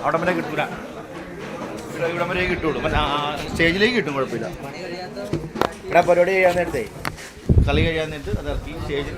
അവിടെ വരെ കിട്ടൂല, ഇവിടം വരെ കിട്ടുള്ളൂ. സ്റ്റേജിലേക്ക് കിട്ടും, കുഴപ്പമില്ല. ഇവിടെ പരിപാടി കഴിയാൻ നേരത്തെ, കളി കഴിയാൻ നേരത്ത് അത് ഇറക്കി സ്റ്റേജിൽ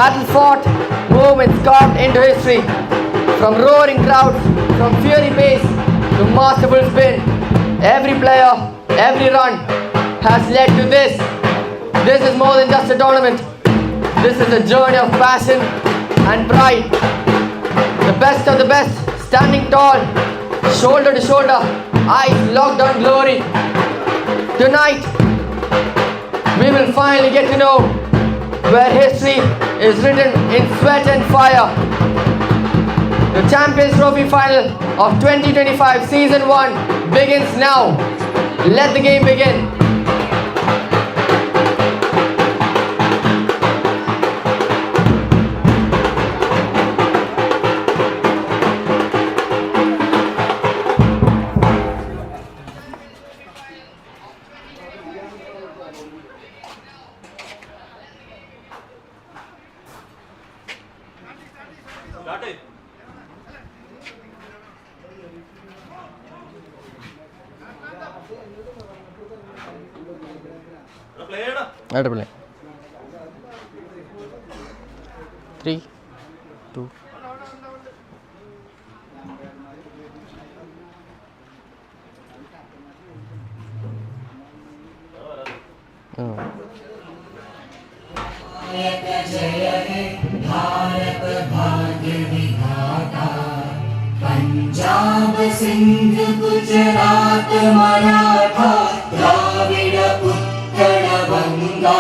battle-fought moments carved into history. From roaring crowds, from fiery pace to masterful spin, every player, every run has led to this. This is more than just a tournament. This is a journey of passion and pride. The best of the best, standing tall, shoulder to shoulder, eyes locked on glory. Tonight, we will finally get to know where history is written in sweat and fire. The Champions Trophy final of 2025 Season 1 begins now. Let the game begin. അടിപൊളി 3 2 जय हे भारत भाग्य विधाता पंजाब सिंध गुजरात मराठा द्राविड उत्कल गंगा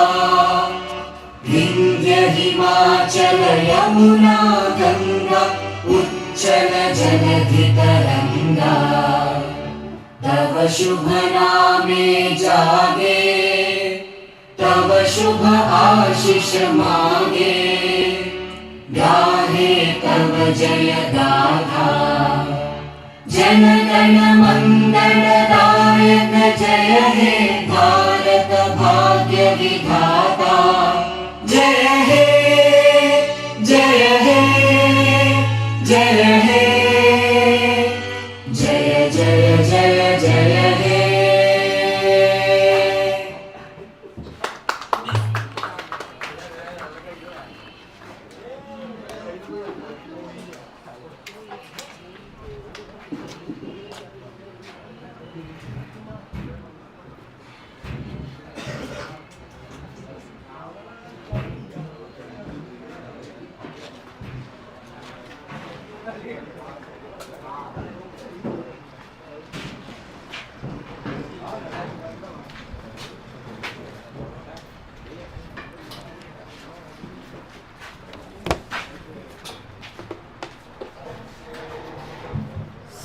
विंध्य हिमाचल यमुना गंगा उच्चल जलधि तरंगा तव शुभ नामे जागे तव शुभ आशीष मांगे गाहे तव जय गाथा जन गण मंगल दायक जय हे भारत भाग्य विधाता जय हे जय हे जय हे जय जय जय जय हे.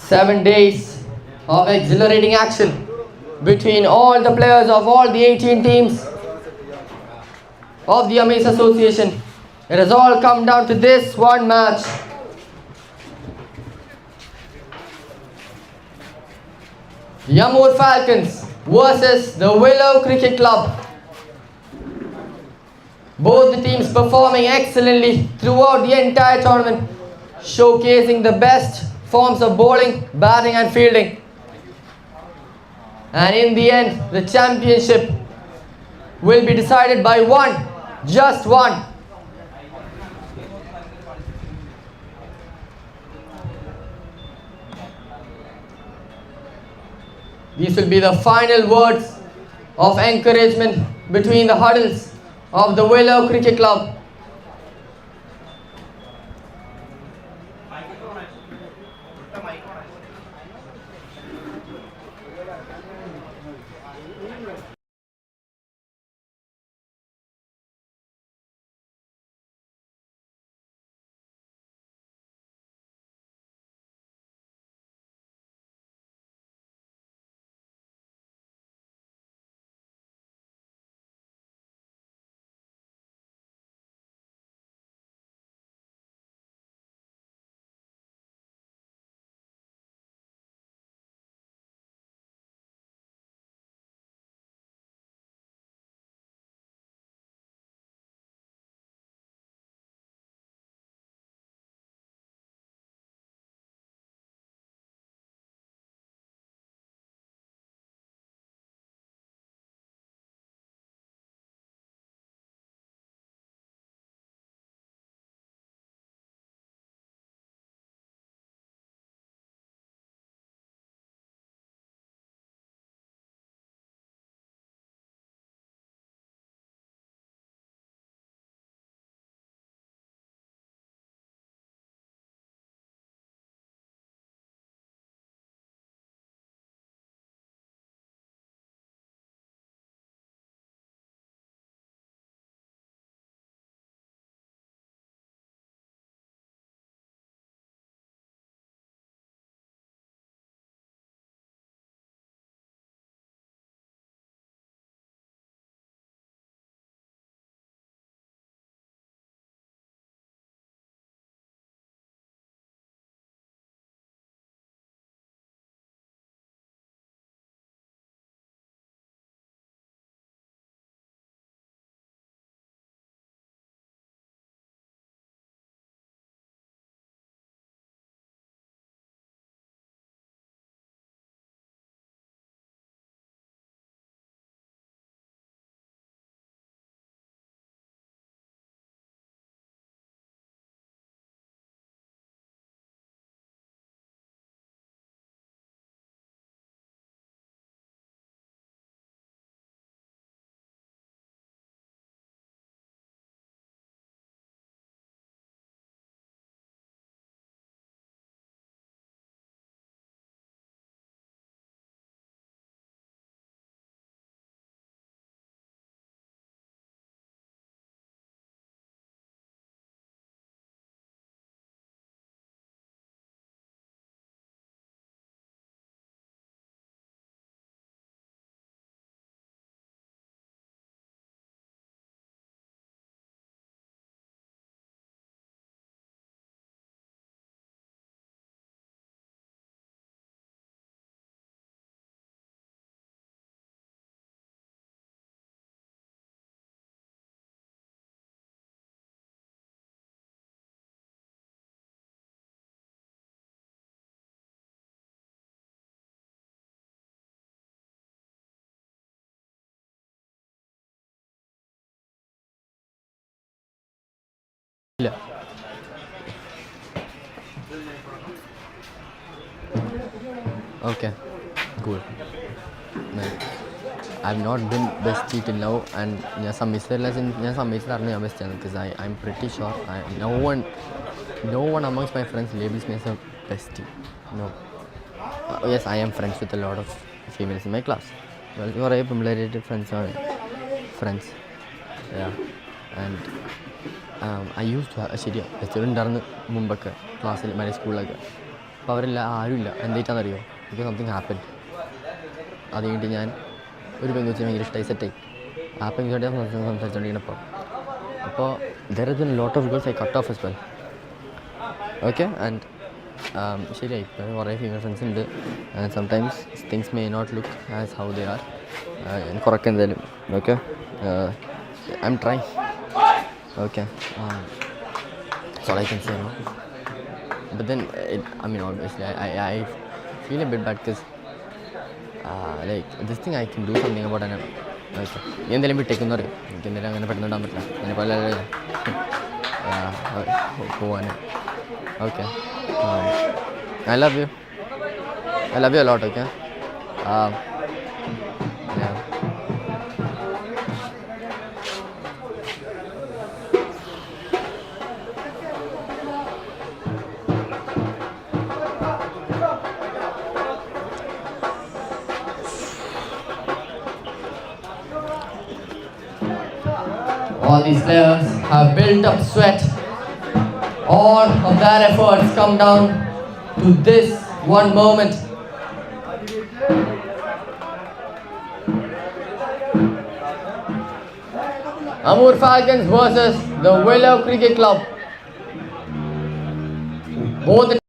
Seven days of exhilarating action between all the players of all the 18 teams of the Amace Association. It has all come down to this one match. The Amur Falcons versus the Williow Cricket Club. Both the teams performing excellently throughout the entire tournament, showcasing the best forms of bowling, batting and fielding. And in the end, the championship will be decided by one, just one. These will be the final words of encouragement between the huddles of the Williow Cricket Club. Okay, cool. Man, I've not been bestie till now, and ഞാൻ സമ്മതിച്ചിട്ടില്ല ബെസ്റ്റാണ് because I'm pretty sure no one amongst my friends labels me as a bestie. No. Yes, I am friends with a lot of females in my class. Well, കുറേ പിള്ളേരായിട്ട് friends. Yeah. And I used to have ശരിയാ best ഉണ്ടായിരുന്നു മുമ്പൊക്കെ ക്ലാസ്സിൽ മറ്റേ സ്കൂളിലൊക്കെ. അപ്പോൾ അവരെല്ലാം ആരുമില്ല. എന്തായിട്ടാണെന്നറിയോ? because something happened. അത് കഴിഞ്ഞിട്ട് ഞാൻ ഒരു പെങ്കുച്ചിനെ ഭയങ്കര ഇഷ്ടമായി സെറ്റായി. ആ പെങ്കുച്ചിയുടെ സംസാരിച്ചുകൊണ്ടിരിക്കുന്നപ്പോൾ അപ്പോൾ there has been a lot of girls I cut off as well. Okay, and ശരിയായി ഇപ്പോൾ കുറേ ഫീമെയിൽ ഫ്രണ്ട്സ് ഉണ്ട്. And sometimes things may not look as how they are. ഞാൻ കുറയ്ക്കുക എന്തായാലും. Okay, I am try. Okay, that's all I can say, no? But then obviously I feel a bit bad because like this thing I can do something about. And okay, എന്തെങ്കിലും വിട്ടേക്കെന്ന് പറയും. എനിക്ക് എന്തെങ്കിലും അങ്ങനെ പെട്ടെന്ന് ഇടാൻ പറ്റില്ല. എന്നെ പോലെ പോവാൻ. Okay, I love you a lot. Okay, yeah. All these players have built up sweat. All of their efforts come down to this one moment. Amur Falcons versus the Williow Cricket Club. Both the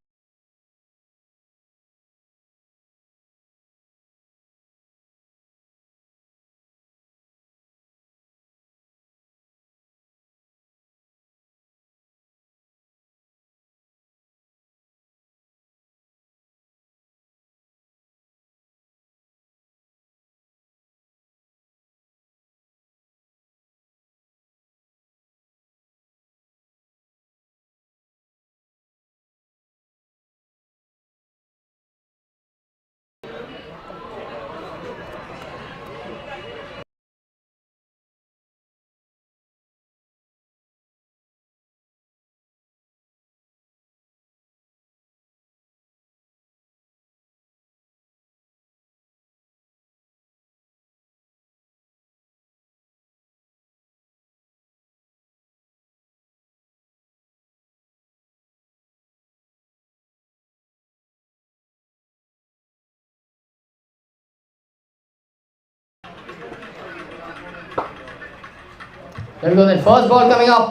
There we go then. First ball coming up.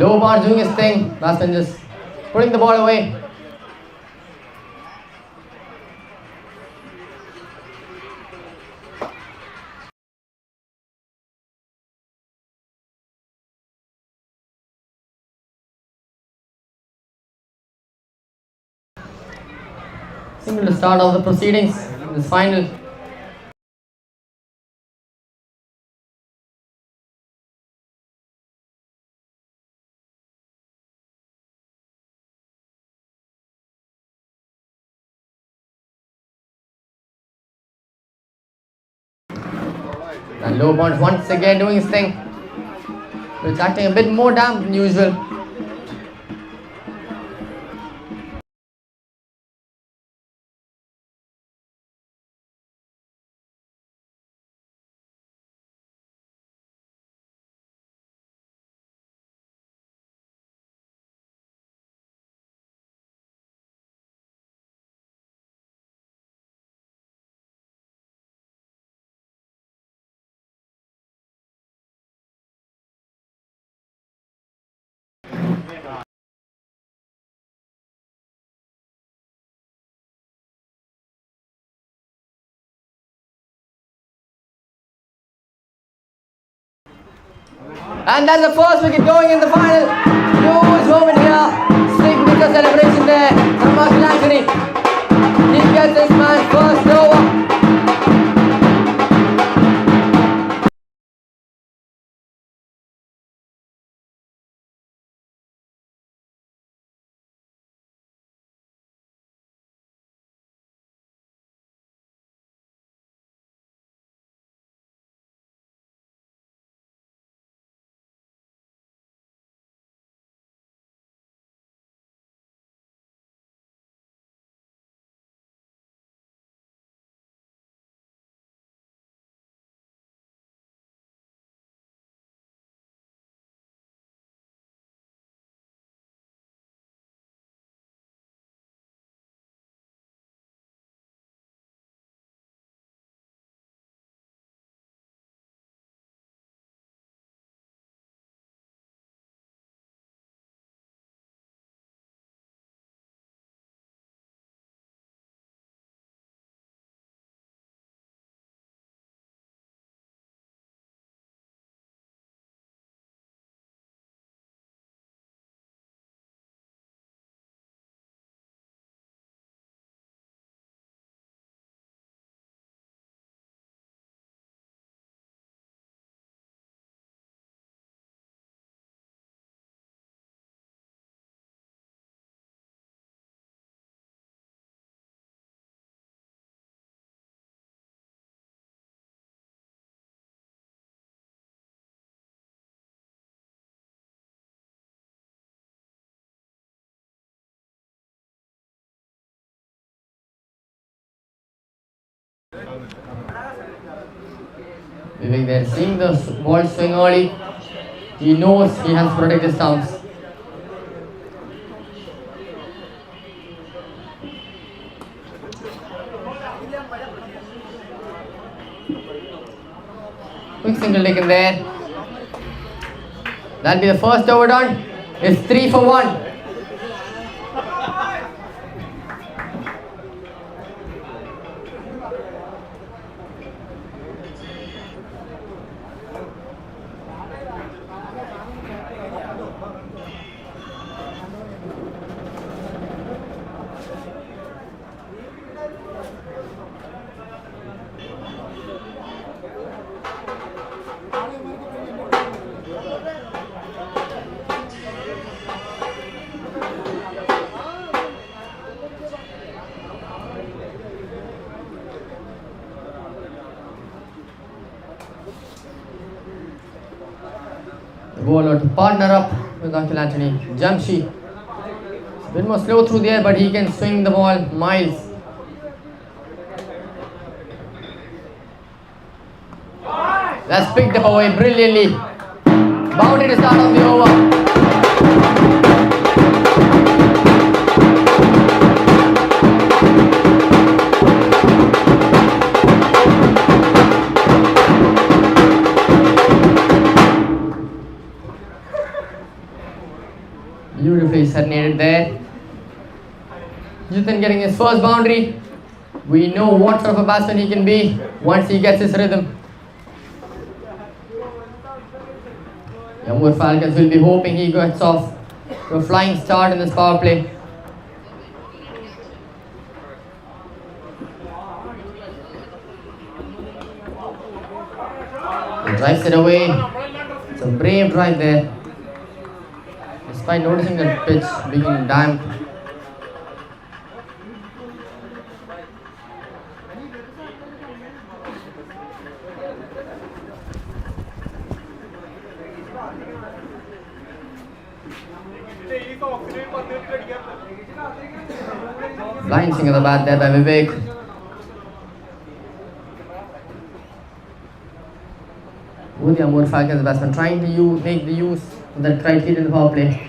Low bar doing his thing. Batsman just putting the ball away. Single to start off the proceedings in this final. And low bonds once again doing his thing. It's acting a bit more damp than usual. And that's the first wicket going in the final. Huge moment here. Signature celebration there from Anthony. He gets his man first over. Vivek there, seeing the ball swing early, he knows he has to protect his stumps. Quick single taken there. That'll be the first over done. It's 3 for 1. The bowler to partner up with Uncle Anthony. Jamshi. It's a bit more slow through the air, but he can swing the ball miles. That's picked up away brilliantly. Boundary to start off the over. Beautifully serenaded there. Jitin getting his first boundary. We know what sort of a batsman he can be once he gets his rhythm. Amur Falcons will be hoping he gets off to a flying start in this power play. He drives it away. It's a brave drive there. Despite noticing the pitch being damp. Blind swing of the bat there by Vivek. With the Amur Falcons batsman trying to make the use of that right hit in the power play.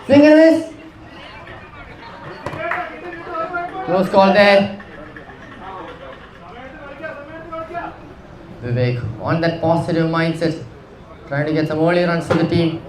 Swing and miss. Close call there. Vivek on that positive mindset, trying to get some early runs for the team.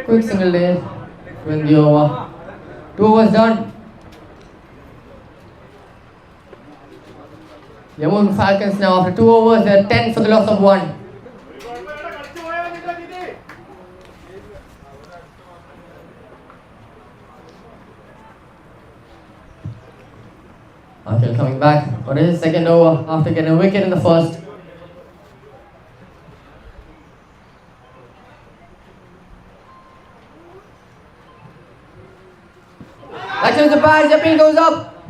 Quick single there, win the over. 2 overs done. The Amur Falcons now after 2 overs, they are 10 for the loss of 1. Akhil coming back for his second over after getting a wicket in the first. Catches the pass, the pin goes up.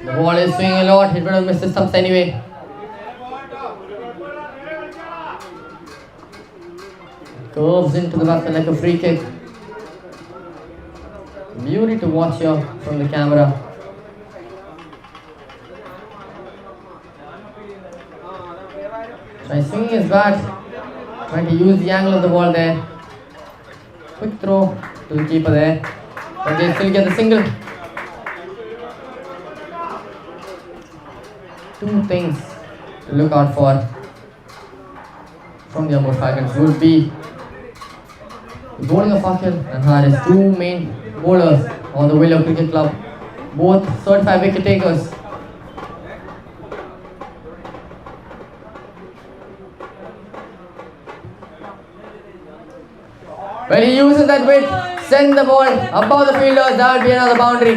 The ball is swinging a lot, he would have missed the stumps anyway. Curves into the batsman like a free kick. Beauty to watch here from the camera. Trying swinging his bat, trying to use the angle of the ball there. Quick throw to the keeper there. But they still get the single. 2 things to look out for from the Amur Falcons would be the bowling of Akhil and Haris, 2 main bowlers on the Williow Cricket Club, both certified wicket takers. When he uses that width, send the ball above the fielders, that will be another boundary.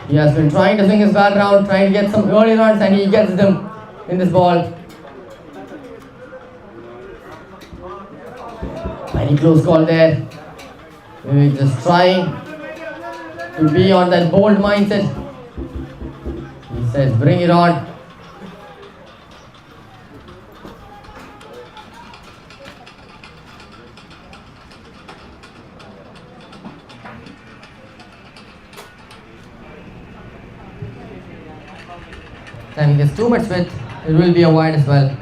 He has been trying to swing his bat around, trying to get some early runs, and he gets them in this ball. Very close call there. Maybe just trying to be on that bold mindset. He says, bring it on. Time he gets too much width, it will be a wide as well.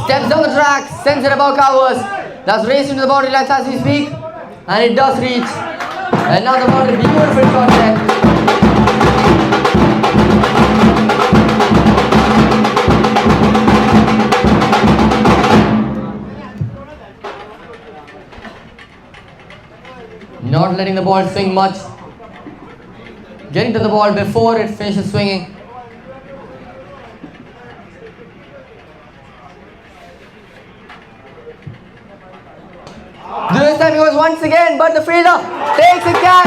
Steps down the track, sends it above covers. That's racing to the boundary line as we speak, and it does reach. Another boundary, beautiful shot there. Not letting the ball swing much. Getting to the ball before it finishes swinging. This time he goes once again, but the fielder takes a catch.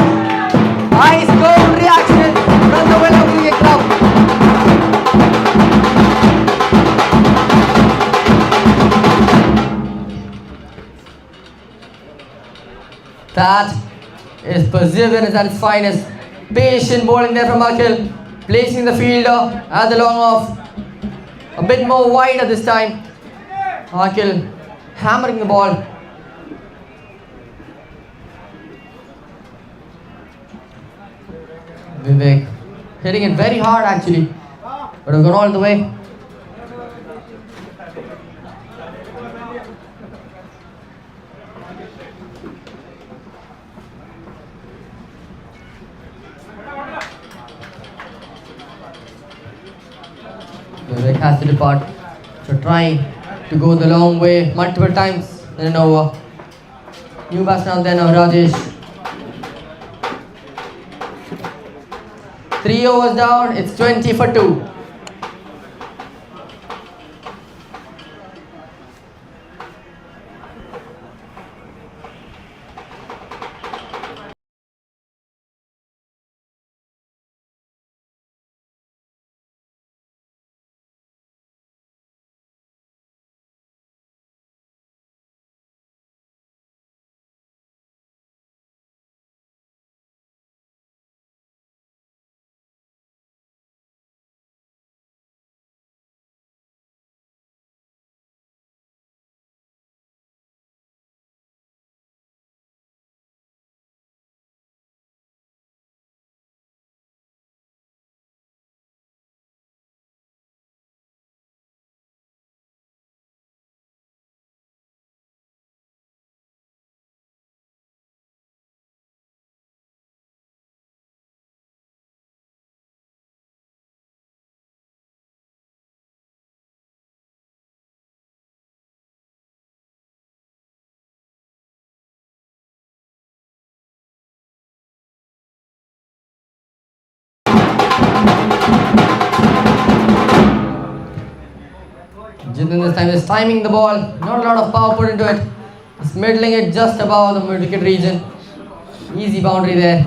Ice cold reaction from the Williow Cricket Club. That is perseverance at its finest. Patient bowling there from Akhil, placing the fielder at the long off. A bit more wide at this time. Akhil hammering the ball. Vivek hitting it very hard actually, but have gone all the way. Vivek has to depart, so trying to go the long way multiple times in an over. New batsman then of Rajesh. 3 overs down, it's 20 for 2. Jitin this time is timing the ball, not a lot of power put into it. It's middling it just above the mid-wicket region. Easy boundary there.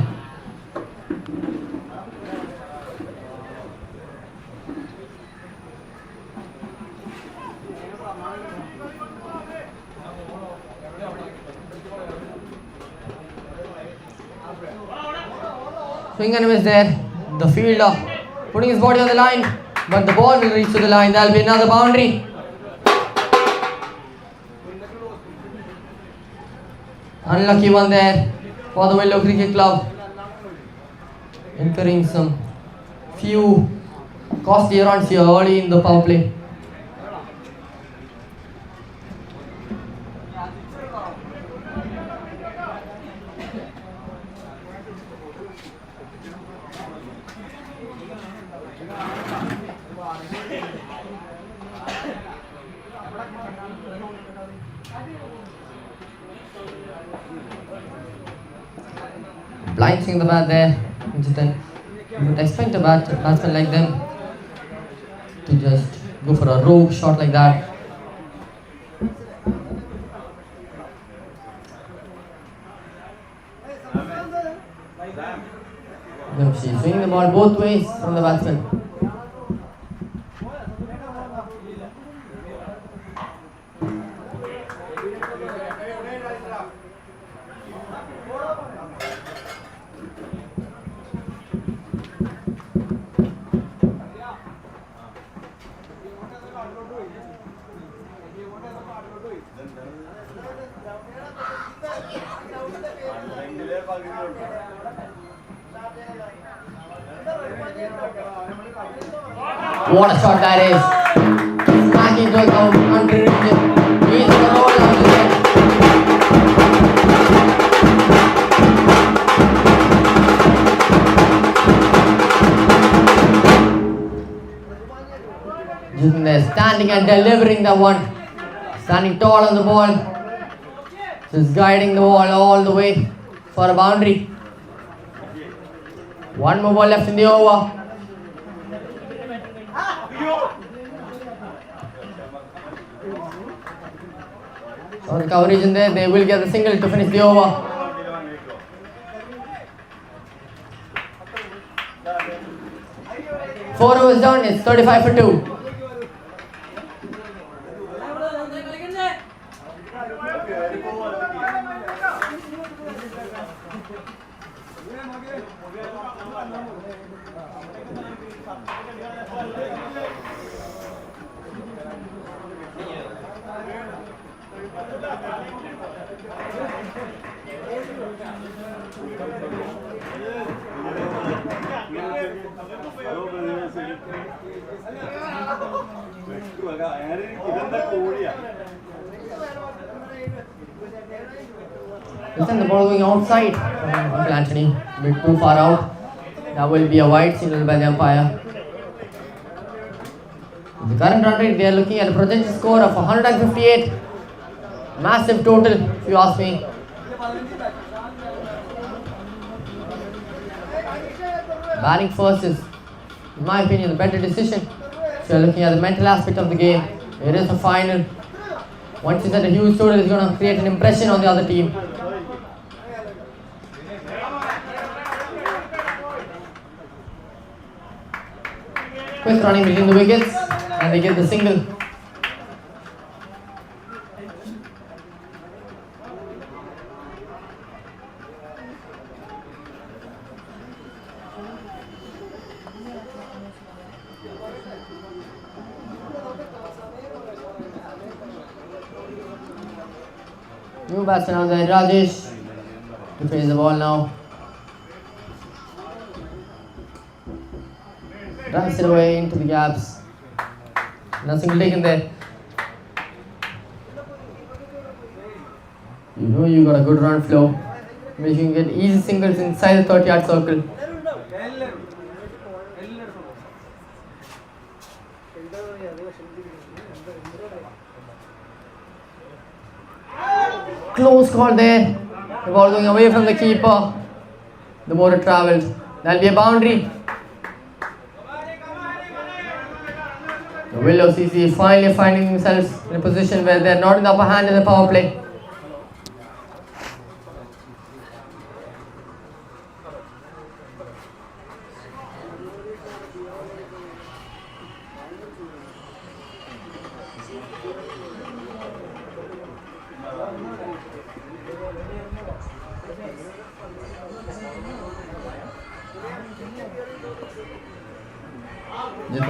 Swing and miss there. The fielder putting his body on the line, but the ball will reach to the line. There will be another boundary. Unlucky one there for the Williow Cricket Club. Incurring some few costly runs here early in the power play. Blind swing the bat there. You would expect a batsman like them to just go for a rogue shot like that. No, she's swinging the ball both ways from the batsman. What a shot that is! Smacking goes out under it. He's the roll on the net. Just there, standing and delivering the one. Standing tall on the ball. Just guiding the ball all the way for a boundary. One more ball left in the over. So the coverage in there, they will get the single to finish the over. Four overs done, it's 35 for 2. Listen, the ball going outside from Uncle Anthony, a bit too far out. That will be a wide signal by the umpire. The current run rate, they are looking at a projected score of 158. Massive total, if you ask me. Batting first is, in my opinion, the better decision. If you are looking at the mental aspect of the game, it is a final. Once you set a huge total, it's going to create an impression on the other team. Quick running between the wickets, and they get the single. New batsman on there, Rajesh, to face the ball now. Drives it away into the gaps. No single taken there. You know you got a good run flow, which you can get easy singles inside the 30-yard circle. Close call there. The ball going away from the keeper. The more it travels. That'll be a boundary. The Williow CC is finally finding themselves in a position where they're not in the upper hand in the power play.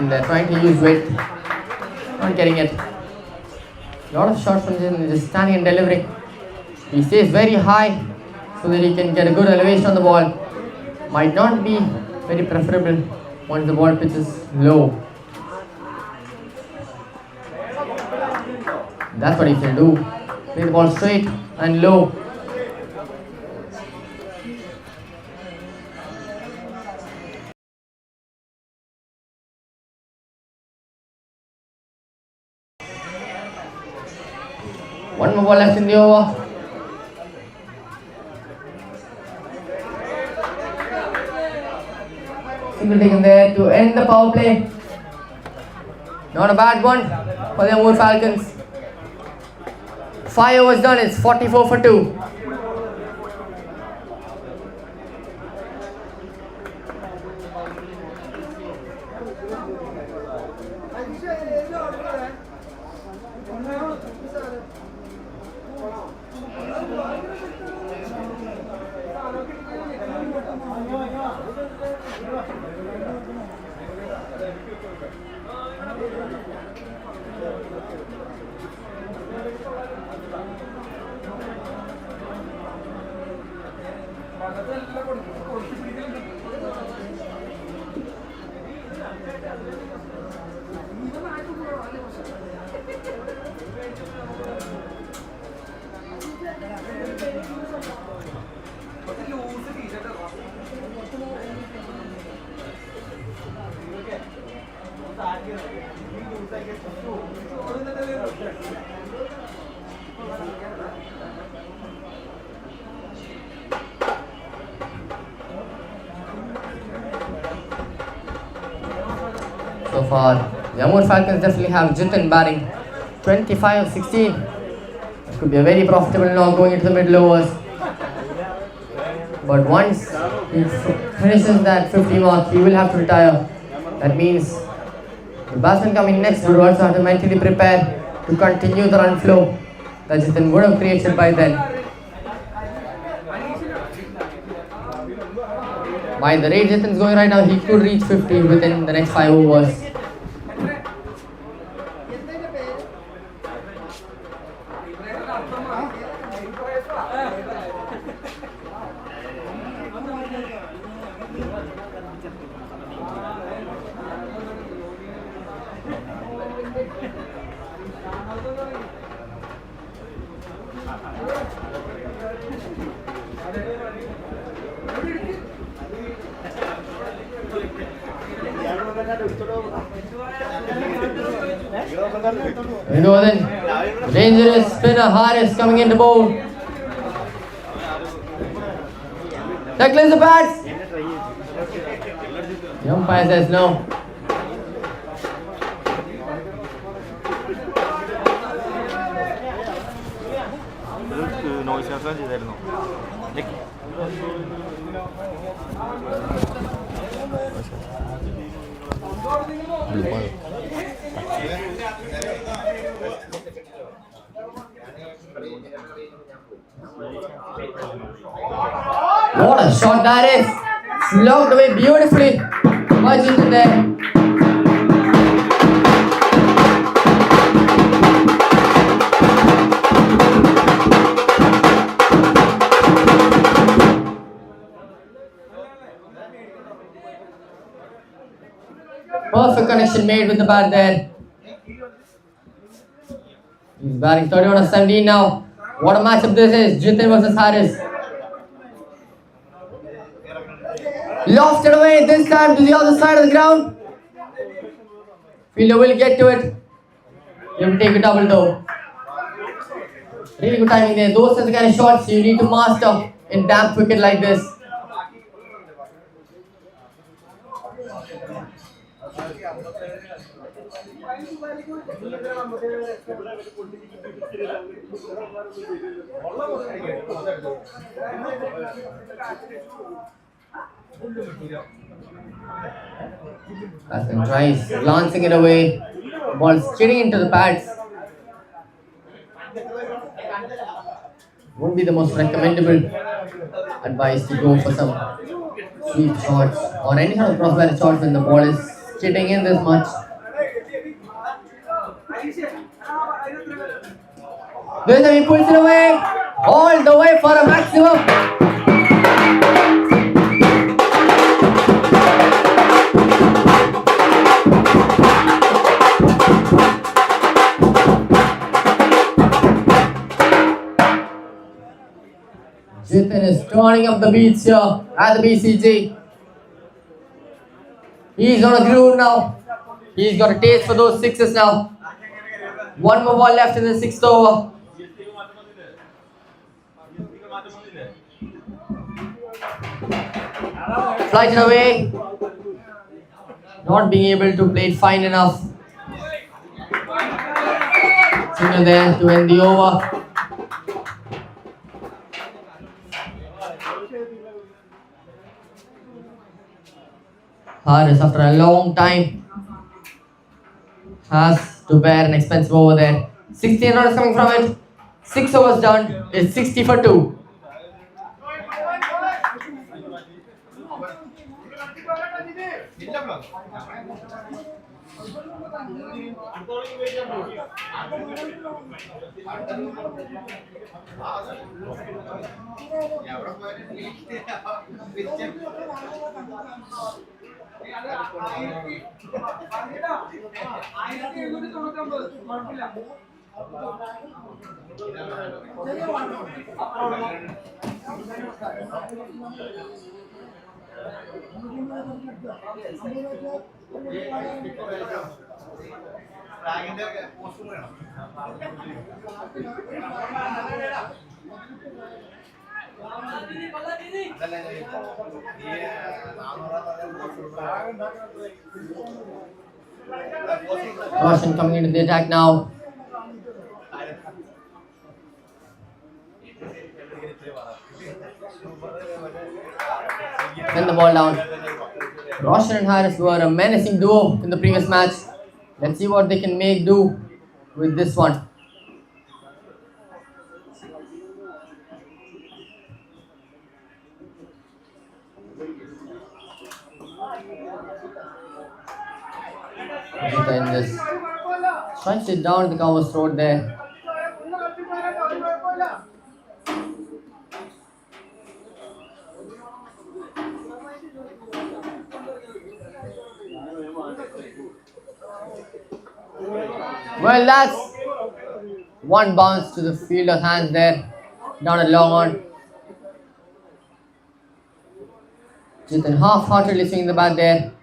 They're trying to use weight, not getting it. A lot of shots from Jitin, just standing and delivering. He stays very high so that he can get a good elevation on the ball. Might not be very preferable once the ball pitches low. That's what he can do. Play the ball straight and low. One more ball left in the over. Single taken there to end the power play. Not a bad one for the Amur Falcons. 5 overs done, it's 44 for 2. So far, the Amur Falcons definitely have Jitin batting 25-16. It could be a very profitable knock going into the middle overs. But once he finishes that 50 mark, he will have to retire. That means the batsman coming next would also have to mentally prepare to continue the run flow that Jitin would have created by then. By the rate Jitin is going right now, he could reach 50 within the next 5 overs. We go then. Dangerous spinner Harris coming into bowl. That clears the bats. The umpire says no. Noise cancel ചെയ്തായിരുന്നു. What a shot that is! Locked away beautifully. Much in there. Perfect connection made with the bat there. He's batting 31 of 17 now. What a matchup this is. Jitin versus Harris. Lofted away this time to the other side of the ground. Fielder will get to it. You have to take a double though. Really good timing there. Those are the kind of shots you need to master in damp cricket like this. Batsman tries glancing it away. Ball skidding into the pads. Won't be the most recommendable advice to go for some sweep shots or any sort of crossbar shots when the ball is skidding in this much. This time he pulls it away, all the way for a maximum. Jitin is turning up the beats here at the BCG. He's on a groove now. He's got a taste for those sixes now. One more ball left in the sixth over. Flighted away. Not being able to play it fine enough. Single there to end the over. Haris, after a long time, has to bear an expensive over there. 16 runs coming from it. 6 overs done. It's 60 for 2. Roshan coming into the attack now. Send the ball down. Roshan and Haris were a menacing duo in the previous match. Let's see what they can make do with this one. Then just strikes it down the cover's throat there. Well, that's one bounce to the fielder's hands there, down a long on. Jitin half-heartedly swinging the bat there,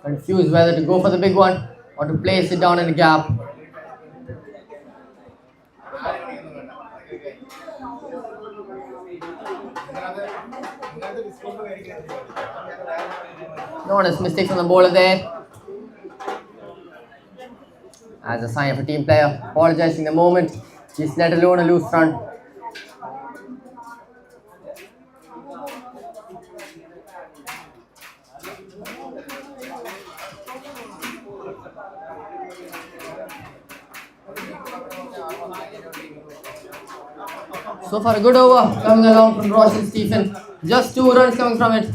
confused whether to go for the big one or to place it down in the gap. No honest mistakes on the bowler there. As a sign of a team player, apologizing the moment he's let alone a loose run. So far a good over coming along from Roshan Stephen. Just 2 runs coming from it.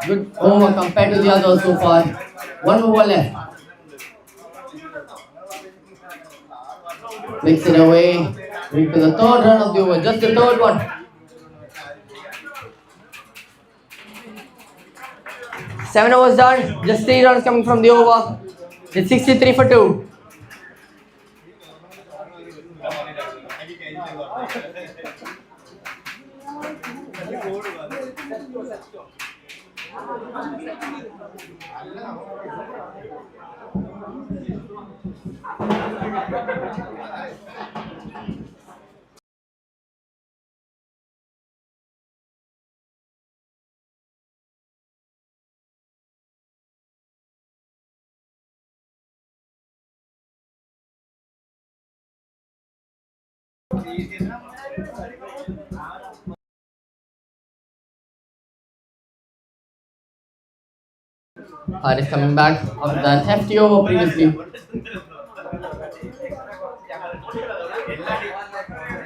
Good over compared to the others so far. 1 over left. Flicks it away. Into the 3rd run of the over. Just the 3rd one. Seven overs done. Just 3 runs coming from the over. It's 63 for 2. Haris coming back after that hefty over previously.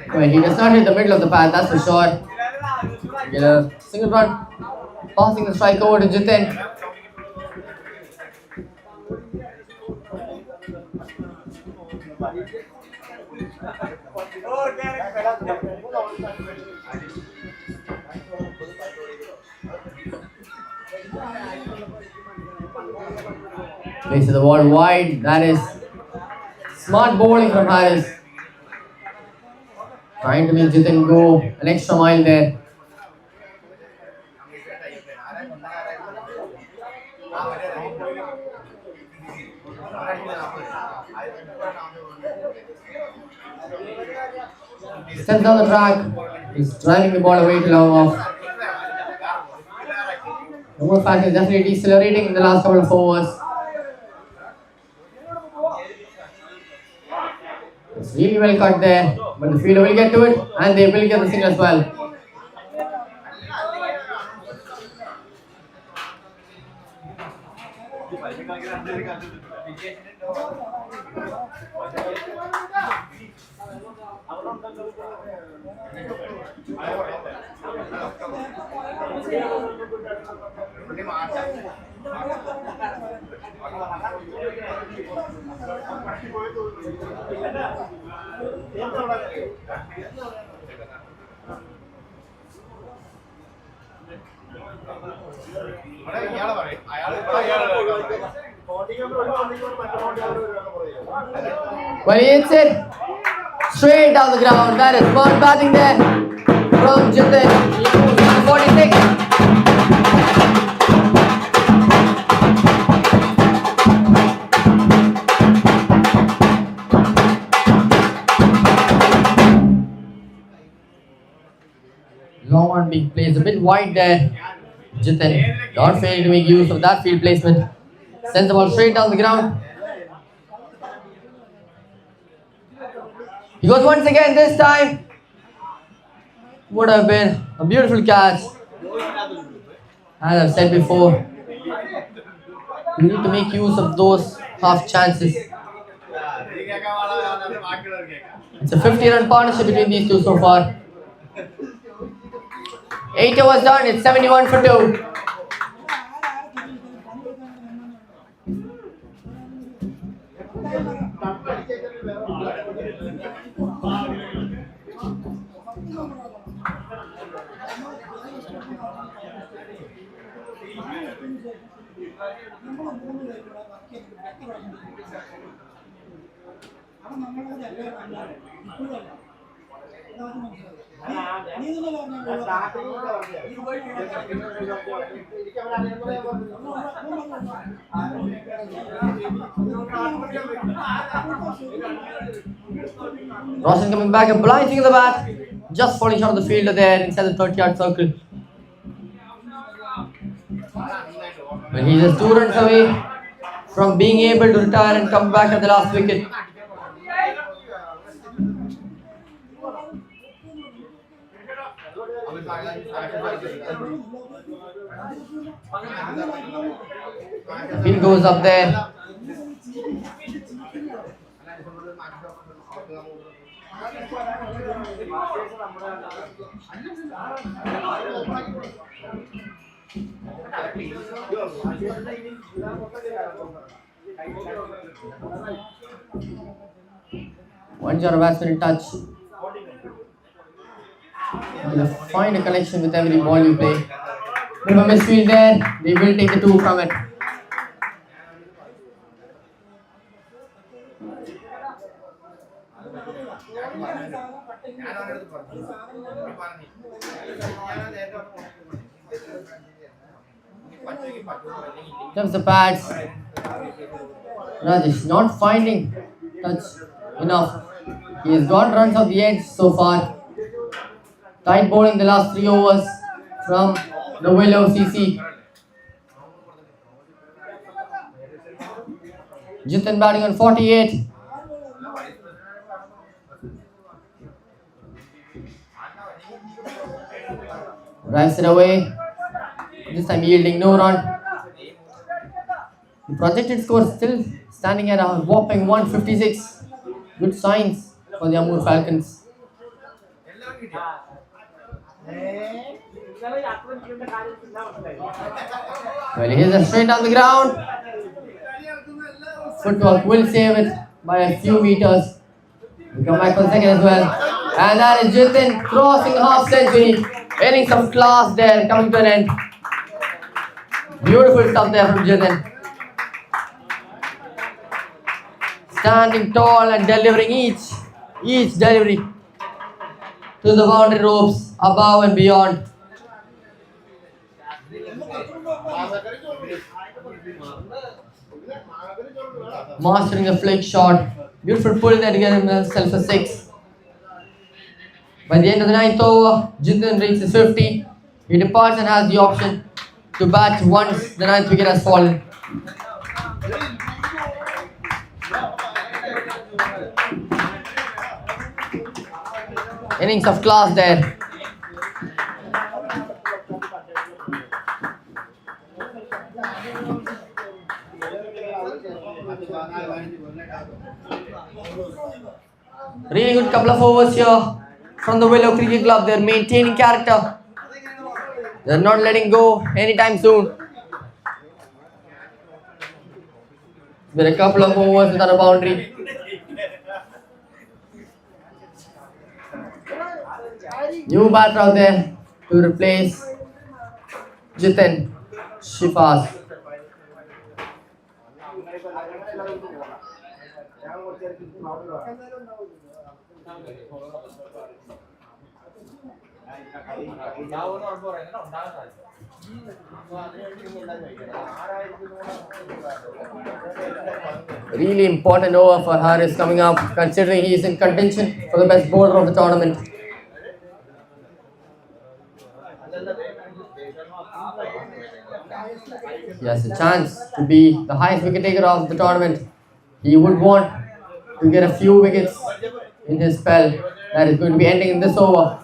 Well, he does not hit the middle of the pad, that's for sure. Get a single run, passing the strike over to Jitin. Places the ball wide. That is smart bowling from Haris. Trying to make Jitin go an extra mile there. Steps down the track. He's driving the ball away to long off. Amur Falcons is definitely decelerating in the last couple of overs. It's really well cut there, but the fielder will get to it and they will get the single as well. Well, he hits it straight down the ground. That is smart batting there from Jitin. He moves on 46. Long one being placed a bit wide there. Jitin not failing to make use of that field placement. Sends the ball straight down the ground. He goes once again, this time would have been a beautiful catch. As I've said before, you need to make use of those half chances. It's a 50-run partnership between these two so far. 8 overs done, it's 71 for 2. Roshan coming back and blinding the bat, just falling short of the fielder there inside the 30-yard circle. But he's just 2 runs away from being able to retire and come back at the last wicket. Field goes up there. Once you're a batsman in touch, you'll find a connection with every ball you play. If a misfield there, they will take the 2 from it. Comes the pads. Rajesh not finding touch enough. He has got runs off the edge so far. Tight bowling the last 3 overs from the Williow CC. Jitin batting on 48. Drives it away. This time yielding no run. The projected score still standing at a whopping 156. Good signs for the Amur Falcons. Well, he hits it straight down the ground. Footwork will save it by a few meters. We come back for the second as well. And that is Jitin crossing half century. Getting some class there, coming to an end. Beautiful stuff there from Jitin. Standing tall and delivering each delivery. to the boundary ropes, above and beyond. Mastering the flick shot. Beautiful pull that gave himself a 6. By the end of the 9th over, Jitin reaches 50. He departs and has the option to bat once the 9th wicket has fallen. Innings of class there. Really good couple of overs here from the Williow Cricket Club. They're maintaining character. They're not letting go anytime soon. There are a couple of overs without a boundary. New batter out there to replace Jitin Shifaz. Really important over for Harris coming up, considering he is in contention for the best bowler of the tournament. He has a chance to be the highest wicket taker of the tournament. He would want to get a few wickets in his spell that is going to be ending in this over.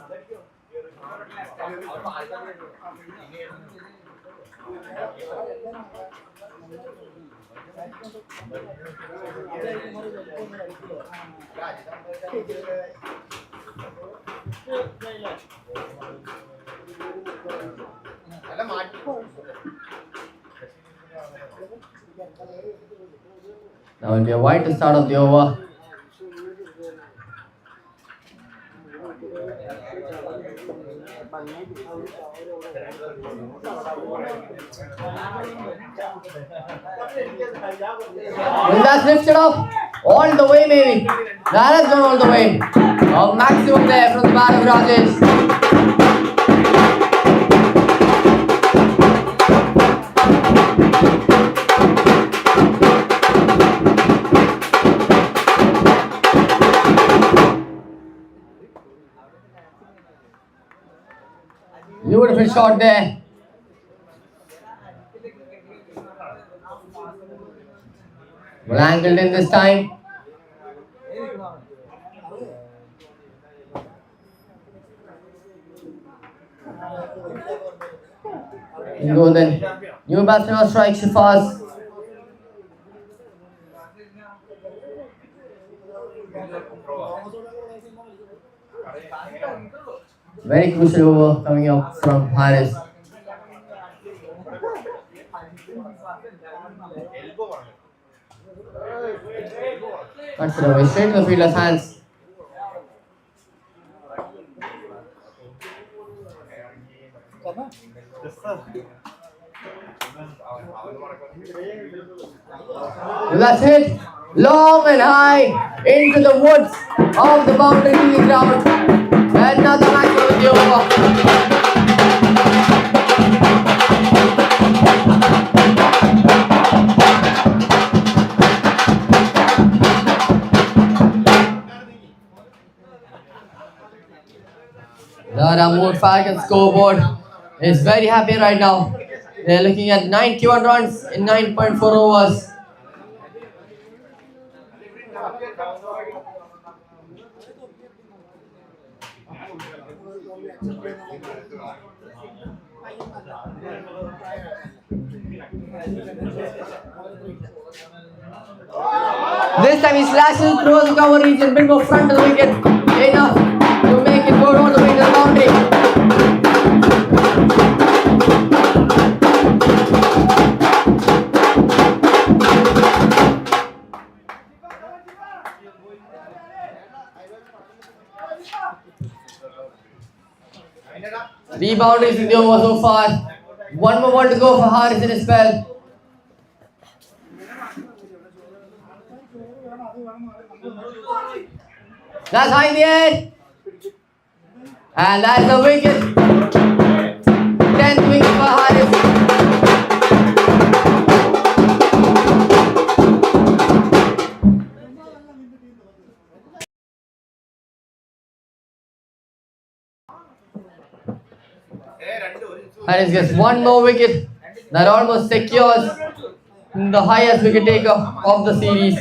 Now will be a wide to start of the over. Will that lift it up? All the way maybe. That has gone all the way. A maximum there from the bat of Rajesh. Beautiful shot there. Well angled in this time. Go then. New batsman strikes Shifaz. Very crucial over coming up from Harris. Cuts it away straight to the fielder's hands. That's it. Long and high into the woods of the boundary ground. Another match of the over. The Amur Falcons scoreboard is very happy right now. They are looking at 91 runs in 9.4 overs. This time he slashes through the cover region, bit more front of the wicket, enough to make it go all the way to the boundary. Three boundaries in the over so far. One more ball to go for Harris in his spell. That's high in the air. And that's a wicket. 10th wicket for Haris. Haris gets one more wicket. That almost secures the highest wicket taker of the series.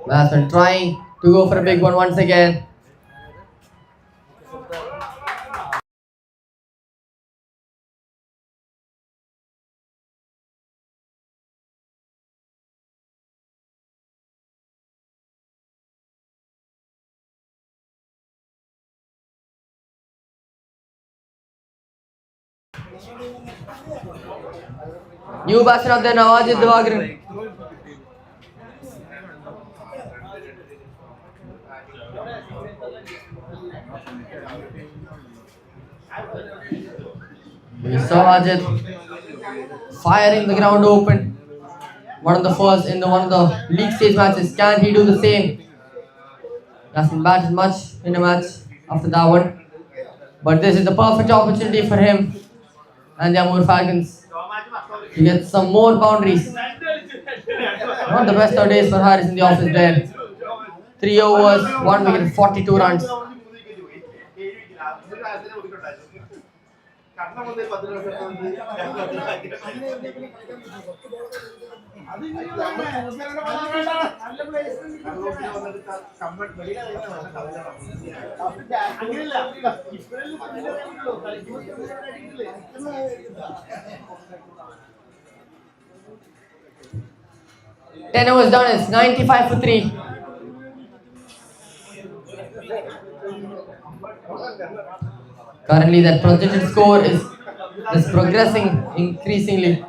Batsman trying to go for a big one once again. New batsman out there now, Ajit Devagaran. We saw Ajit firing the ground open. One of the first in one of the league stage matches. Can he do the same? He hasn't batted much in a match after that one. But this is the perfect opportunity for him and the Amur Falcons to get some more boundaries. Not the best of days for Haris in the office there. 3 overs, 1 wicket, 42 runs. Ten overs done, it's 95 for 3. Currently that projected score is progressing increasingly.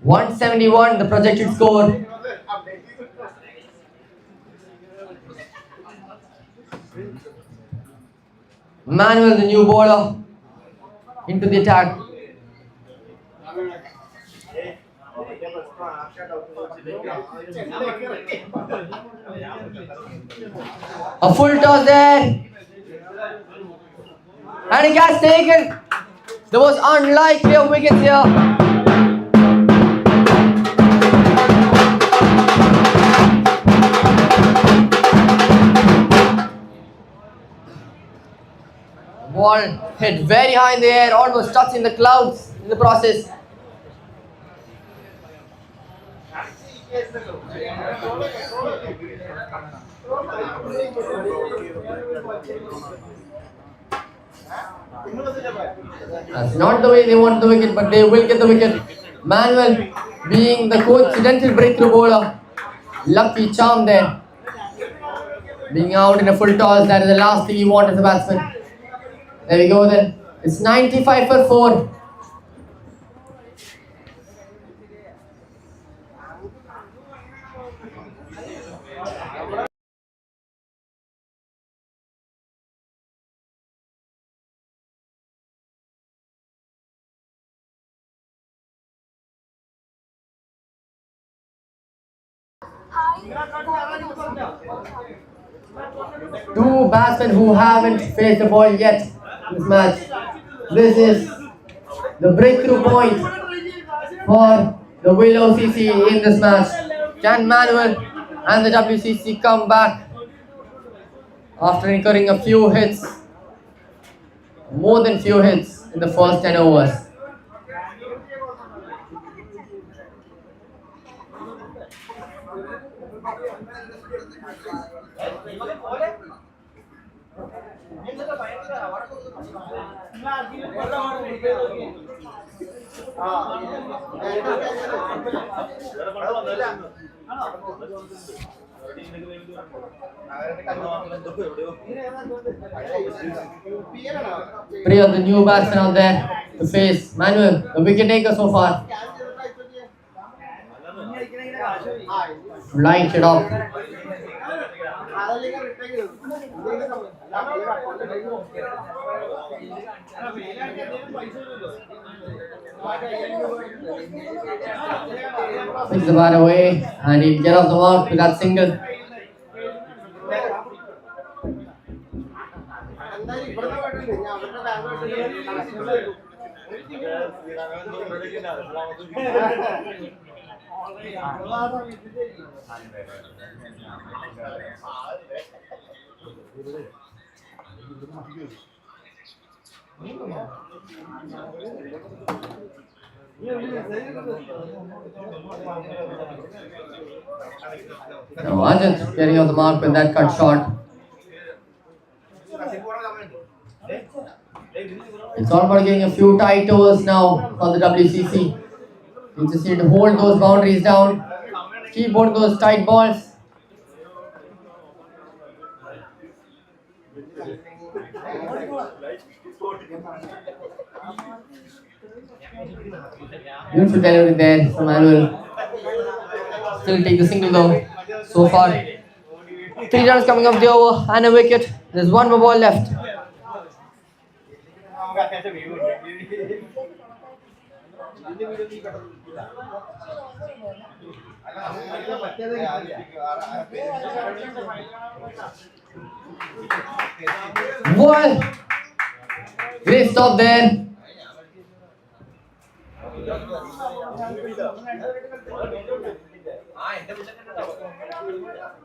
171 the projected score. Manuel, the new bowler, into the attack. A full toss there. And he has taken the most unlikely of wickets here. Ball hit very high in the air, almost touching the clouds in the process. That's not the way they want the wicket, but they will get the wicket. Manuel being the coincidental breakthrough bowler. Lucky charm there. Being out in a full toss, that is the last thing you want as a batsman. There we go then. It's 95 for 4. Two batsmen who haven't faced the ball yet in this match. This is the breakthrough point for the Williow CC in this match. Can Manuel and the WCC come back after incurring a few hits, more than few hits in the first 10 overs? Three of the new batsmen out there to face Manuel, the wicket taker so far. Line it off. Picks the bat away and he'll get off the mark with that single. Now Ajit getting off the mark with that cut shot. It's all about getting a few tight overs now for the WCC. You just need to hold those boundaries down, keep on those tight balls. Beautiful delivery there from Amur. Still take the single though. So far, 3 runs coming off the over and a wicket. There's 1 more ball left. Ball. Great stop there.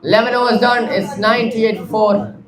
11 overs done. It's 98-4.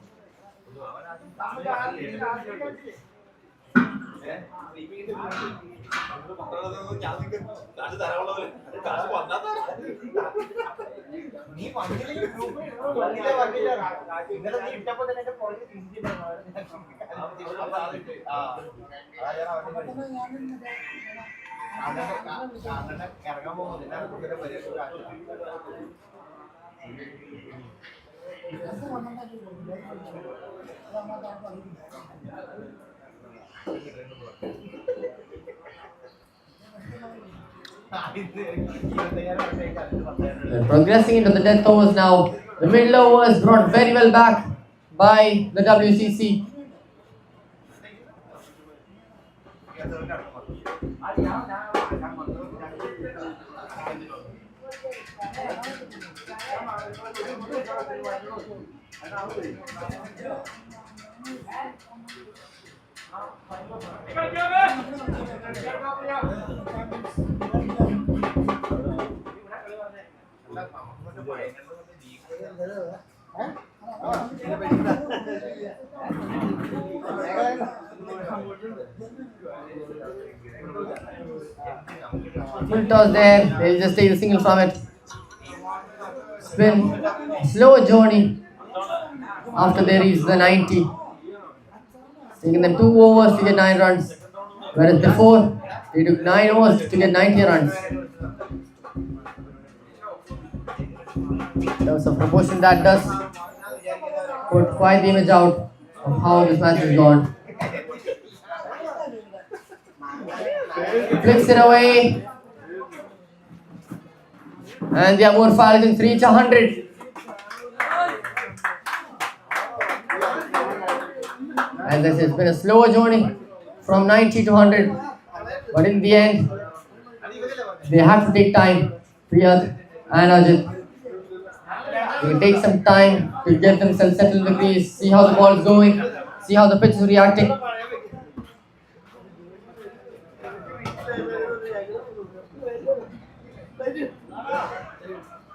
We're progressing into the death overs now. The middle overs brought very well back by the WCC. Full toss there, they'll just take the single from it. Spin, slow journey after they reach the 90. It's taken them 2 overs to get 9 runs, whereas before they took 9 overs to get 90 runs. In terms of proportion, that does put quite the image out of how this match has gone. Flicks it away. And the Amur Falcons reach 100. As I said, it's been a slower journey from 90 to 100. But in the end, they have to take time. Priyat and Ajit. They can take some time to get themselves settled in the crease, see how the ball is going, see how the pitch is reacting.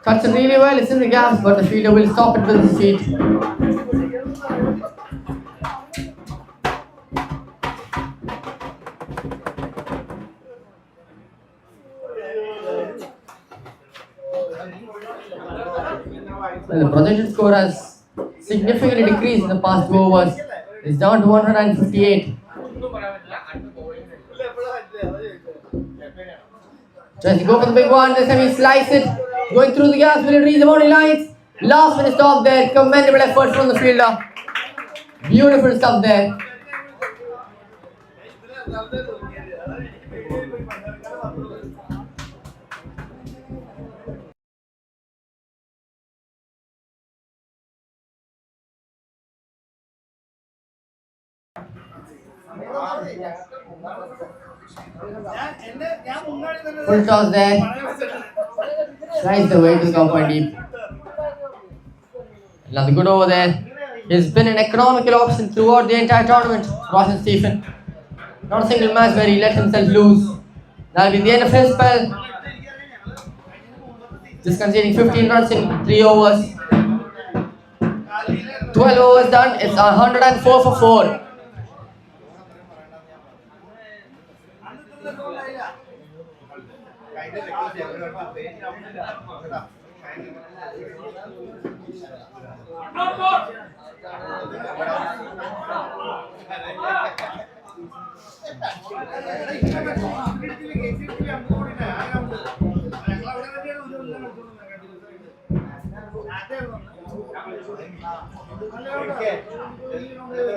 Cuts it really well, it's in the gaps, but the fielder will stop it with his feet. Well, the projected score has significantly decreased in the past 2 overs. It's down to 158. Tries to go for the big one, this time he slices it. Going through the gaps, will it reach the boundary lines? Last minute stop there, commendable effort from the fielder. Beautiful stuff there. Full toss there. Tries the way to come point deep. Another good over there. He's been an economical option throughout the entire tournament, Roshan Stephen. Not a single match where he let himself loose. That'll be the end of his spell. Just conceding 15 runs in 3 overs. 12 overs done. It's 104 for 4.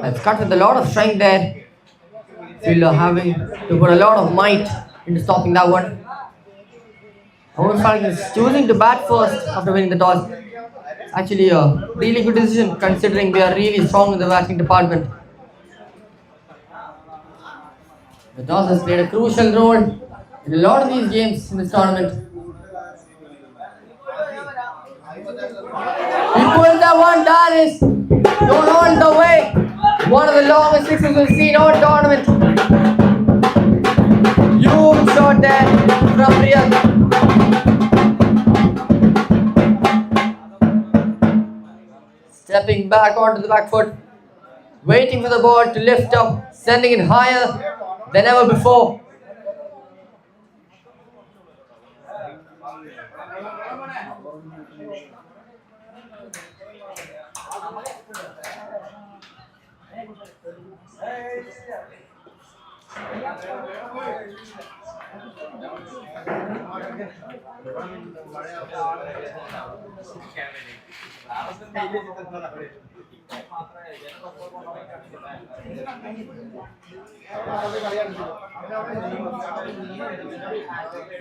It's cut with a lot of strength there. Williow having to put a lot of might into stopping that one. Amur Falcons choosing to bat first after winning the toss. Actually, a really good decision considering they are really strong in the batting department. The toss has played a crucial role in a lot of these games in this tournament. He pulled that one, that is going all the way. One of the longest sixes we've seen all tournament. Huge shot there from Riyad. Stepping back onto the back foot, waiting for the ball to lift up, sending it higher than ever before.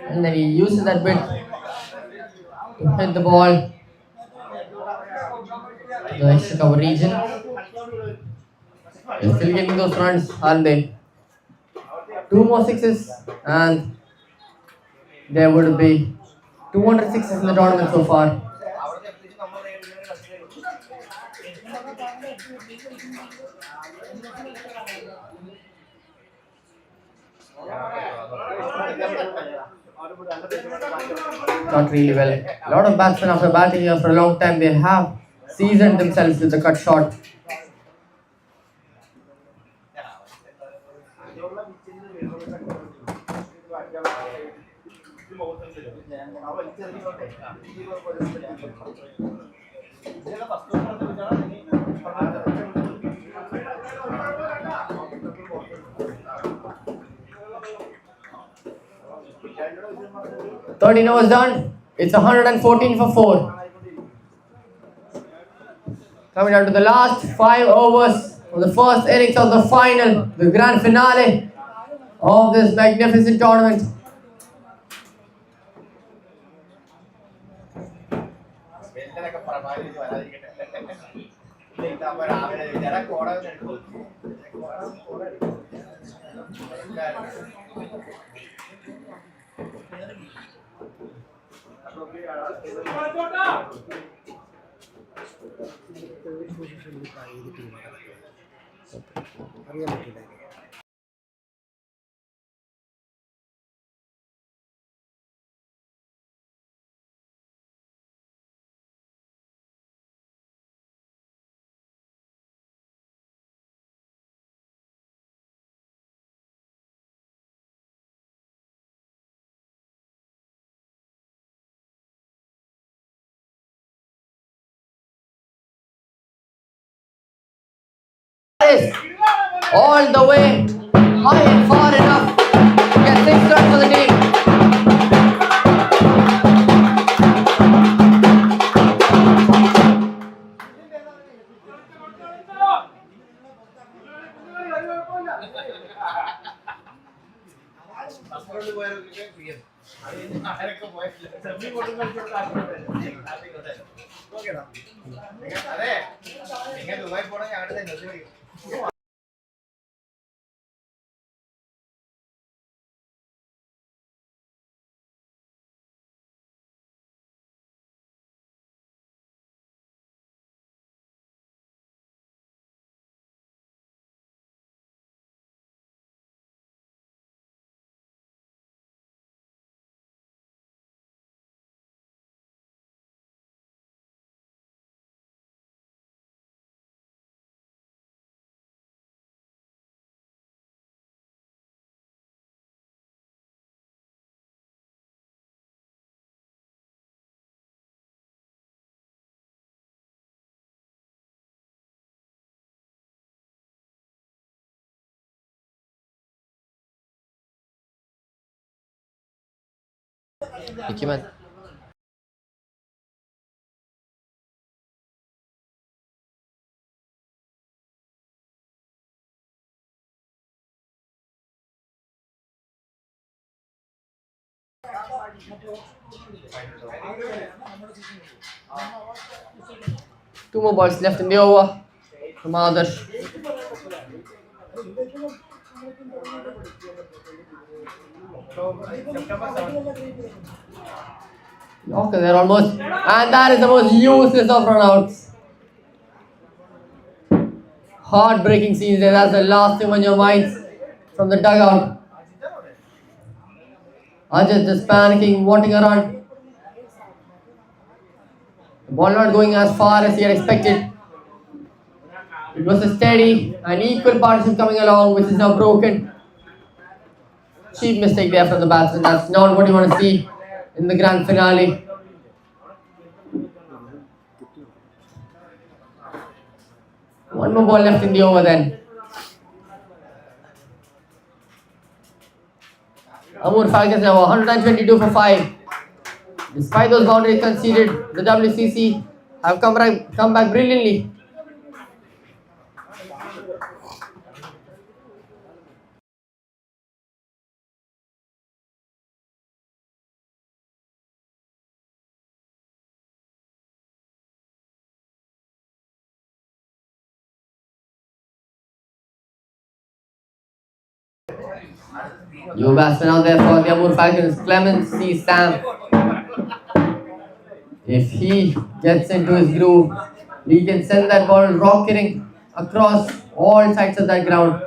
And then he uses that bit to hit the ball to the extra cover region. They're still getting those runs, aren't they? 2 more sixes, and there would be 200 sixes in the tournament so far. Not really well. A lot of batsmen after batting here for a long time, they have seasoned themselves with the cut shot. Thirteen overs done. It's 114 for 4. Coming down to the last 5 overs of the first innings of the final, the grand finale of this magnificent tournament. All the way high and far enough to get 6 runs for the team. Thank you, man. Two more balls left in the over from Adarsh. Okay, they're almost, and that is the most useless of runouts. Heartbreaking scenes there. That's the last thing on your minds from the dugout. Ajit just panicking, wanting a run. The ball not going as far as he had expected. It was a steady and equal partnership coming along, which is now broken. Cheap mistake there from the batsman. That's not what you want to see in the grand finale. One more ball left in the over then. Amur Falcons now 122 for 5. Despite those boundaries conceded, the WCC have come back brilliantly. New batsman out there for the Amur Falcons, Clemens C. Sam. If he gets into his groove, he can send that ball rocketing across all sides of that ground.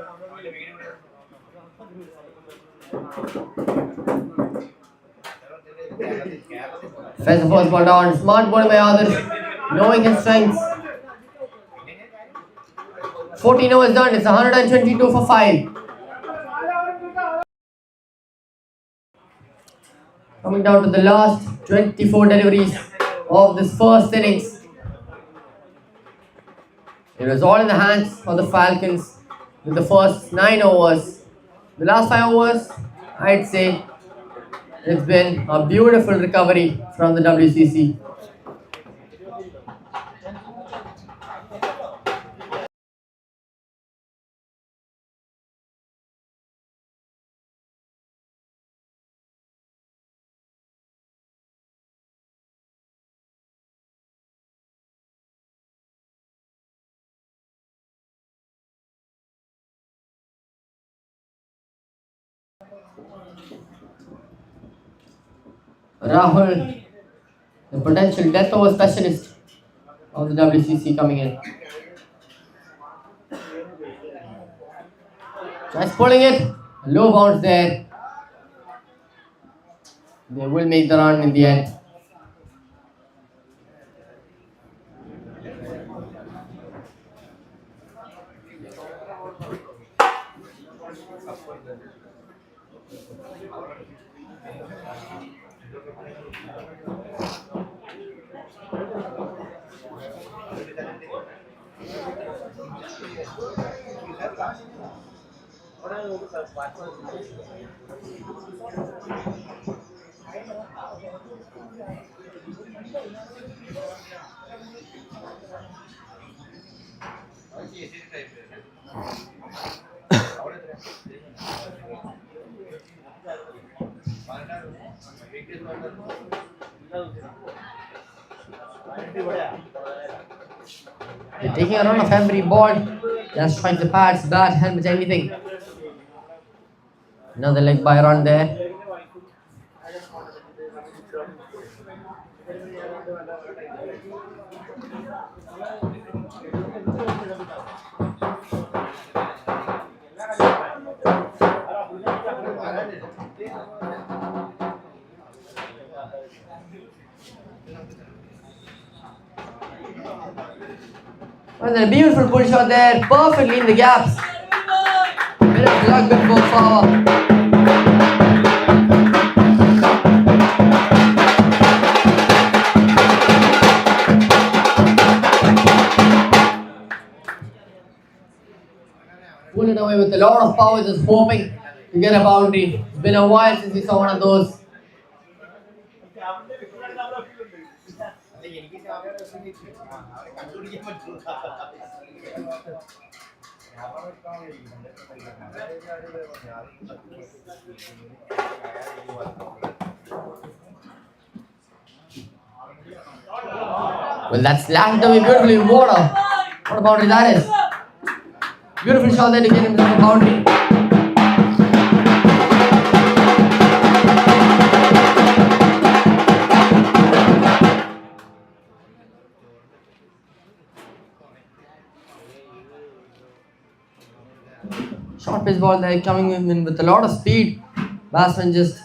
Fetch the first ball down. Smart bowling by Adarsh, knowing his strengths. 14 overs done. It's 122 for 5. Coming down to the last 24 deliveries of this first innings. It was all in the hands of the Falcons with the first 9 overs. The last 5 overs, I'd say it's been a beautiful recovery from the WCC. Rahul, the potential death over specialist of the WCC coming in. Nice pulling it. Low bounce there. They will make the run in the end. They're taking a run of every ball. Just trying the pads, bat, helmet, anything. Another leg by run there. And then a beautiful pull shot there, perfectly in the gaps. Bit of luck before power. Pull it away with a lot of power, just hoping to get a boundary. It's been a while since we saw one of those. Well, that's slashed away beautifully. What a boundary that is. Beautiful shot there to get himself a boundary. Short pitch ball there coming in with a lot of speed. Batsman just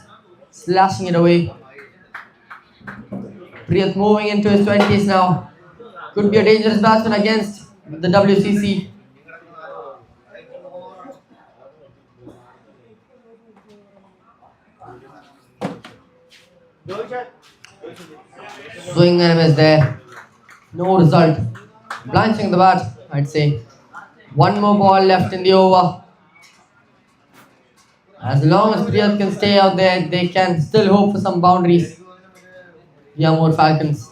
slashing it away. Priyat moving into his 20s now. Could be a dangerous batsman against the WCC. Swing and a miss there. No result. Blanching the bat, I'd say. One more ball left in the over. As long as Priyat can stay out there, they can still hope for some boundaries. The Amur Falcons.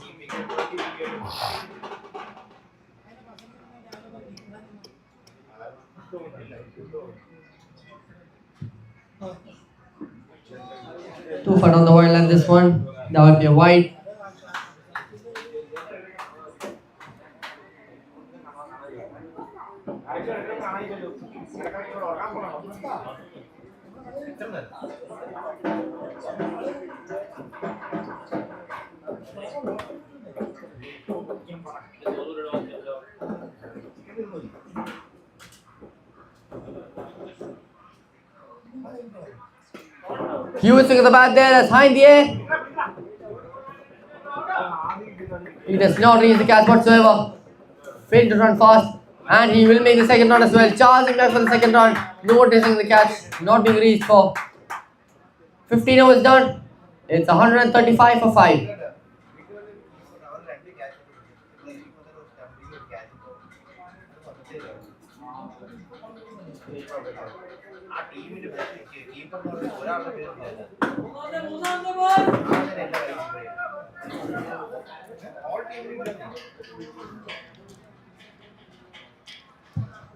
Two for on the wide line this one. That would be a wide. Huge swing of the bat there, that's high in the air. He does not reach the catch whatsoever. Failed to run fast, and he will make the second run as well. Charging back for the second run, noticing the catch not being reached for. 15 overs done. It's 135 for 5.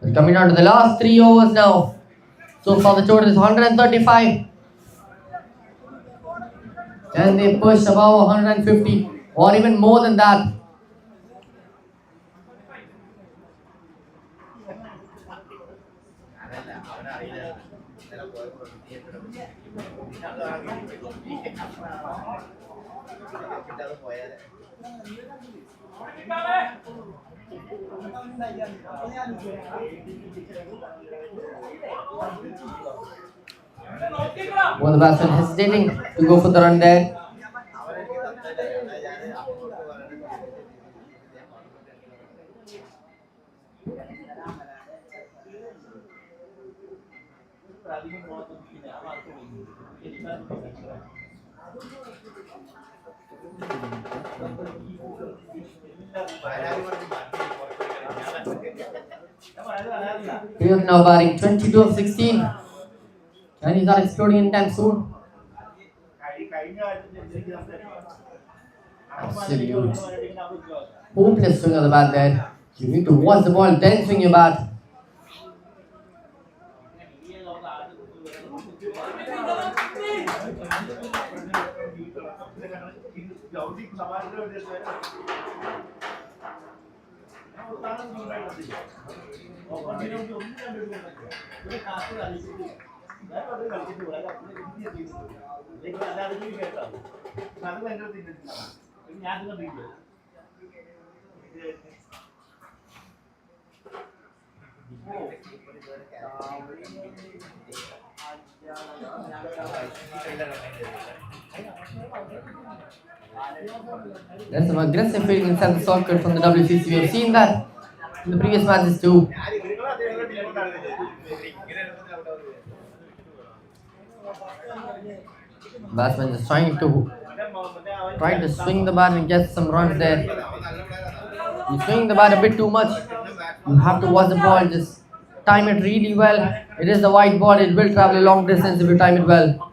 We're coming down to the last 3 overs now. So far the total is 135. Can they push above 150 or even more than that? One of the batsmen hesitating to go for the run there. Priyat now batting 22 of 16. And he's not exploding anytime soon. Absolute hopeless swing of the bat there. You need to watch the ball, then swing your bat. There's some aggressive fielding inside the circle from the WCC. We have seen that in the previous matches too. Batsman just trying to swing the bat and get some runs there. You swing the bat a bit too much. You have to watch the ball, just time it really well. It is the wide ball, it will travel a long distance if you time it well.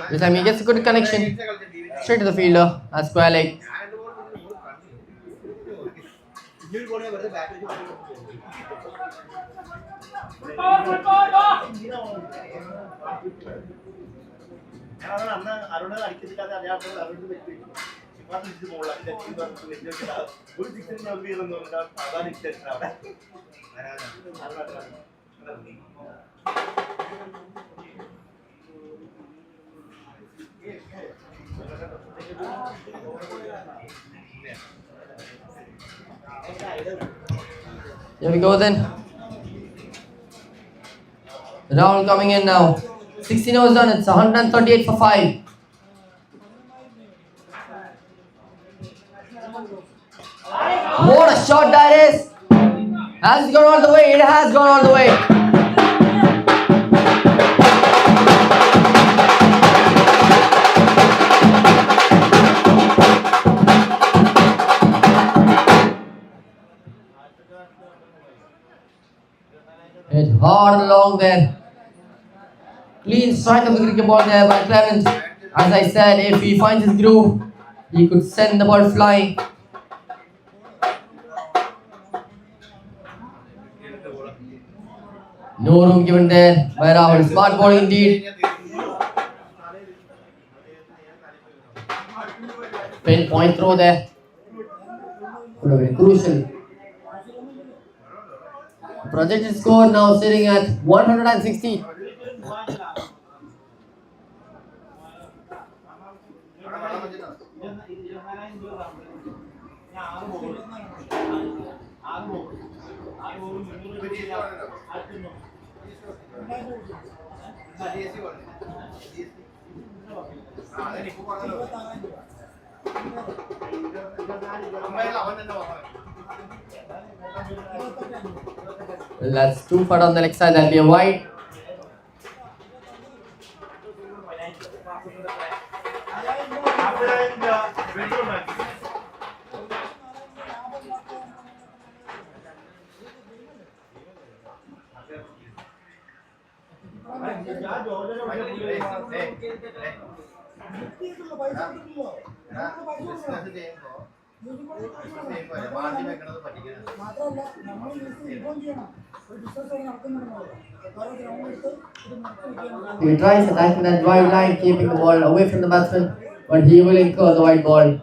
This time he gets a good connection straight to the fielder. That's square leg. Here we go then. Rahul coming in now. 16 overs done. It's 138 for 5. What a shot that is! Has it gone all the way? It has gone all the way. Hit hard along there. Clean strike of the cricket ball there by Clement. As I said, if he finds his groove, he could send the ball flying. No room given there by Rahul. Smart bowling indeed. Pinpoint throw there. Could have been crucial. Projected score now sitting at 160. Well, that's too far on the leg side. That'll be a wide. He tries attacking that wide line, keeping the ball away from the batsman, but he will incur the wide ball.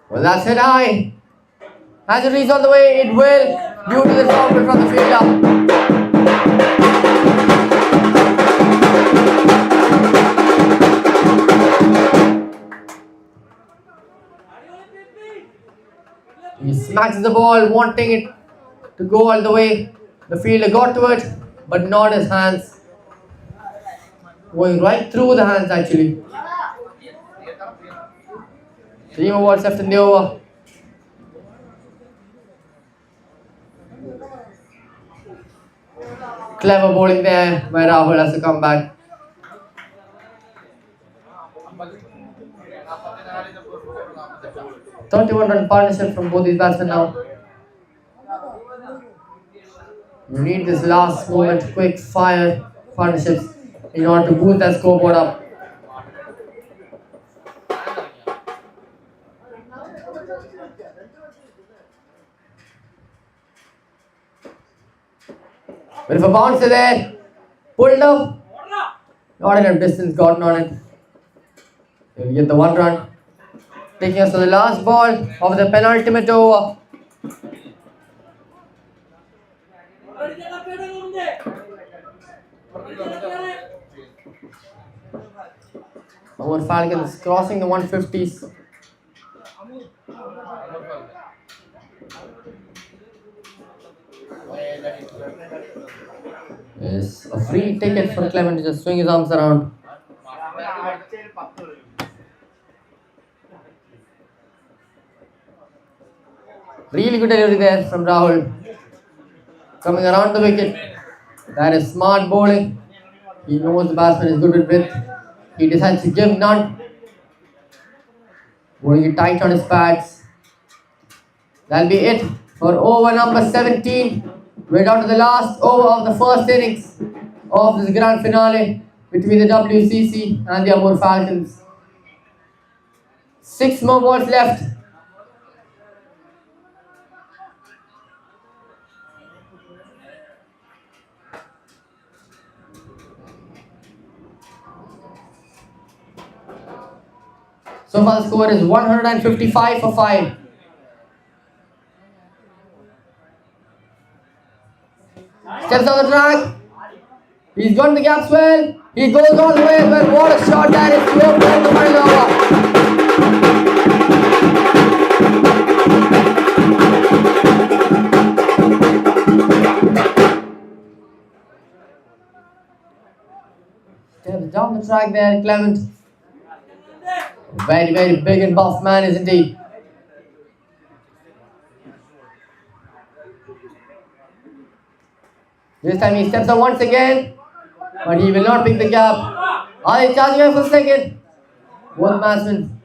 Well, that's it high. Has it reached all the way? It will, due to the foul from the fielder. He smacks the ball, wanting it to go all the way. The fielder got to it, but not his hands. Going right through the hands actually. 3 more balls left in the over. Clever bowling there by Rahul as a comeback. .31 run partnership from both these batsmen now. You need this last moment, quick fire partnerships in order to boost that scoreboard up. But if a bouncer there, pulled up, not enough distance gotten on it. So we get the 1 run, taking us to the last ball of the penultimate over. Amur Falcons crossing the 150s. Yes, a free ticket for Clement to just swing his arms around. Really good delivery there from Rahul. Coming around the wicket. That is smart bowling. He knows the batsman is good with width. He decides to give none. Bowling it tight on his pads. That'll be it for over number 17. We're down to the last over of the first innings of this grand finale between the WCC and the Amur Falcons. 6 more balls left. So far the score is 155 for 5. Steps on the track. He's got the gaps well. He goes all the way well. What a shot that is to open the final over. Steps down the track there, Clement. Very, very big and buff man, isn't he? This time he steps up once again, but he will not pick the gap. Are they charging him for second? Both batsmen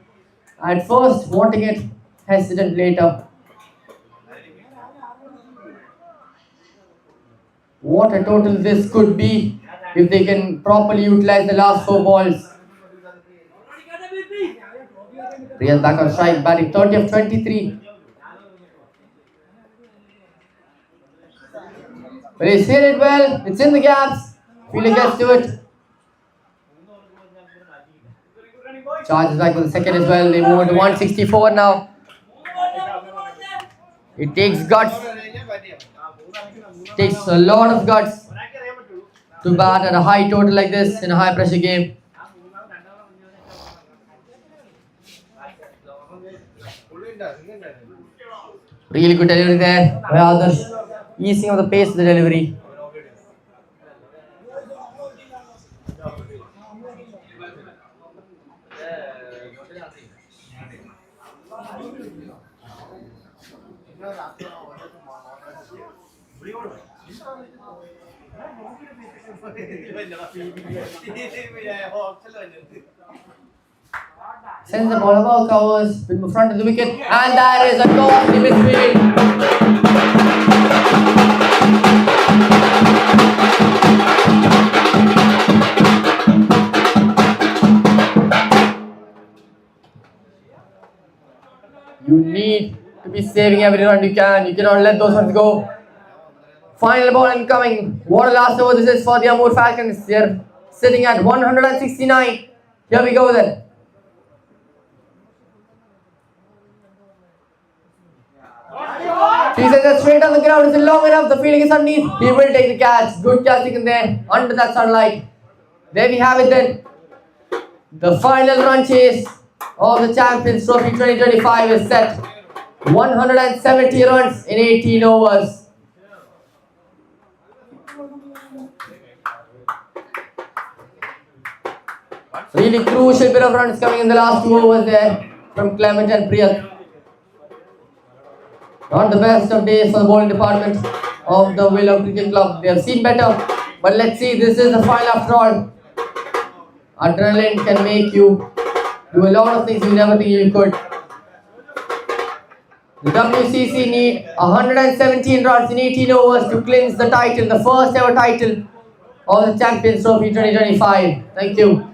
at first wanting it, hesitant later. What a total this could be if they can properly utilize the last 4 balls. Riyaz back on strike, batting 30 of 23. But he's hit it well, it's in the gaps. Fielder gets to it. Charges back for the second as well. They move on to 164 now. It takes guts. It takes a lot of guts to bat at a high total like this in a high pressure game. Really good delivery there by others. Easing of the pace of the delivery. Sends the ball above covers in front of the wicket, and that is a costly misfield. You need to be saving every run you can. You cannot let those ones go. Final ball incoming. What a last over this is for the Amur Falcons. They're sitting at 169. Here we go then. He says that straight on the ground. Is it long enough? The fielding is underneath. He will take the catch. Good catch taken there under that sunlight. There we have it then. The final run chase of the Champions Trophy 2025 is set. 170 runs in 18 overs. Really crucial bit of runs coming in the last 2 overs there from Clement and Priyat. Not the best of days for the bowling department of the Williow Cricket Club. They have seen better, but let's see, this is the final after all. Adrenaline can make you do a lot of things you never think you could. The WCC need 117 runs in 18 overs to clinch the title, the first ever title of the Champions Trophy 2025. Thank you.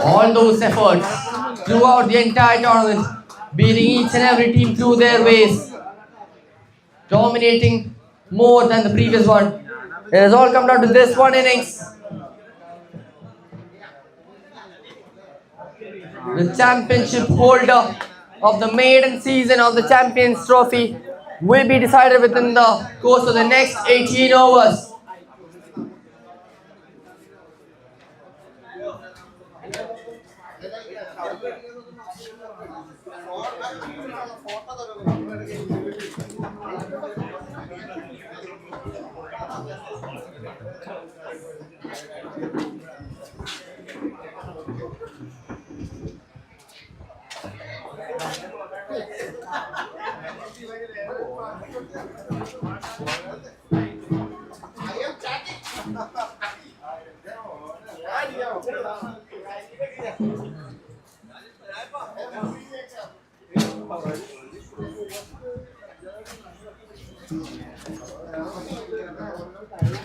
all those efforts throughout the entire tournament, beating each and every team through their ways, dominating more than the previous one. It has all come down to this one innings. The championship holder of the maiden season of the Champions Trophy will be decided within the course of the next 18 overs.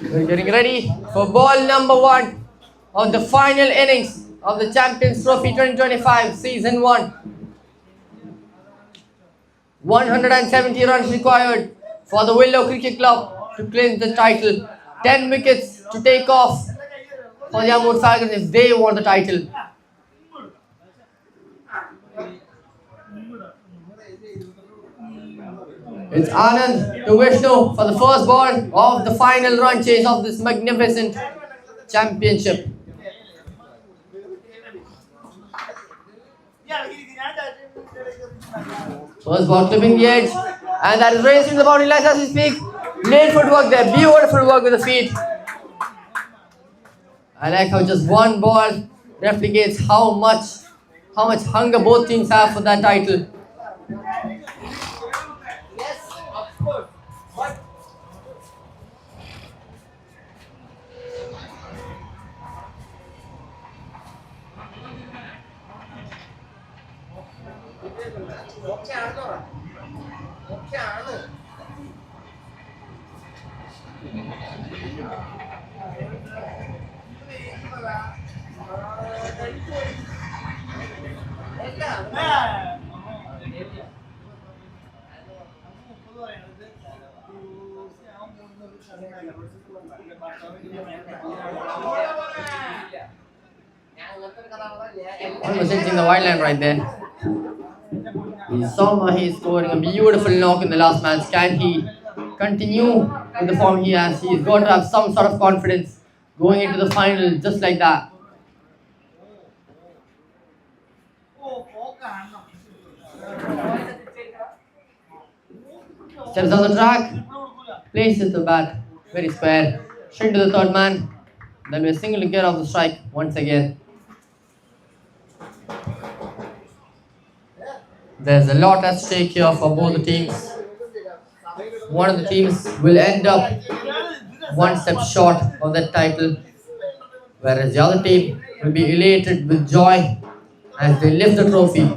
We're getting ready for ball number 1 of the final innings of the Champions Trophy 2025 Season 1. 170 runs required for the Williow Cricket Club to clinch the title. 10 wickets to take off for the Amur Falcons if they want the title. It's Anand to Vishnu for the first ball of the final run chase of this magnificent championship. First ball clipping the edge, and that is racing the boundary line as we speak. Great footwork there, beautiful work with the feet. I like how just one ball replicates how much hunger both teams have for that title. Almost hitting the wide line right there. Somehow he is scoring a beautiful knock in the last match. Can he continue with the form he has? He's got to have some sort of confidence going into the final just like that. Steps on the track, places the bat very square, straight to the third man. Then we single care of the strike once again. There's a lot at stake here for both the teams. One of the teams will end up one step short of that title, whereas the other team will be elated with joy as they lift the trophy.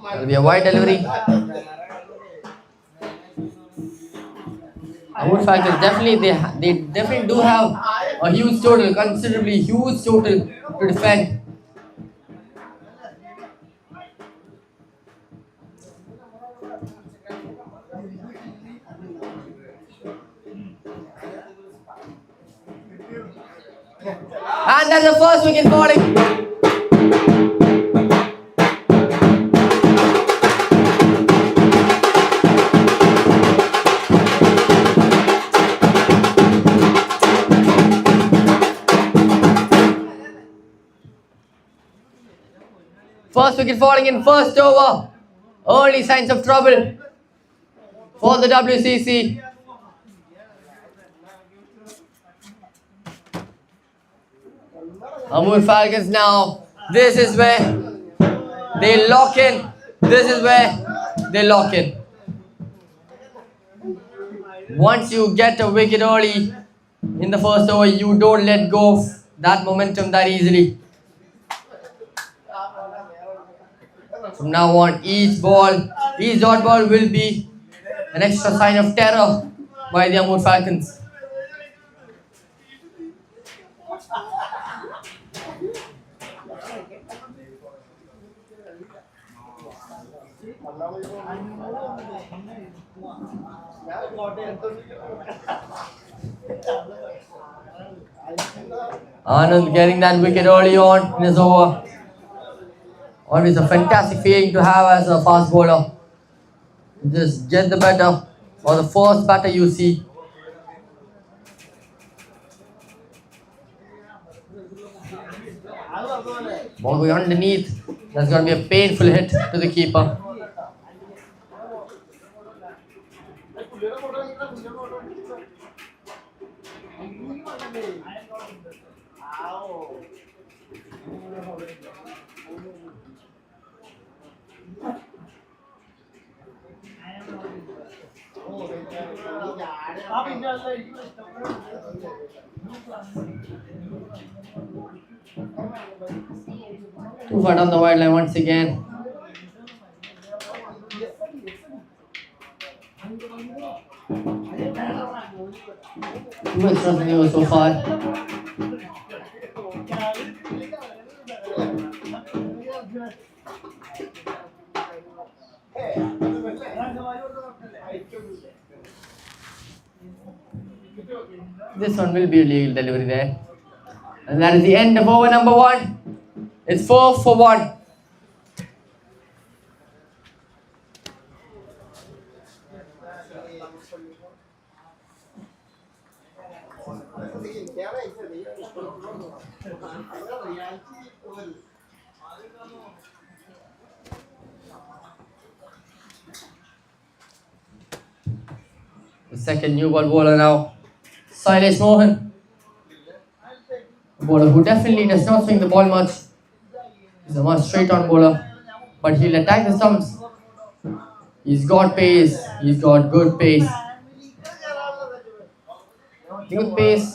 There will be a wide delivery. Amur Falcons they definitely do have a huge total, considerably huge total to defend. And that's the first wicket falling. First wicket falling in first over. Early signs of trouble for the WCC. Amur Falcons now. This is where they lock in. This is where they lock in. Once you get a wicket early in the first over, you don't let go of that momentum that easily. From now on, each dot ball will be an extra sign of terror by the Amur Falcons. Anand getting that wicket early on in his over. Always a fantastic feeling to have as a fast bowler. Just get the batter or the first batter you see. Ball going underneath. That's going to be a painful hit to the keeper. Too far down the wide line once again. Too much runs so far. This one will be a legal delivery there. And that is the end of over number 1. It's 4 for 1. The second new ball bowler now, Shailesh Mohan. A bowler who definitely does not swing the ball much. He's a much straight on bowler, but he'll attack the stumps. He's got pace, he's got good pace. Good pace,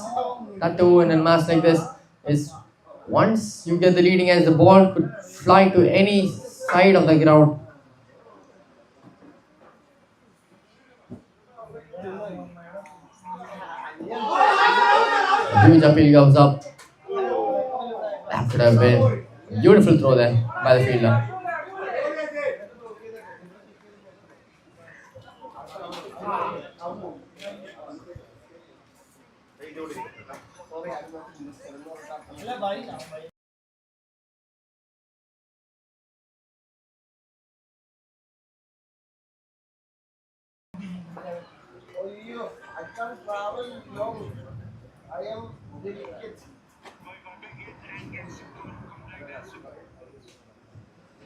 that too in a match like this, is once you get the leading edge, the ball could fly to any side of the ground. Huge appeal comes up. That could have been a beautiful throw there by the fielder.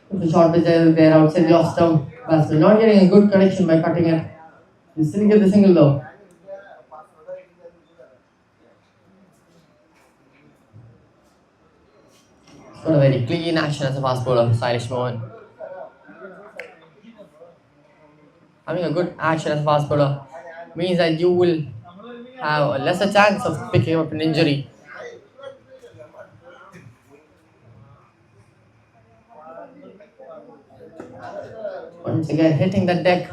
The short pitch there outside the off stump. Batsman not getting a good connection by cutting it. He still get the single though. It's got a very clean action as a fast bowler, Shailesh Mohan. Having a good action as a fast bowler means that you will have a lesser chance of picking up an injury. Once again hitting the deck.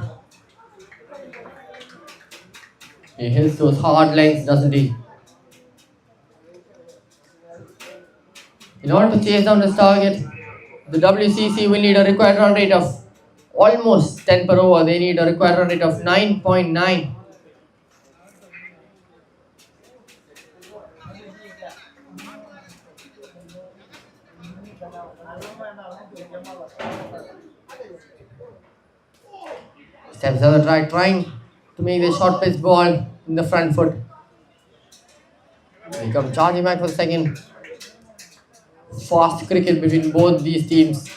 He hits those hard lengths, doesn't he? In order to chase down this target, the WCC will need a required run rate of almost 10 per over. They need a required run rate of 9.9. Steps out right, trying to make the short pitch ball in the front foot. They come charging back for the second. Fast cricket between both these teams.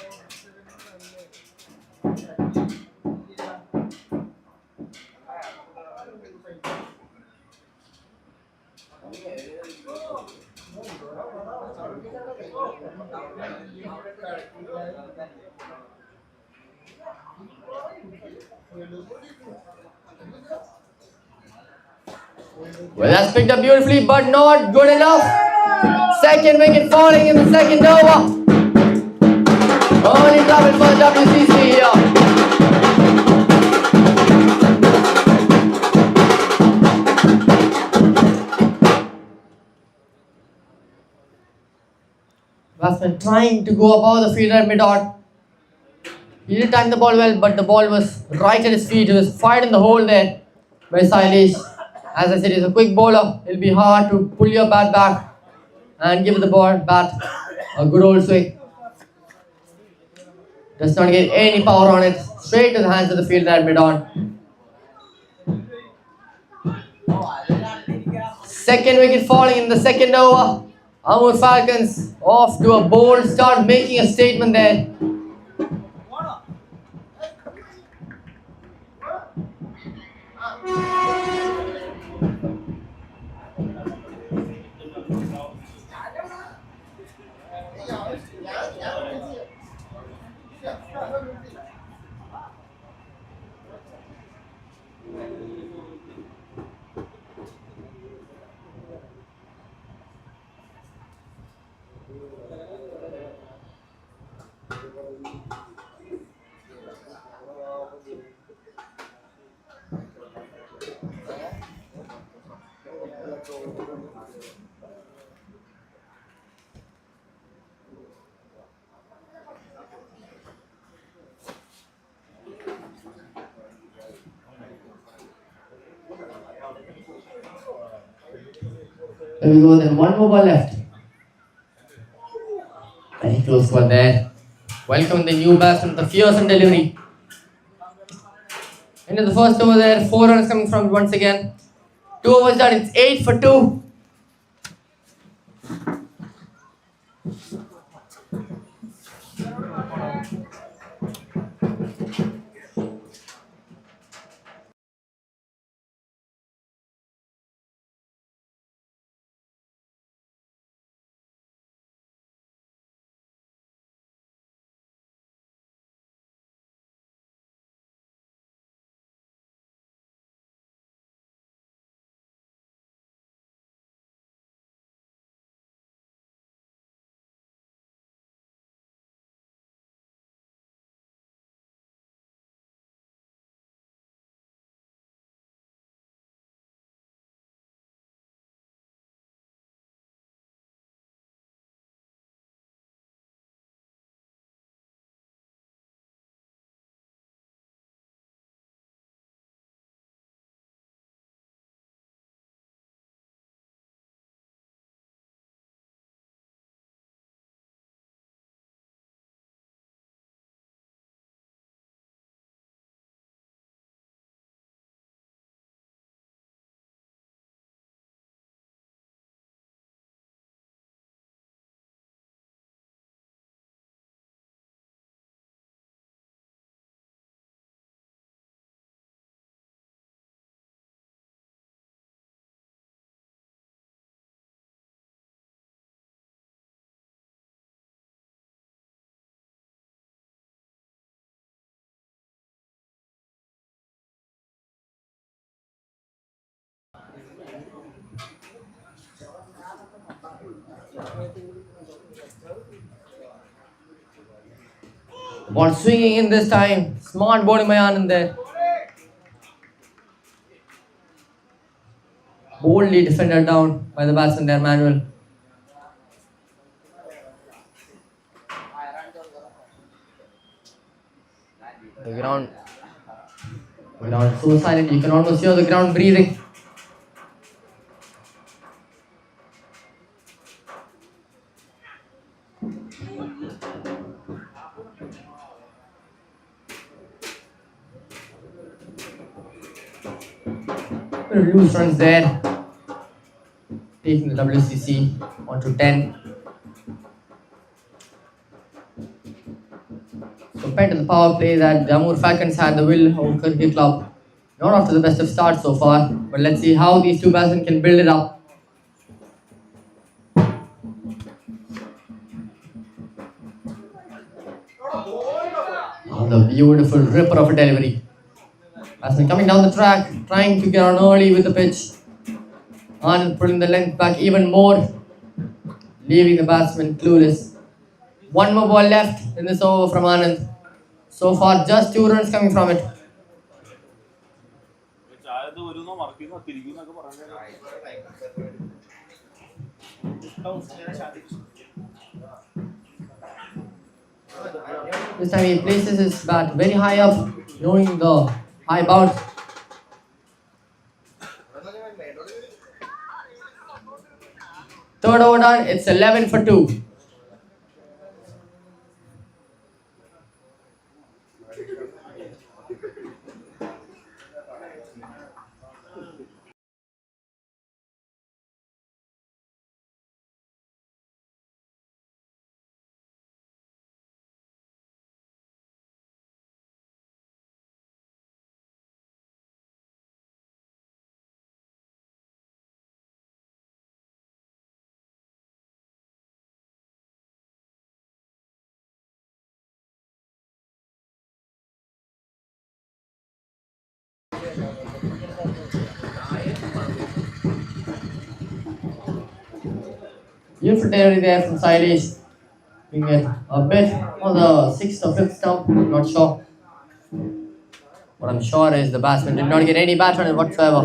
Well, that's picked up beautifully, but not good enough. Second wicket falling in the second over. Early trouble for WCC here. Batsman trying to go above the fielder at mid-on. He did time the ball well, but the ball was right at his feet. He was fired in the hole there by Sailesh. As I said, he's a quick bowler. It'll be hard to pull your bat back and give the bat a good old swing. Does not get any power on it. Straight to the hands of the fielder at mid-on. Second wicket falling in the second over. Amur Falcons off to a bold start, making a statement there. There we go, then one more ball left. Very close one there. Welcome the new batsman with a fearsome delivery. Into the first over there, 4 runs coming from once again. 2 overs done, it's 8 for 2. Ball swinging in this time. Smart bowling by Anand there. Boldly defended down by the batsman there, Manuel. The ground is so silent, you can almost hear the ground breathing. Loose runs there, taking the WCC onto 10. Compared to the power play that the Amur Falcons had, the Williow Cricket Club not off to the best of starts so far, but let's see how these two batsmen can build it up. Oh, the beautiful ripper of a delivery. Batsman coming down the track, trying to get on early with the pitch. And pulling the length back even more, leaving the batsman clueless. One more ball left in this over from Anand. So far, just 2 runs coming from it. This time he places his bat very high up, knowing the high bounce. Third over done, it's 11 for 2. Beautiful delivery there from Sailesh. Being a bit on the 6th or 5th stump, not sure. What I'm sure is the batsman did not get any bat on it whatsoever.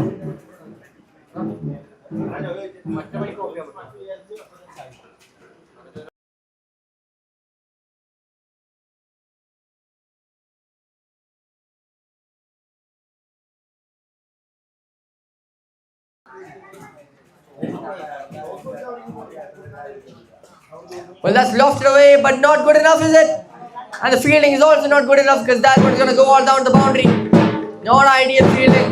Well, that's lofted away, but not good enough, is it? And the fielding is also not good enough because that one's going to go all down the boundary. Not ideal fielding.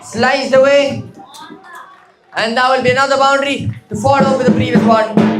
Sliced away, and that will be another boundary to follow with the previous one.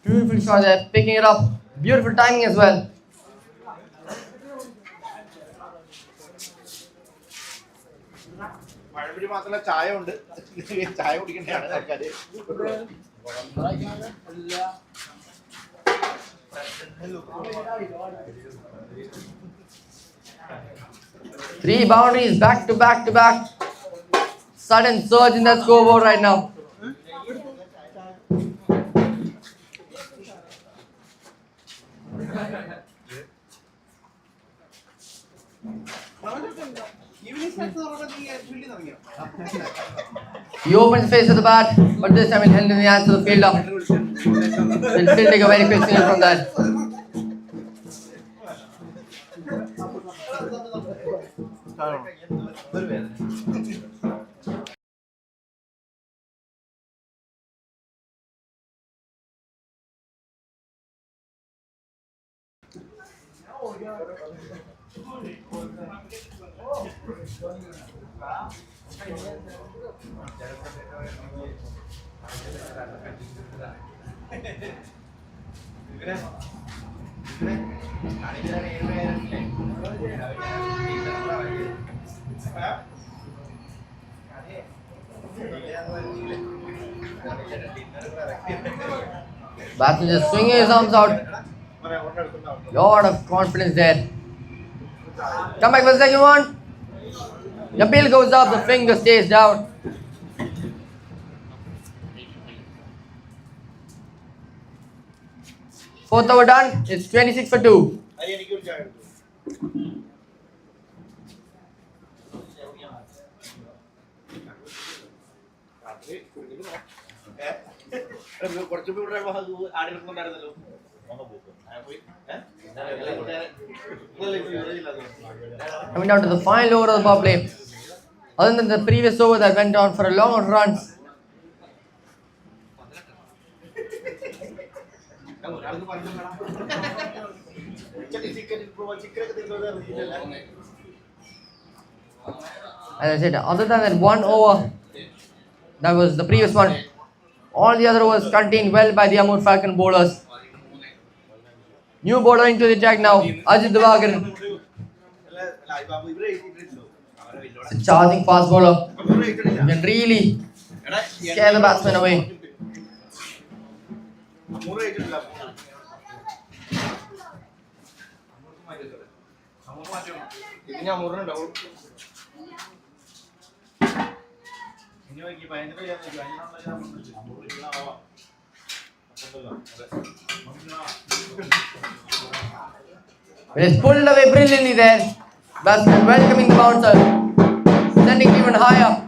Beautiful shot there, picking it up. Beautiful timing as well. പഴംപൊരി മാത്രമല്ല ചായ ഉണ്ട് ചായ കുടിക്കേണ്ടതാണ് ആൾക്കാര് Three boundaries back to back to back. Sudden surge in that scoreboard right now. He opens the face of the bat, but this time it held in the hands of the fielder. He'll still take a very quick signal from that. Batsman just swinging his arms out. Lot of confidence there. Come back for the second one. The bill goes up, the finger stays down. Fourth over done. It's 26 for 2. Coming down to the final over of the power play. Other than the previous over that went on for a long runs. As I said, other than that one over, that was the previous one. All the other overs contained well by the Amur Falcon bowlers. New bowler into the attack now, Ajit Diwakar. It's a charging fast bowler. You can really scare the batsman away. But it's pulled away brilliantly there. Batsman welcoming the bouncer, sending it even higher.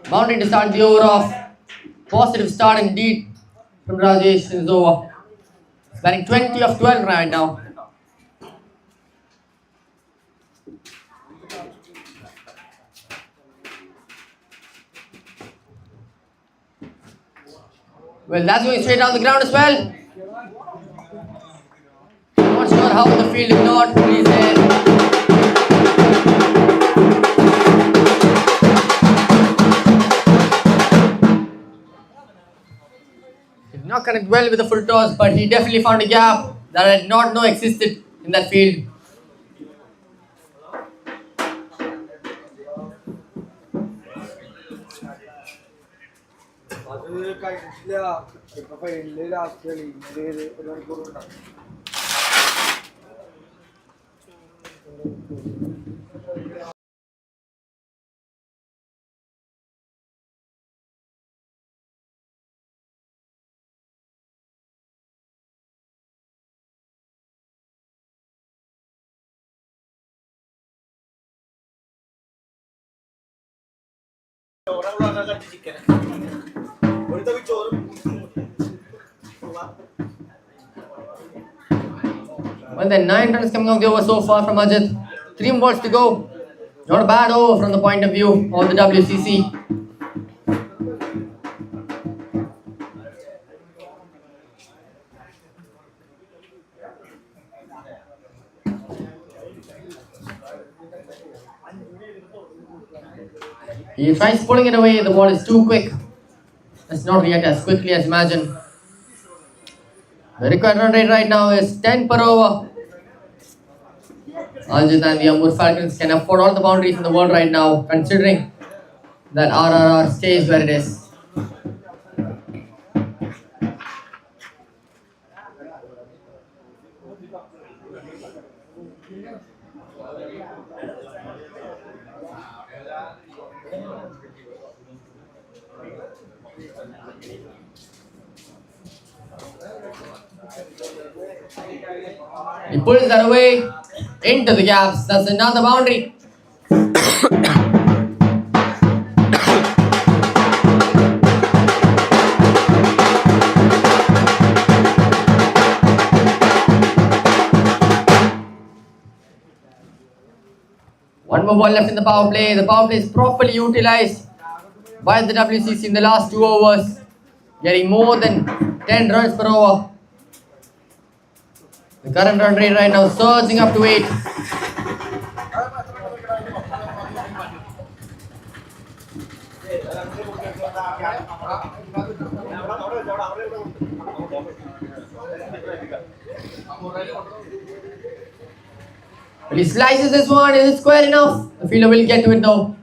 Boundary to start the over off. Positive start indeed from Rajesh in his over. Batting 20 of 12 right now. Well, that's going straight down the ground as well. Not sure how the field ignored. He's there. Did not connect well with the full toss, but he definitely found a gap that I did not know existed in that field. Well, then 9 runs coming off the over so far from Ajit. 3 balls to go. Not a bad over from the point of view of the WCC. He tries pulling it away, the ball is too quick. Let's not react as quickly as imagined. The required run rate right now is 10 per over. Ajit and the Amur Falcons can afford all the boundaries in the world right now, considering that RRR stays where it is. He pulls that away into the gaps. That's another boundary. One more ball left in the power play. The power play is properly utilized by the WCC in the last 2 overs, getting more than 10 runs per over. The current run rate right now surging up to 8. Well, he slices this one. Is it square enough? The fielder will get to it though.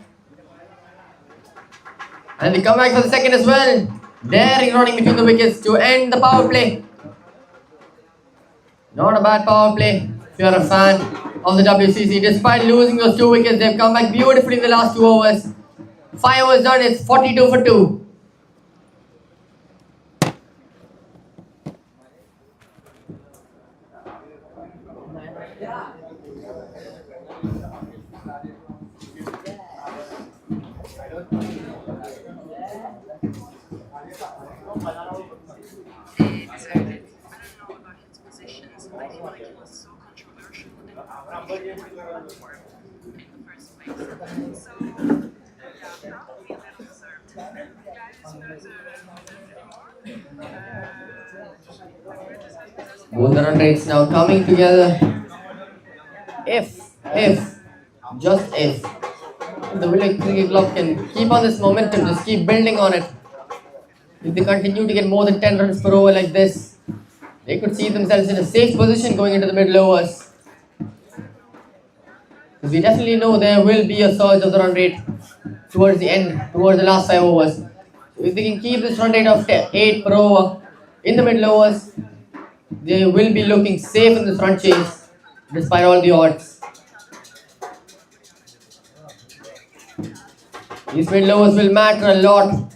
And they come back for the second as well. Daring running between the wickets to end the power play. Not a bad power play if you are a fan of the WCC. Despite losing those 2 wickets, they've come back beautifully in the last 2 overs. 5 overs done, it's 42 for 2. Both the run rates now coming together. If, just if the Williow Cricket Club can keep on this momentum, just keep building on it. If they continue to get more than 10 runs per over like this, they could see themselves in a safe position going into the middle overs. Because we definitely know there will be a surge of the run rate towards the end, towards the last 5 overs. So if they can keep this run rate of 8 per over in the middle overs, they will be looking safe in this run chase despite all the odds. These middle overs will matter a lot.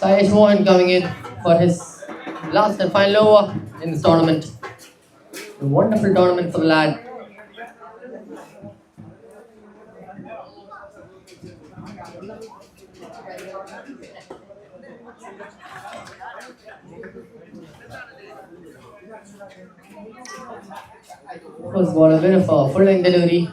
Sayesh Mohan coming in for his last and final over in this tournament. A wonderful tournament for the lad. First ball, a bit of a full length delivery.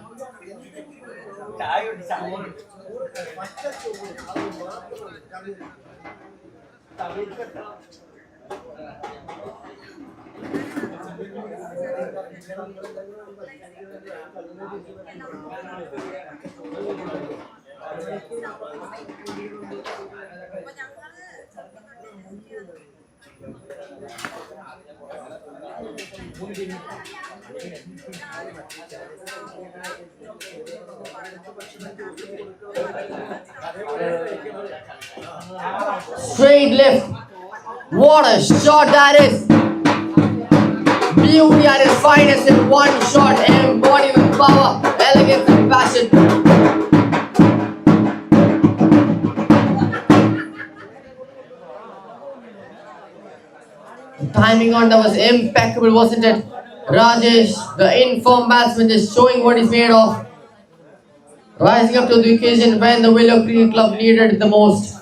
Straight left. What a shot that is. Beauty at its finest in one shot, embodying power, elegance and passion. The timing on that was impeccable, wasn't it? Rajesh, the informed batsman, is showing what he's made of. Rising up to the occasion when the Williow Cricket Club needed it the most.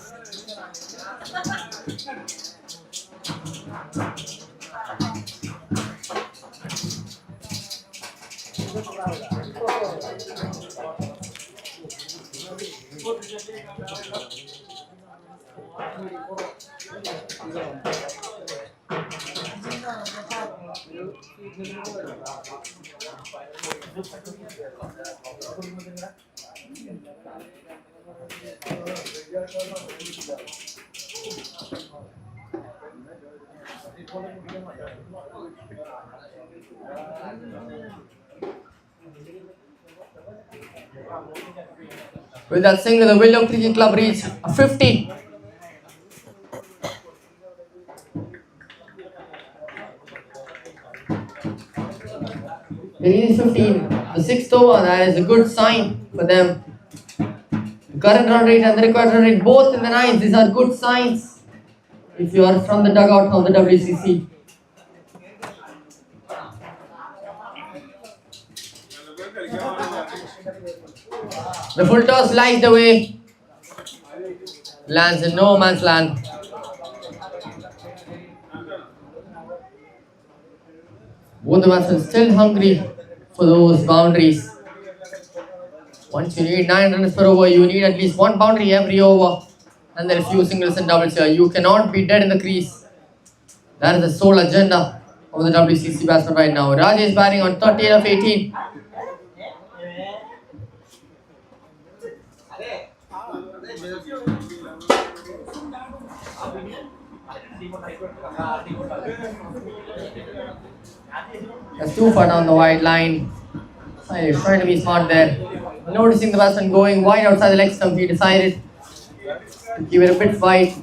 With that single, the Williow Cricket Club reached 50. They reached 15. The 6th over, that is a good sign for them. The current run rate and the required run rate both in the 9s. These are good signs if you are from the dugout of the WCC. The full toss lies the way. Lands in no man's land. Both the batsmen still hungry for those boundaries. Once you need 9 runs per over, you need at least 1 boundary every over and there are few singles and doubles here. You cannot be dead in the crease. That is the sole agenda of the WCC batsman right now. Rajesh batting on 38 of 18. That's too far down the wide line. He's trying to be smart there. Noticing the batsman going wide outside the leg stump, he decided to give it a bit wide.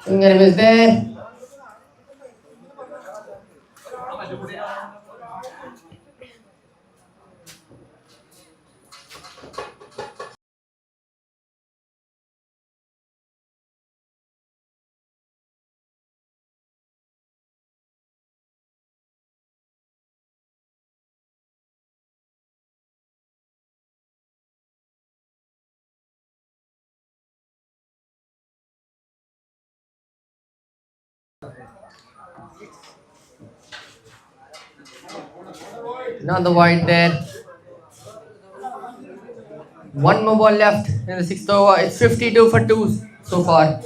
Swing and a miss there. Another wide there. One more ball left in the sixth over. It's 52 for 2 so far.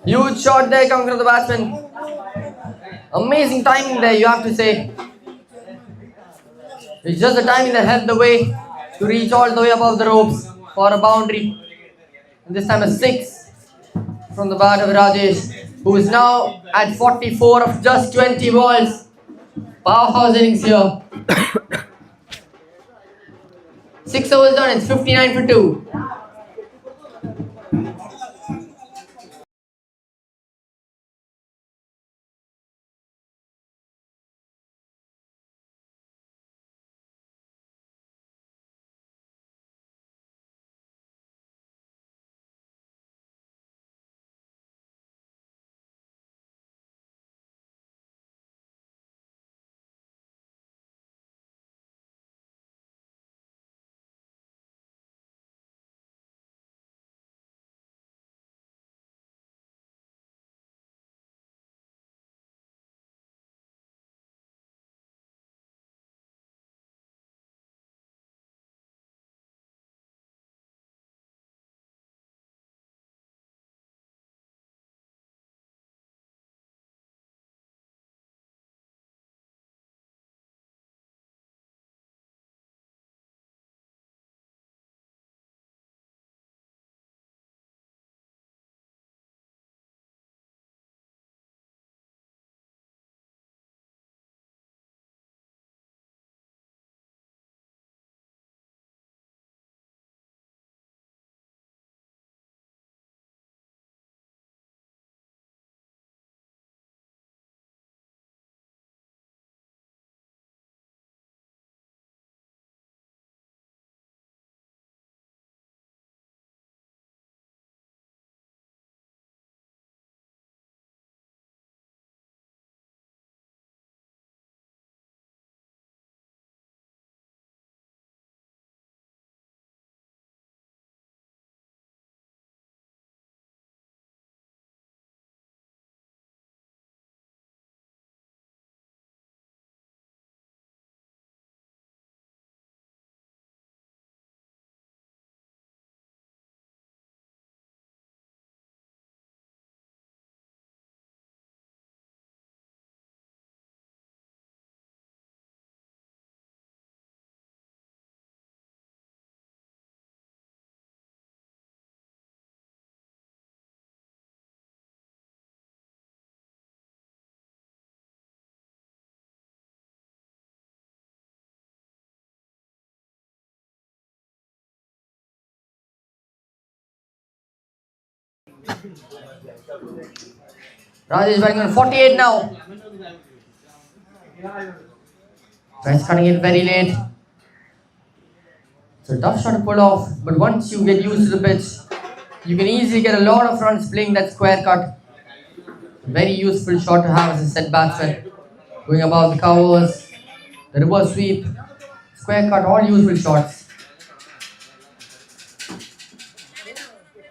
Huge shot there coming from the batsman. Amazing timing there, you have to say. It's just the timing that helped the way to reach all the way above the ropes for a boundary. And this time a 6 from the bat of Rajesh, who is now at 44 of just 20 balls. Powerhouse innings here. 6 overs done, it's 59 for 2. Rajesh batting on 48 now. Tries cutting it very late. It's a tough shot to pull off, but once you get used to the pitch, you can easily get a lot of runs playing that square cut. Very useful shot to have as a set batsman. Going above the covers, the reverse sweep, square cut, all useful shots.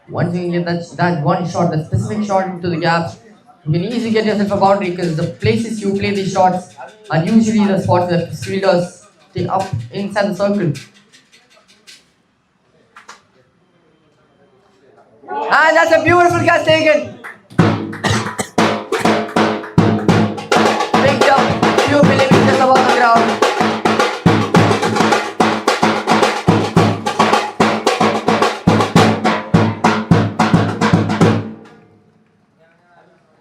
Once you can get that one shot, that specific shot into the gaps, you can easily get yourself a boundary because the places you play these shots are usually the spots where fielders stay up inside the circle. And that's a beautiful catch taken. Picked up few millimeters above the ground.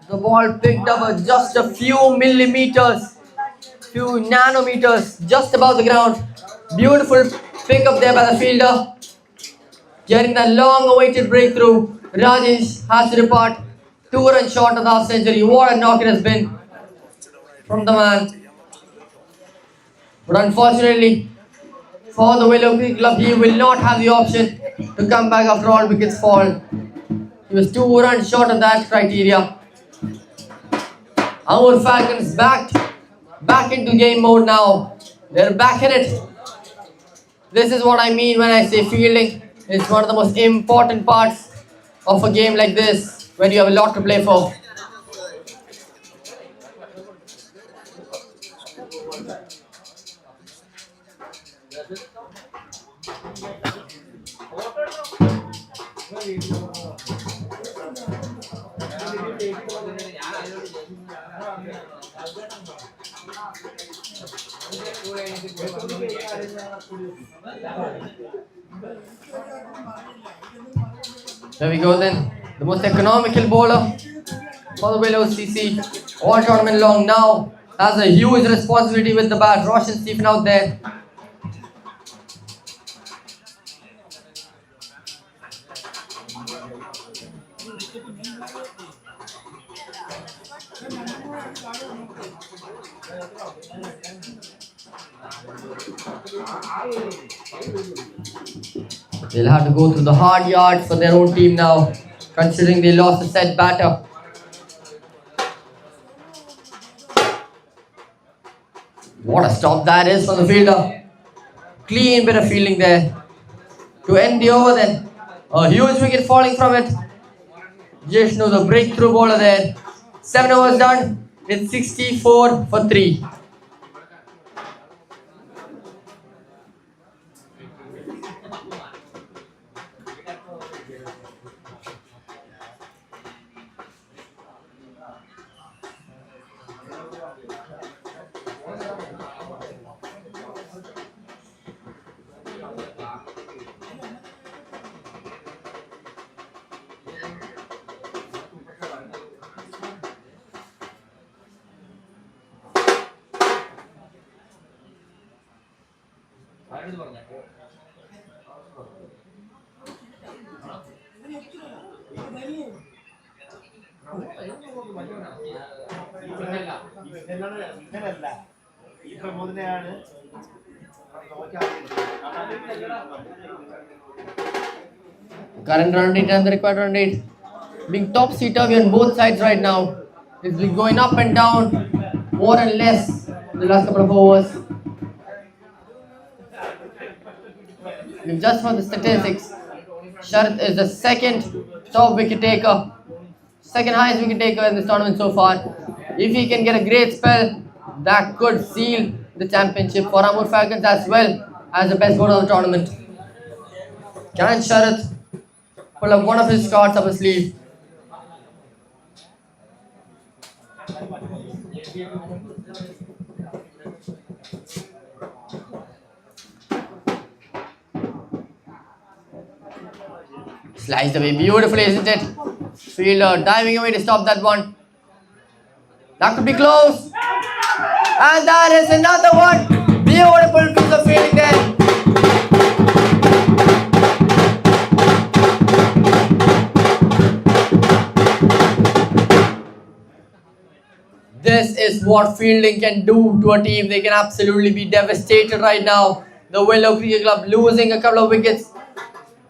The ball picked up at just a few millimeters, few nanometers, just above the ground. Beautiful pick up there by the fielder. Getting that long-awaited breakthrough. Rajesh has to depart. 2 runs short of the half century. What a knock it has been from the man. But unfortunately, for the Williow Cricket Club, he will not have the option to come back after all wickets fall. He was 2 runs short of that criteria. Amur Falcons back into game mode now. They're back in it. This is what I mean when I say fielding. It's one of the most important parts of a game like this when you have a lot to play for. There we go then. The most economical bowler for the Williow CC all tournament long now has a huge responsibility with the bat. Roshan Stephen out there. They'll have to go through the hard yards for their own team now, considering they lost a set batter. What a stop that is from the fielder. Clean bit of fielding there. To end the over then. A huge wicket falling from it. Jishnu, the breakthrough bowler there. 7 overs done. It's 64 for 3. Current run rate and the required run rate being topsy-turvy on both sides right now. It's been going up and down more and less in the last couple of overs. And just for the statistics, Sharath is the second top wicket taker, second highest wicket taker in this tournament so far. If he can get a great spell, that could seal the championship for Amur Falcons as well as the best bowler of the tournament. Can Sharath pull up one of his cards up his sleeve? Sliced away beautifully, isn't it? Fielder diving away to stop that one. That could be close. And that is another one. Beautiful piece of fielding there. is what fielding can do to a team. They can absolutely be devastated right now. The Williow Cricket Club losing a couple of wickets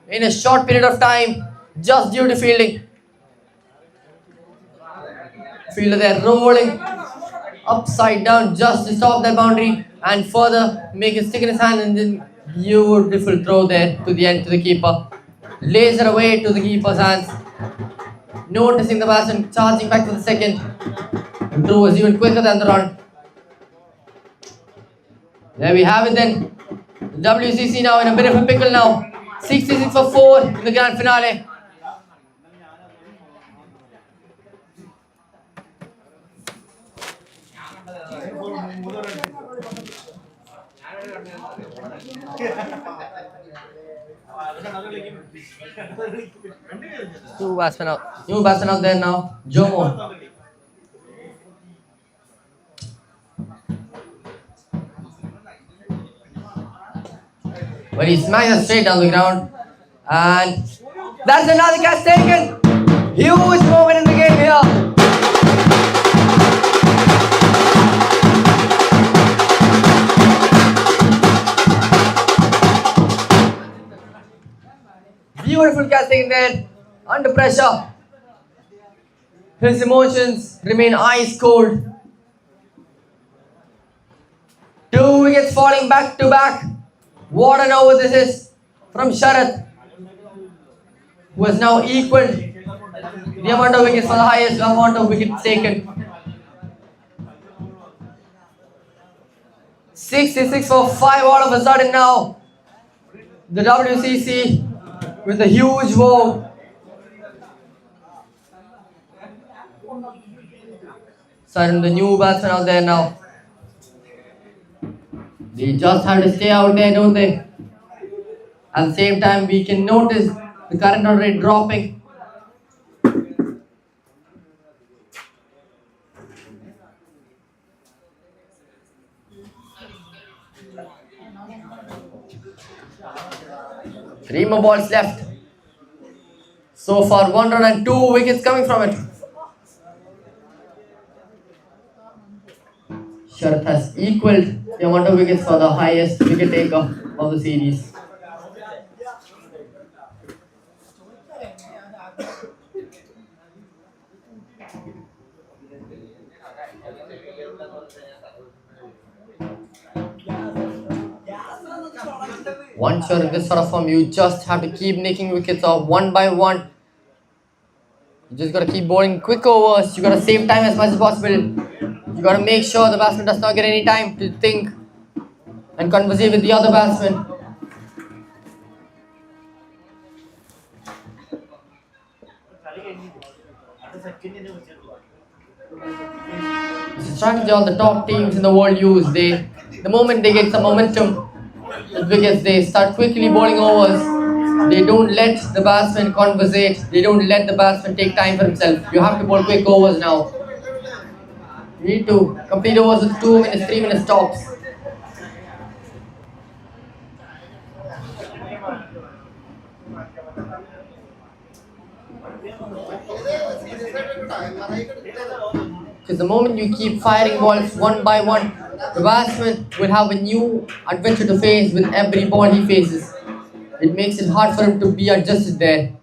in a short period of time just due to fielding. Fielder there rolling upside down just to stop that boundary and further make it stick in his hand, and then beautiful throw there to the end to the keeper. Laser away to the keeper's hands. Noticing the batsman charging back to the second. The throw was even quicker than the run. There we have it then. The WCC now in a bit of a pickle now. 66 for 4 in the grand finale. New batsman out there now. Jomo. But he smashed it straight down the ground. And that's another catch taken. Huge moment in the game here. Beautiful catch taken there. Under pressure. His emotions remain ice cold. 2 wickets falling back to back. What an over this is from Sharath, who has now equaled the amount of wickets for the highest amount of wickets taken. 66 for 5 all of a sudden now. The WCC with a huge woe. So the new batsman out there now. They just have to stay out there, don't they? At the same time, we can notice the current run rate dropping. Three more balls left. So far, 1 run and 2 wickets coming from it. Sharath has equaled the amount of wickets for the highest wicket taker of the series. Once you're in this sort of form, you just have to keep nicking wickets off one by one. You just gotta keep bowling quick overs. You gotta save time as much as possible. You gotta make sure the batsman does not get any time to think and conversate with the other batsman. It's a strategy all the top teams in the world use. The moment they get some momentum with wickets, they start quickly bowling overs. They don't let the batsman conversate. They don't let the batsman take time for himself. You have to bowl quick overs now. You need to complete overs with 2 minutes, 3 minutes tops. Because the moment you keep firing balls one by one, the batsman will have a new adventure to face with every ball he faces. It makes it hard for him to be adjusted there.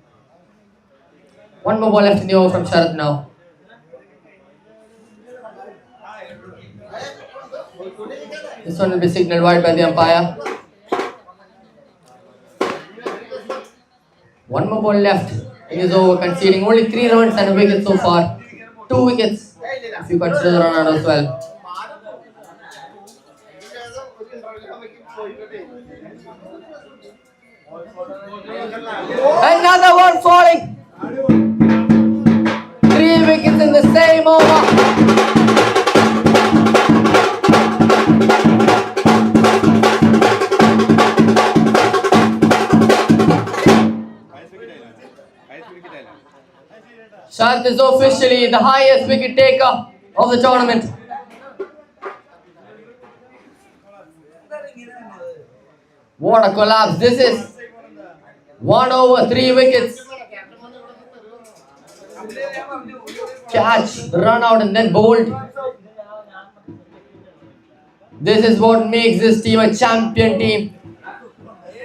1 more ball left in the over from Sharath now. This one will be signalled wide by the umpire. 1 more ball left in his over, conceding only 3 runs and a wicket so far. 2 wickets if you consider the run out as well. Another one falling. 3 wickets in the same over. Sharath is officially the highest wicket taker of the tournament. What a collapse this is. 1 over, 3 wickets. Catch, run out and then bowled. This is what makes this team a champion team.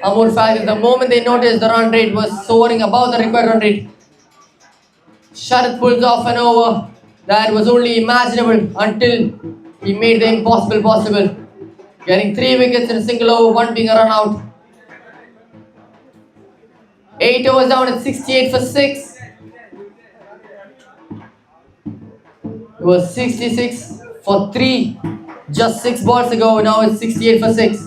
Amur Falcons, the moment they noticed the run rate was soaring above the required run rate, Sharad pulls off an over that was only imaginable until he made the impossible possible. Getting 3 wickets in a single over, one being a run out. 8 overs down at 68 for 6. It was 66 for 3 just 6 balls ago. Now it's 68 for 6.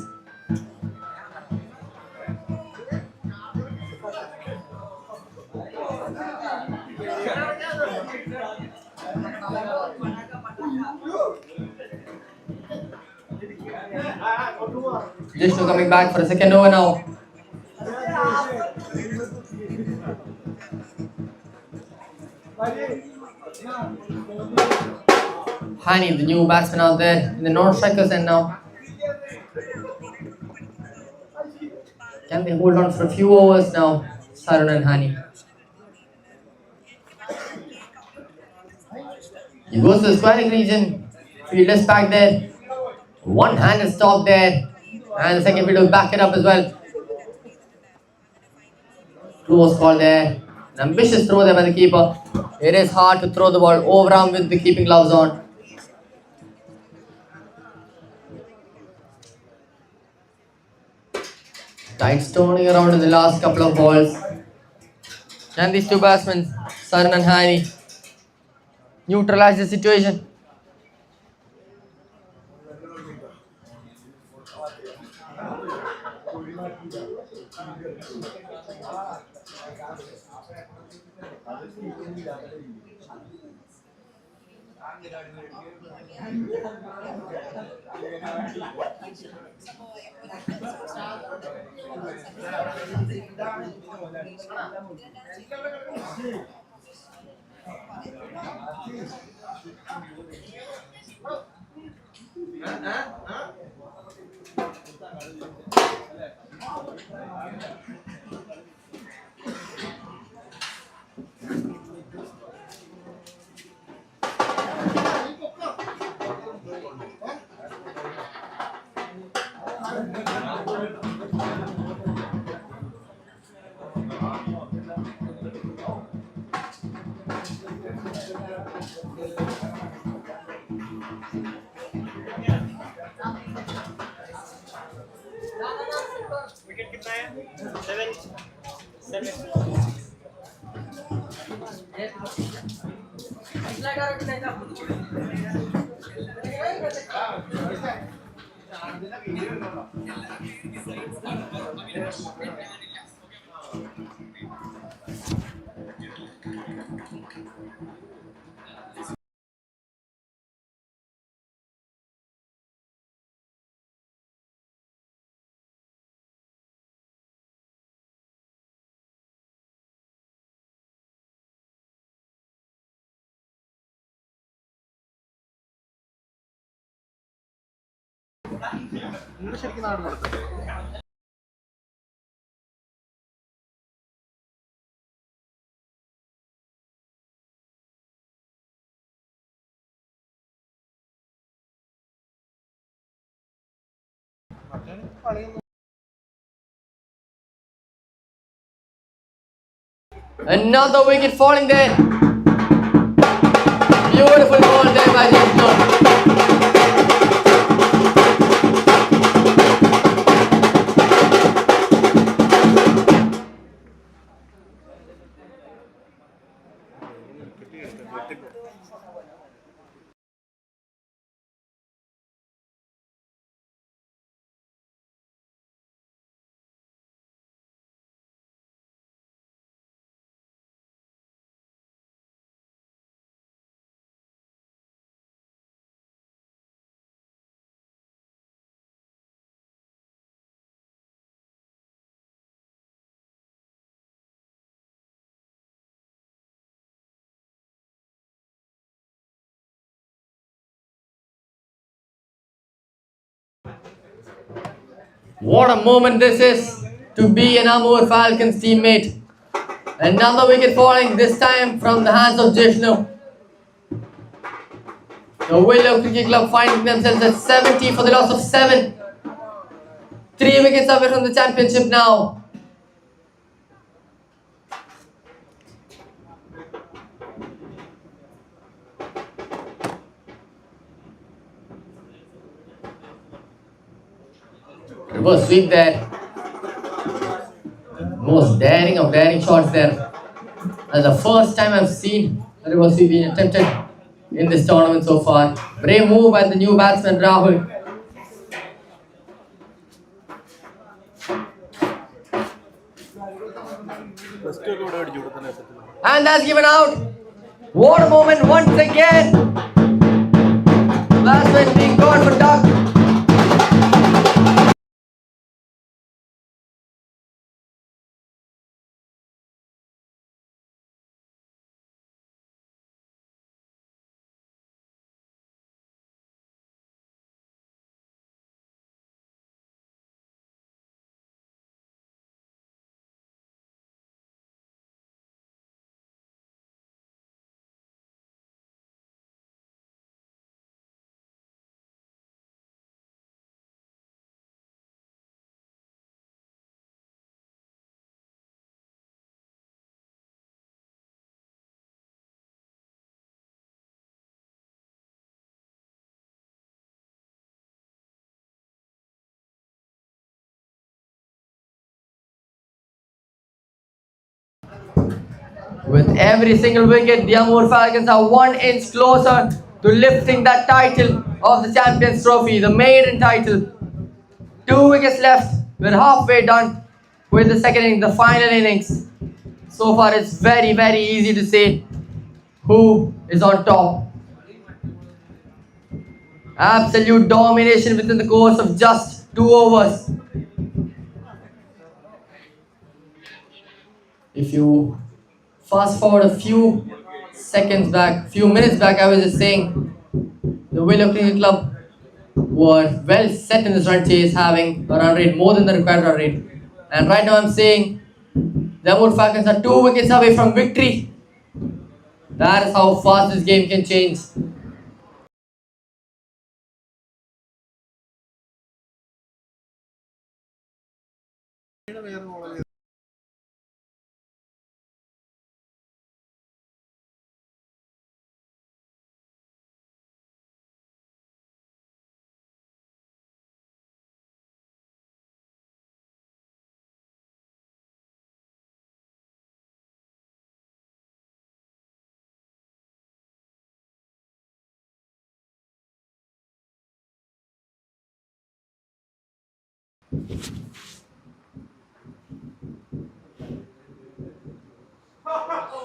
Vishnu coming back for a second over now. Hani, the new batsman out there in the non-strikers end now. Can they hold on for a few overs now, Sarun and Hani? He goes to the squaring region. Fielders back there. One-handed stop there. And the second fielder will back it up as well. Close call there. An ambitious throw there by the keeper. It is hard to throw the ball over arm with the keeping gloves on. Tight stoning around in the last couple of balls. Can these two batsmen, Saran and Hani, neutralize the situation? Another wicket falling there. Beautiful ball there by Vishnu. What a moment this is to be an Amur Falcons teammate. Another wicket falling, this time from the hands of Jishnu. The Williow Cricket Club finding themselves at 70 for the loss of 7. 3 wickets away from the championship now. Reverse sweep there. Most daring of daring shots there. That's the first time I've seen a reverse sweep being attempted in this tournament so far. Brave move by the new batsman Rahul. And that's given out. What a moment once again. Batsman being caught for duck. With every single wicket, the Amur Falcons are 1 inch closer to lifting that title of the Champions Trophy, the maiden title. 2 wickets left. We're halfway done with the second inning, the final innings. So far, it's very, very easy to say who is on top. Absolute domination within the course of just 2 overs. If you fast forward a few minutes back, I was just saying the Williow Cricket Club were well set in this run chase, having a run rate more than the required run rate. And right now I'm saying the Amur Falcons are 2 wickets away from victory. That is how fast this game can change.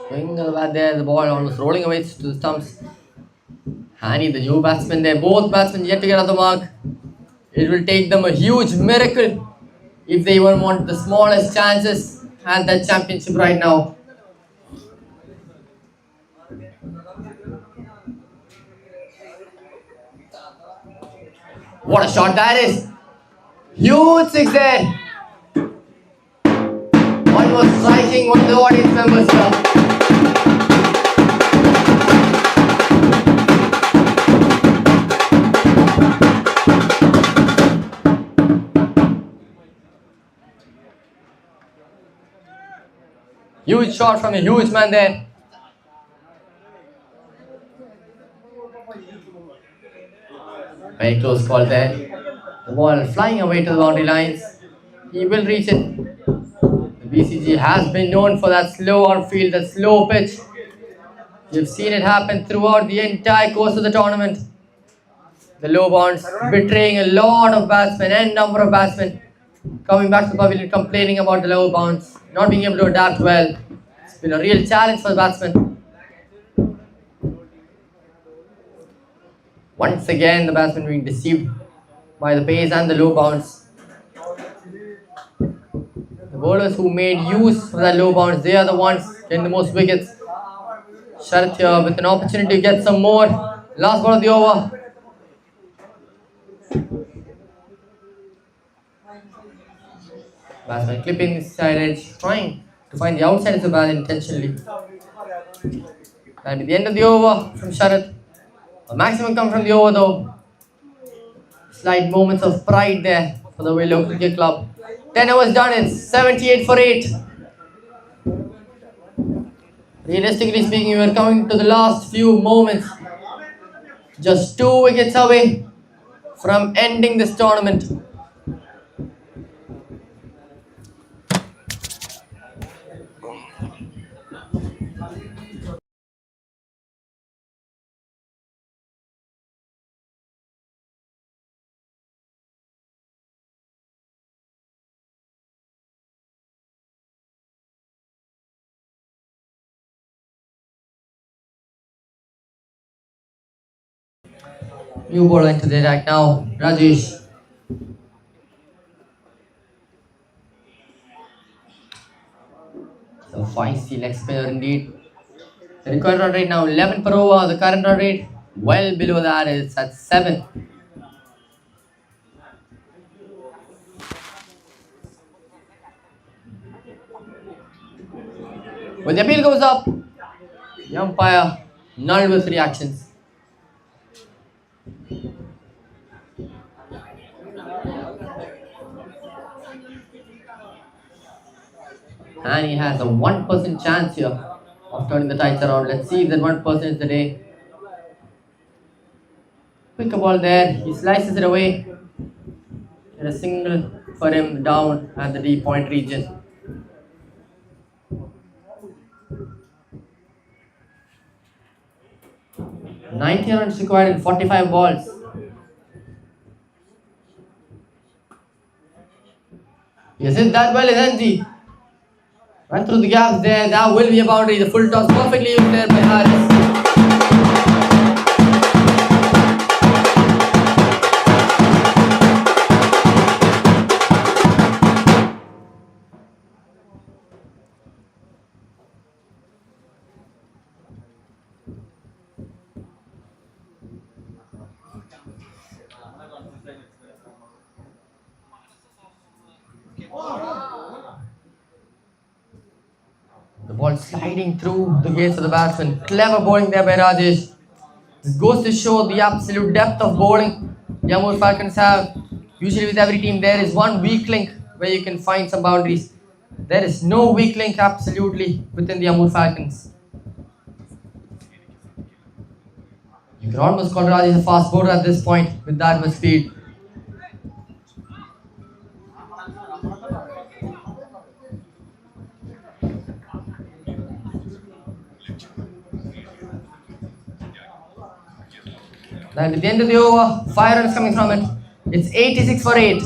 Swing of the bat there, the ball almost rolling away to the stumps. Hani, the new batsman there, both batsmen yet to get on the mark. It will take them a huge miracle if they even want the smallest chances at that championship right now. What a shot that is! Huge six there! One was striking one of the audience members here. Huge shot from a huge man there. Very close call there. The ball flying away to the boundary lines. He will reach it. The BCG has been known for that slow outfield, that slow pitch. You've seen it happen throughout the entire course of the tournament. The low bounce betraying a lot of batsmen and number of batsmen coming back to the pavilion complaining about the low bounce, not being able to adapt well. It's been a real challenge for the batsmen. Once again, the batsman being deceived by the pace and the low bounce. The bowlers who made use of that low bounce, they are the ones getting the most wickets. Sharat here with an opportunity to get some more. Last ball of the over. Batsman clipping the side edge, trying to find the outside of the bat intentionally. That'll be the end of the over from Sharat. A maximum come from the over though. Slight moments of pride there for the Williow Cricket Club. 10 overs done, it's 78 for 8. Realistically speaking, we are coming to the last few moments. Just 2 wickets away from ending this tournament. New ball into the attack now, Rajesh. So feisty leg spinner indeed. The required run rate now 11 per over. The current run rate well below that. It's at 7. When the appeal goes up, the umpire null with reactions. And he has a 1% chance here of turning the tides around. Let's see if that 1% is the day. Quick ball there. He slices it away. And a single for him down at the D point region. 90 runs required in 45 balls. Yes, it that well, isn't he? Right through the gaps there. That will be a boundary. The full toss perfectly used there by Harris. The ball sliding through the gates of the batsman. Clever bowling there by Rajesh. This goes to show the absolute depth of bowling the Amur Falcons have. Usually with every team there is one weak link where you can find some boundaries. There is no weak link absolutely within the Amur Falcons. You can almost call Rajesh a fast bowler at this point with that much speed. And at the end of the over, 5 runs coming from it. It's 86 for 8.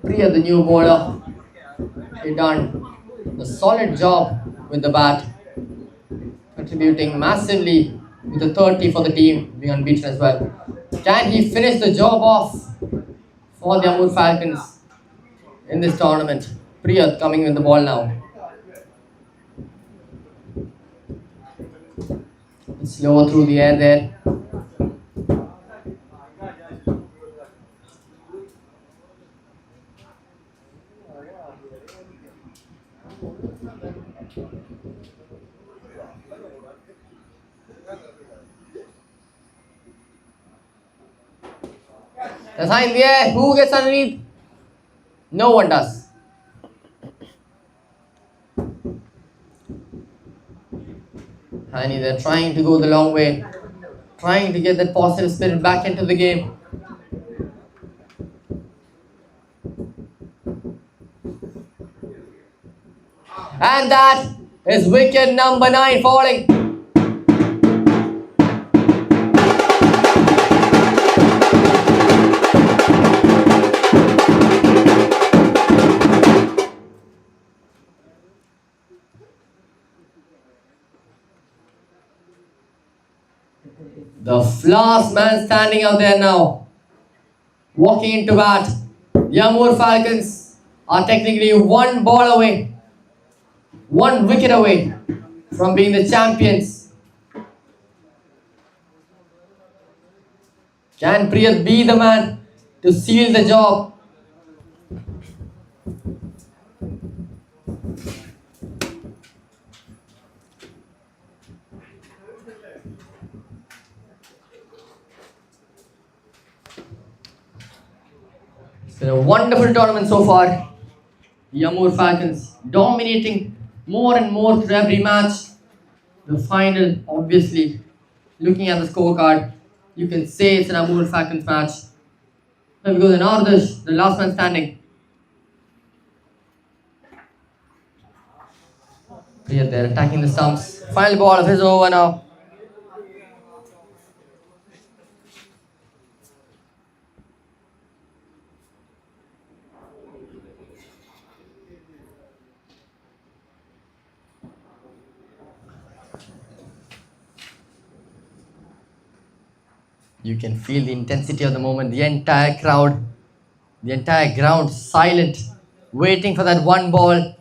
Priya, the new bowler, he done a solid job with the bat, contributing massively with a 30 for the team, being unbeaten as well. Can he finish the job off for the Amur Falcons in this tournament? Priya coming with the ball now. Slow through the air there. That's high in the air. Who gets underneath? No one does. And they're trying to go the long way, trying to get that positive spirit back into the game. And that is wicket number 9 falling. The last man standing out there now, walking into bat. The Amur Falcons are technically one ball away, one wicket away from being the champions. Can Priyat be the man to seal the job? It's been a wonderful tournament so far. The Amur Falcons dominating more and more through every match. The final, obviously, looking at the scorecard, you can say it's an Amur Falcons match. Here we go, the Nordish, the last man standing. Priyat there attacking the stumps. Final ball of his over now. You can feel the intensity of the moment. The entire crowd, the entire ground silent, waiting for that one ball.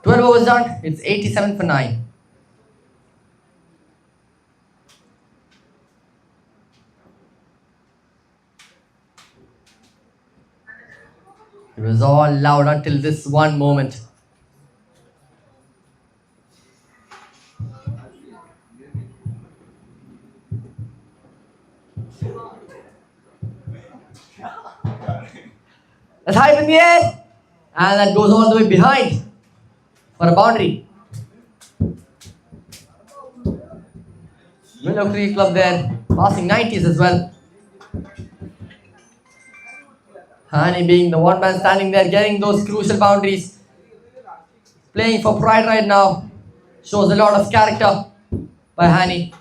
"12 overs done. It's 87 for 9. It was all loud until this one moment. That's high in the air, and that goes all the way behind for a boundary. Williow Cricket Club there, passing 90s as well. Hani being the one man standing there, getting those crucial boundaries. Playing for pride right now. Shows a lot of character by Hani.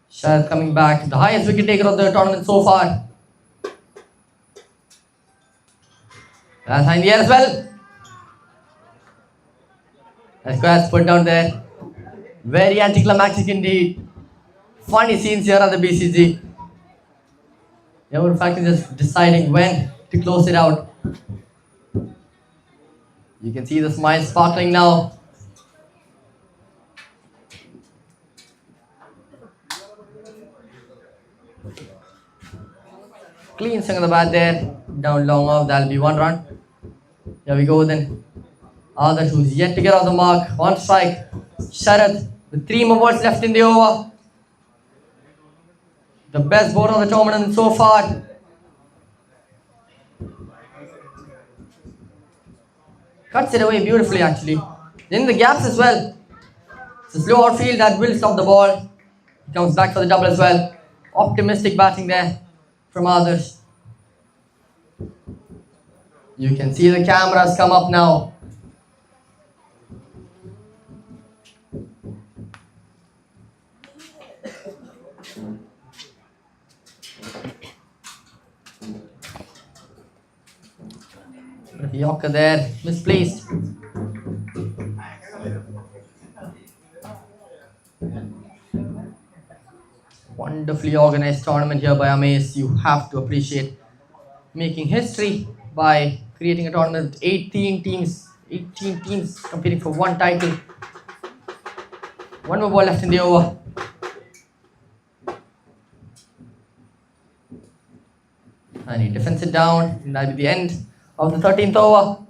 Shahid coming back, the highest wicket taker of the tournament so far. That's high in the air as well. That's quite put down there. Very anticlimactic indeed. Funny scenes here at the BCG. The Amur Falcons just deciding when to close it out. You can see the smile sparkling now. Clean swing of the bat there. Down long off, that'll be 1 run. Here we go then. Adarsh, who's yet to get off the mark. On strike. Sharad with 3 more balls left in the over. The best bowler of the tournament so far. Cuts it away beautifully actually. In the gaps as well. It's a slow outfield that will stop the ball. He comes back for the double as well. Optimistic batting there from Adarsh. You can see the cameras come up now. Yorker there, misplaced. Wonderfully organized tournament here by Amace. You have to appreciate making history by creating a tournament with 18 teams competing for one title. 1 more ball left in the over. And he defends it down, and that'll be the end of the 13th over.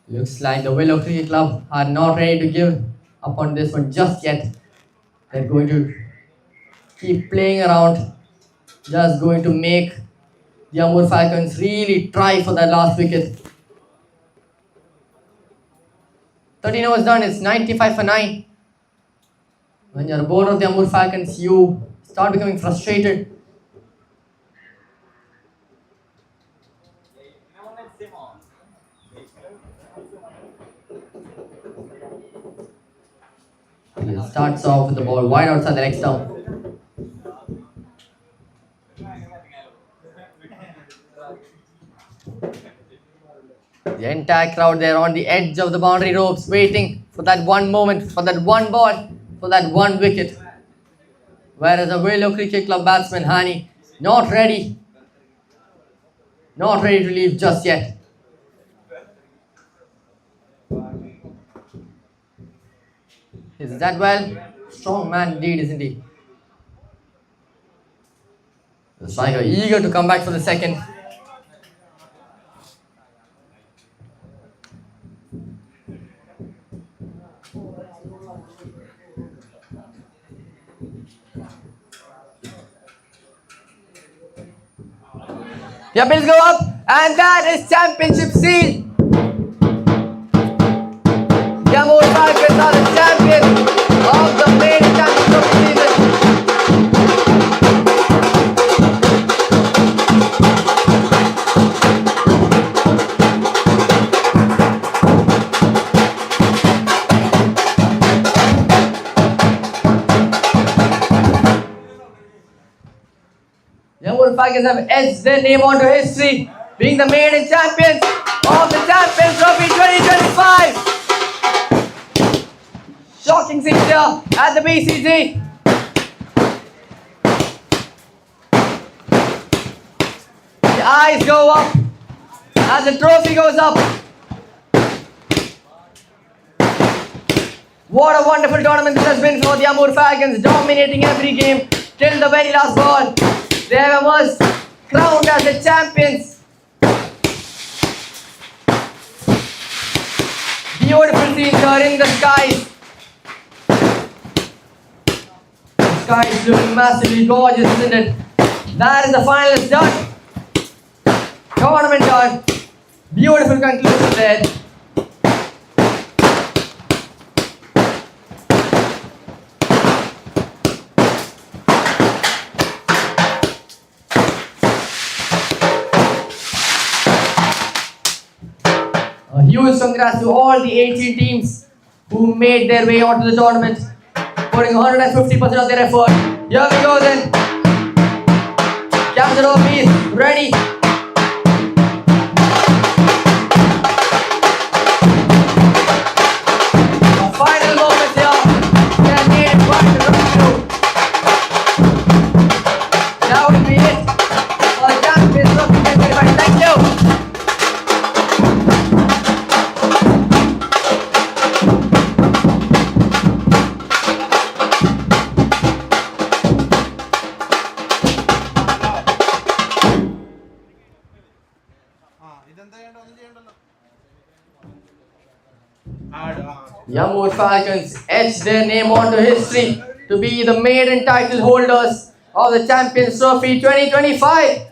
Looks like the Williow Cricket Club are not ready to give up on this one just yet. They're going to keep playing around, just going to make the Amur Falcons really try for that last wicket. 13 overs done, it's 95 for 9. When you're a bowler of the Amur Falcons, you start becoming frustrated. He starts off with the ball wide outside the leg stump. The entire crowd there on the edge of the boundary ropes, waiting for that one moment, for that one ball, for that one wicket. Whereas the Williow Cricket Club batsman Hani, not ready to leave just yet. Is that well? Strong man indeed, isn't he? The striker eager to come back for the second. The appeals go up, and that is championship seal. The Amur Falcons are the champions of the main championship season. The Amur Falcons have etched their name onto history, being the maiden champions of the Champions Trophy 2025. Shocking signature at the BCG. The eyes go up as the trophy goes up. What a wonderful tournament this has been for the Amur Falcons, dominating every game till the very last ball. They have emerged crowned as the champions. Beautiful scenes are in the skies. The sky is looking massively gorgeous, isn't it? That is the finals done. Tournament done. Beautiful conclusion there. A huge congrats to all the 18 teams who made their way onto the tournament, putting 150% of their effort. Here we go then. Captain Office, ready. The final moments here. They are made quite a run through. That will be it for the Champions Trophy 2025. Thank you. The Amur Falcons etched their name onto history to be the maiden title holders of the Champions Trophy 2025.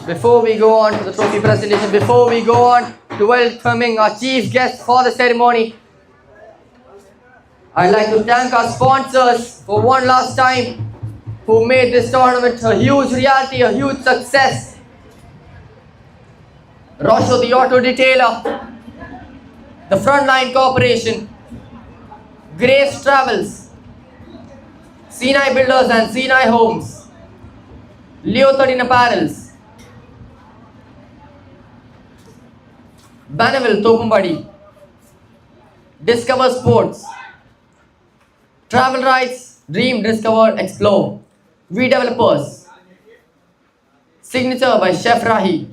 Before we go on to the trophy presentation, before we go on to welcoming our chief guest for the ceremony, I'd like to thank our sponsors for one last time who made this tournament a huge reality, a huge success. Rosho the Auto Detailer, the Frontline Corporation, Grace Travels, Sinai Builders and Sinai Homes, Leo 13 Apparels, Banaville Topumbadi, Discover Sports, Travel Rights, Dream, Discover, Explore, We Developers, Signature by Chef Rahi,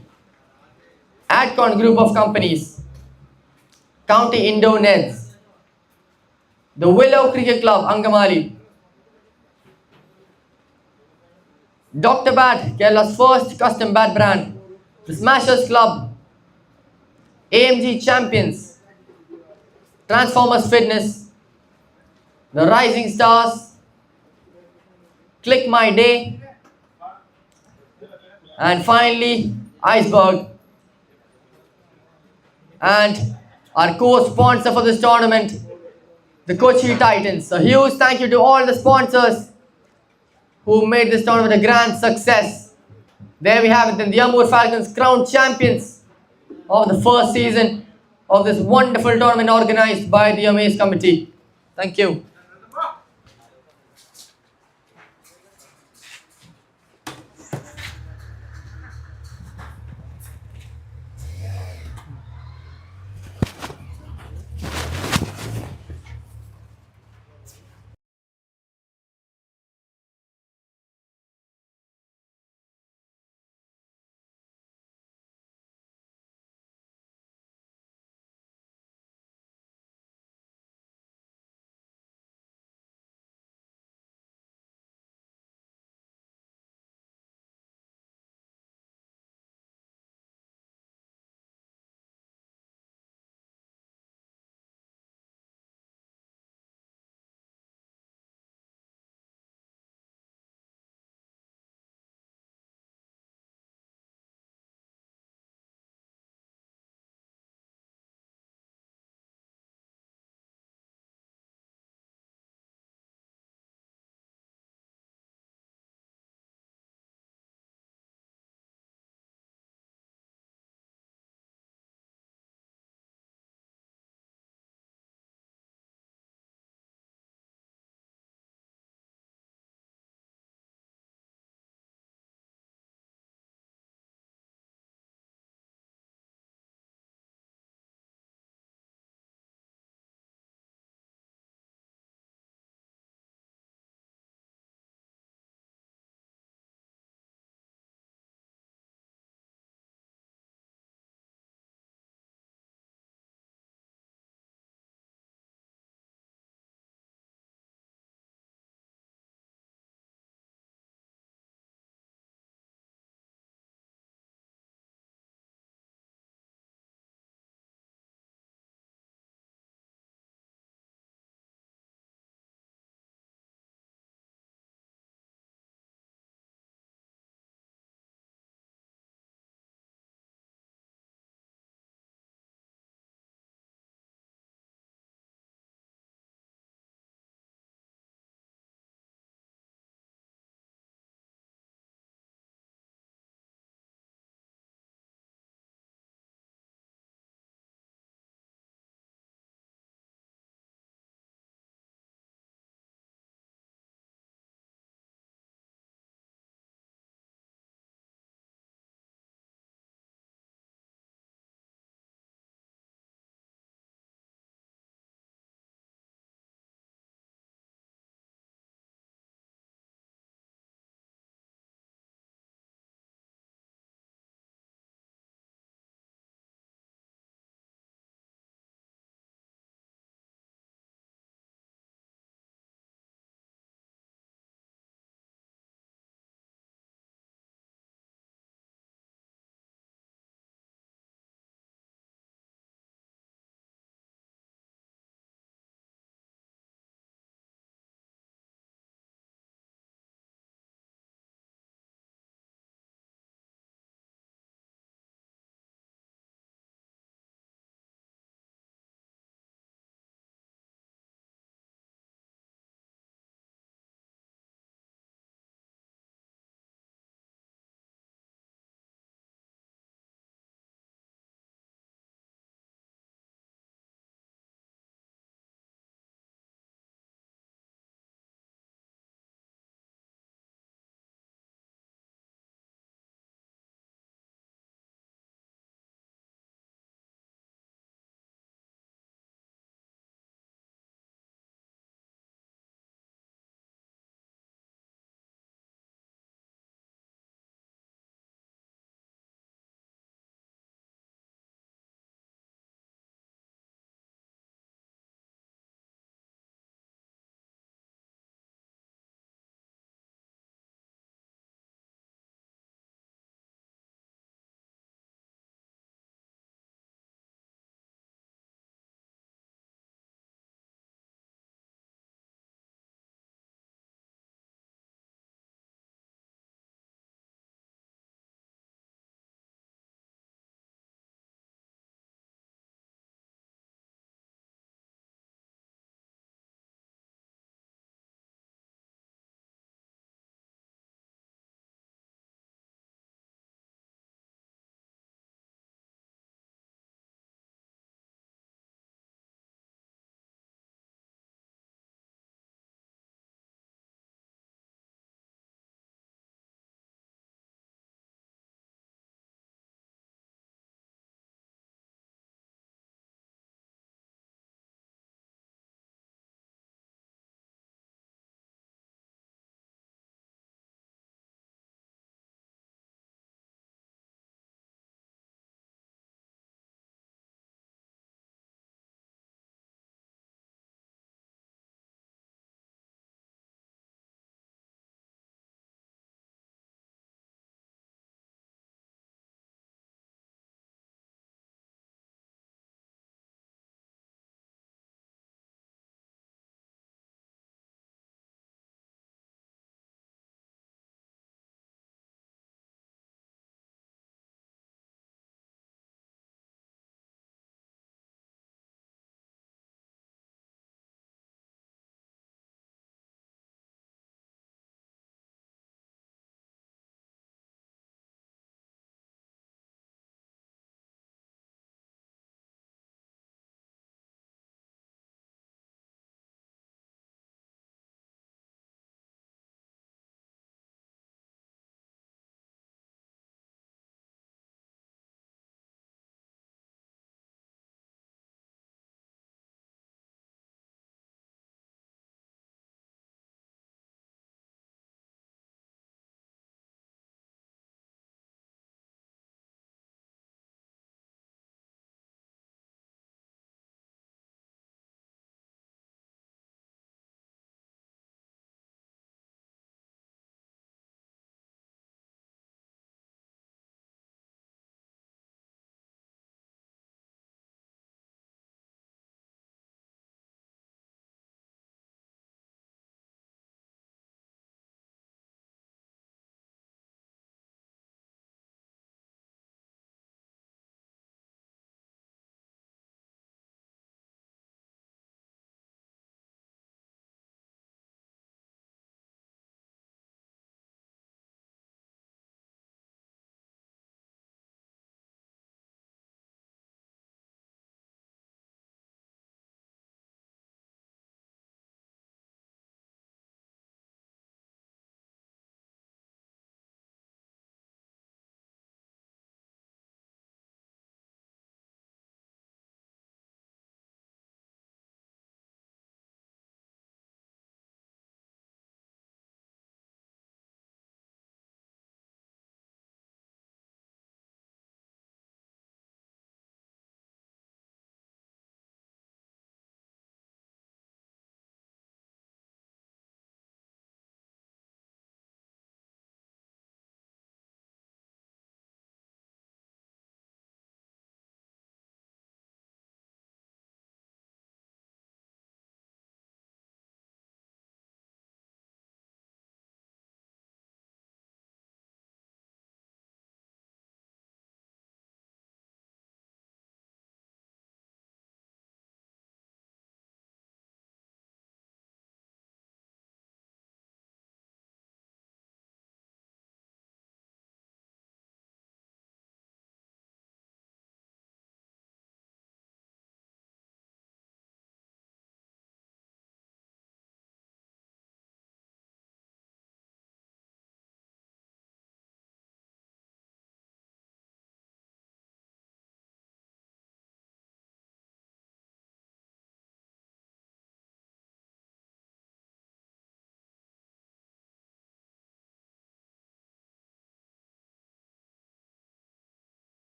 Adcon Group of Companies, County Indo Neds, the Williow Cricket Club, Angamali, Dr. Bat, Kerala's first custom bat brand, the Smashers Club, AMG Champions, Transformers Fitness, the Rising Stars, Click My Day, and finally Iceberg, and our co-sponsor for this tournament, the Kochi Titans. A huge thank you to all the sponsors who made this tournament a grand success. There we have it, then the Amur Falcons crowned champions of the first season of this wonderful tournament organized by the Amace committee. Thank you.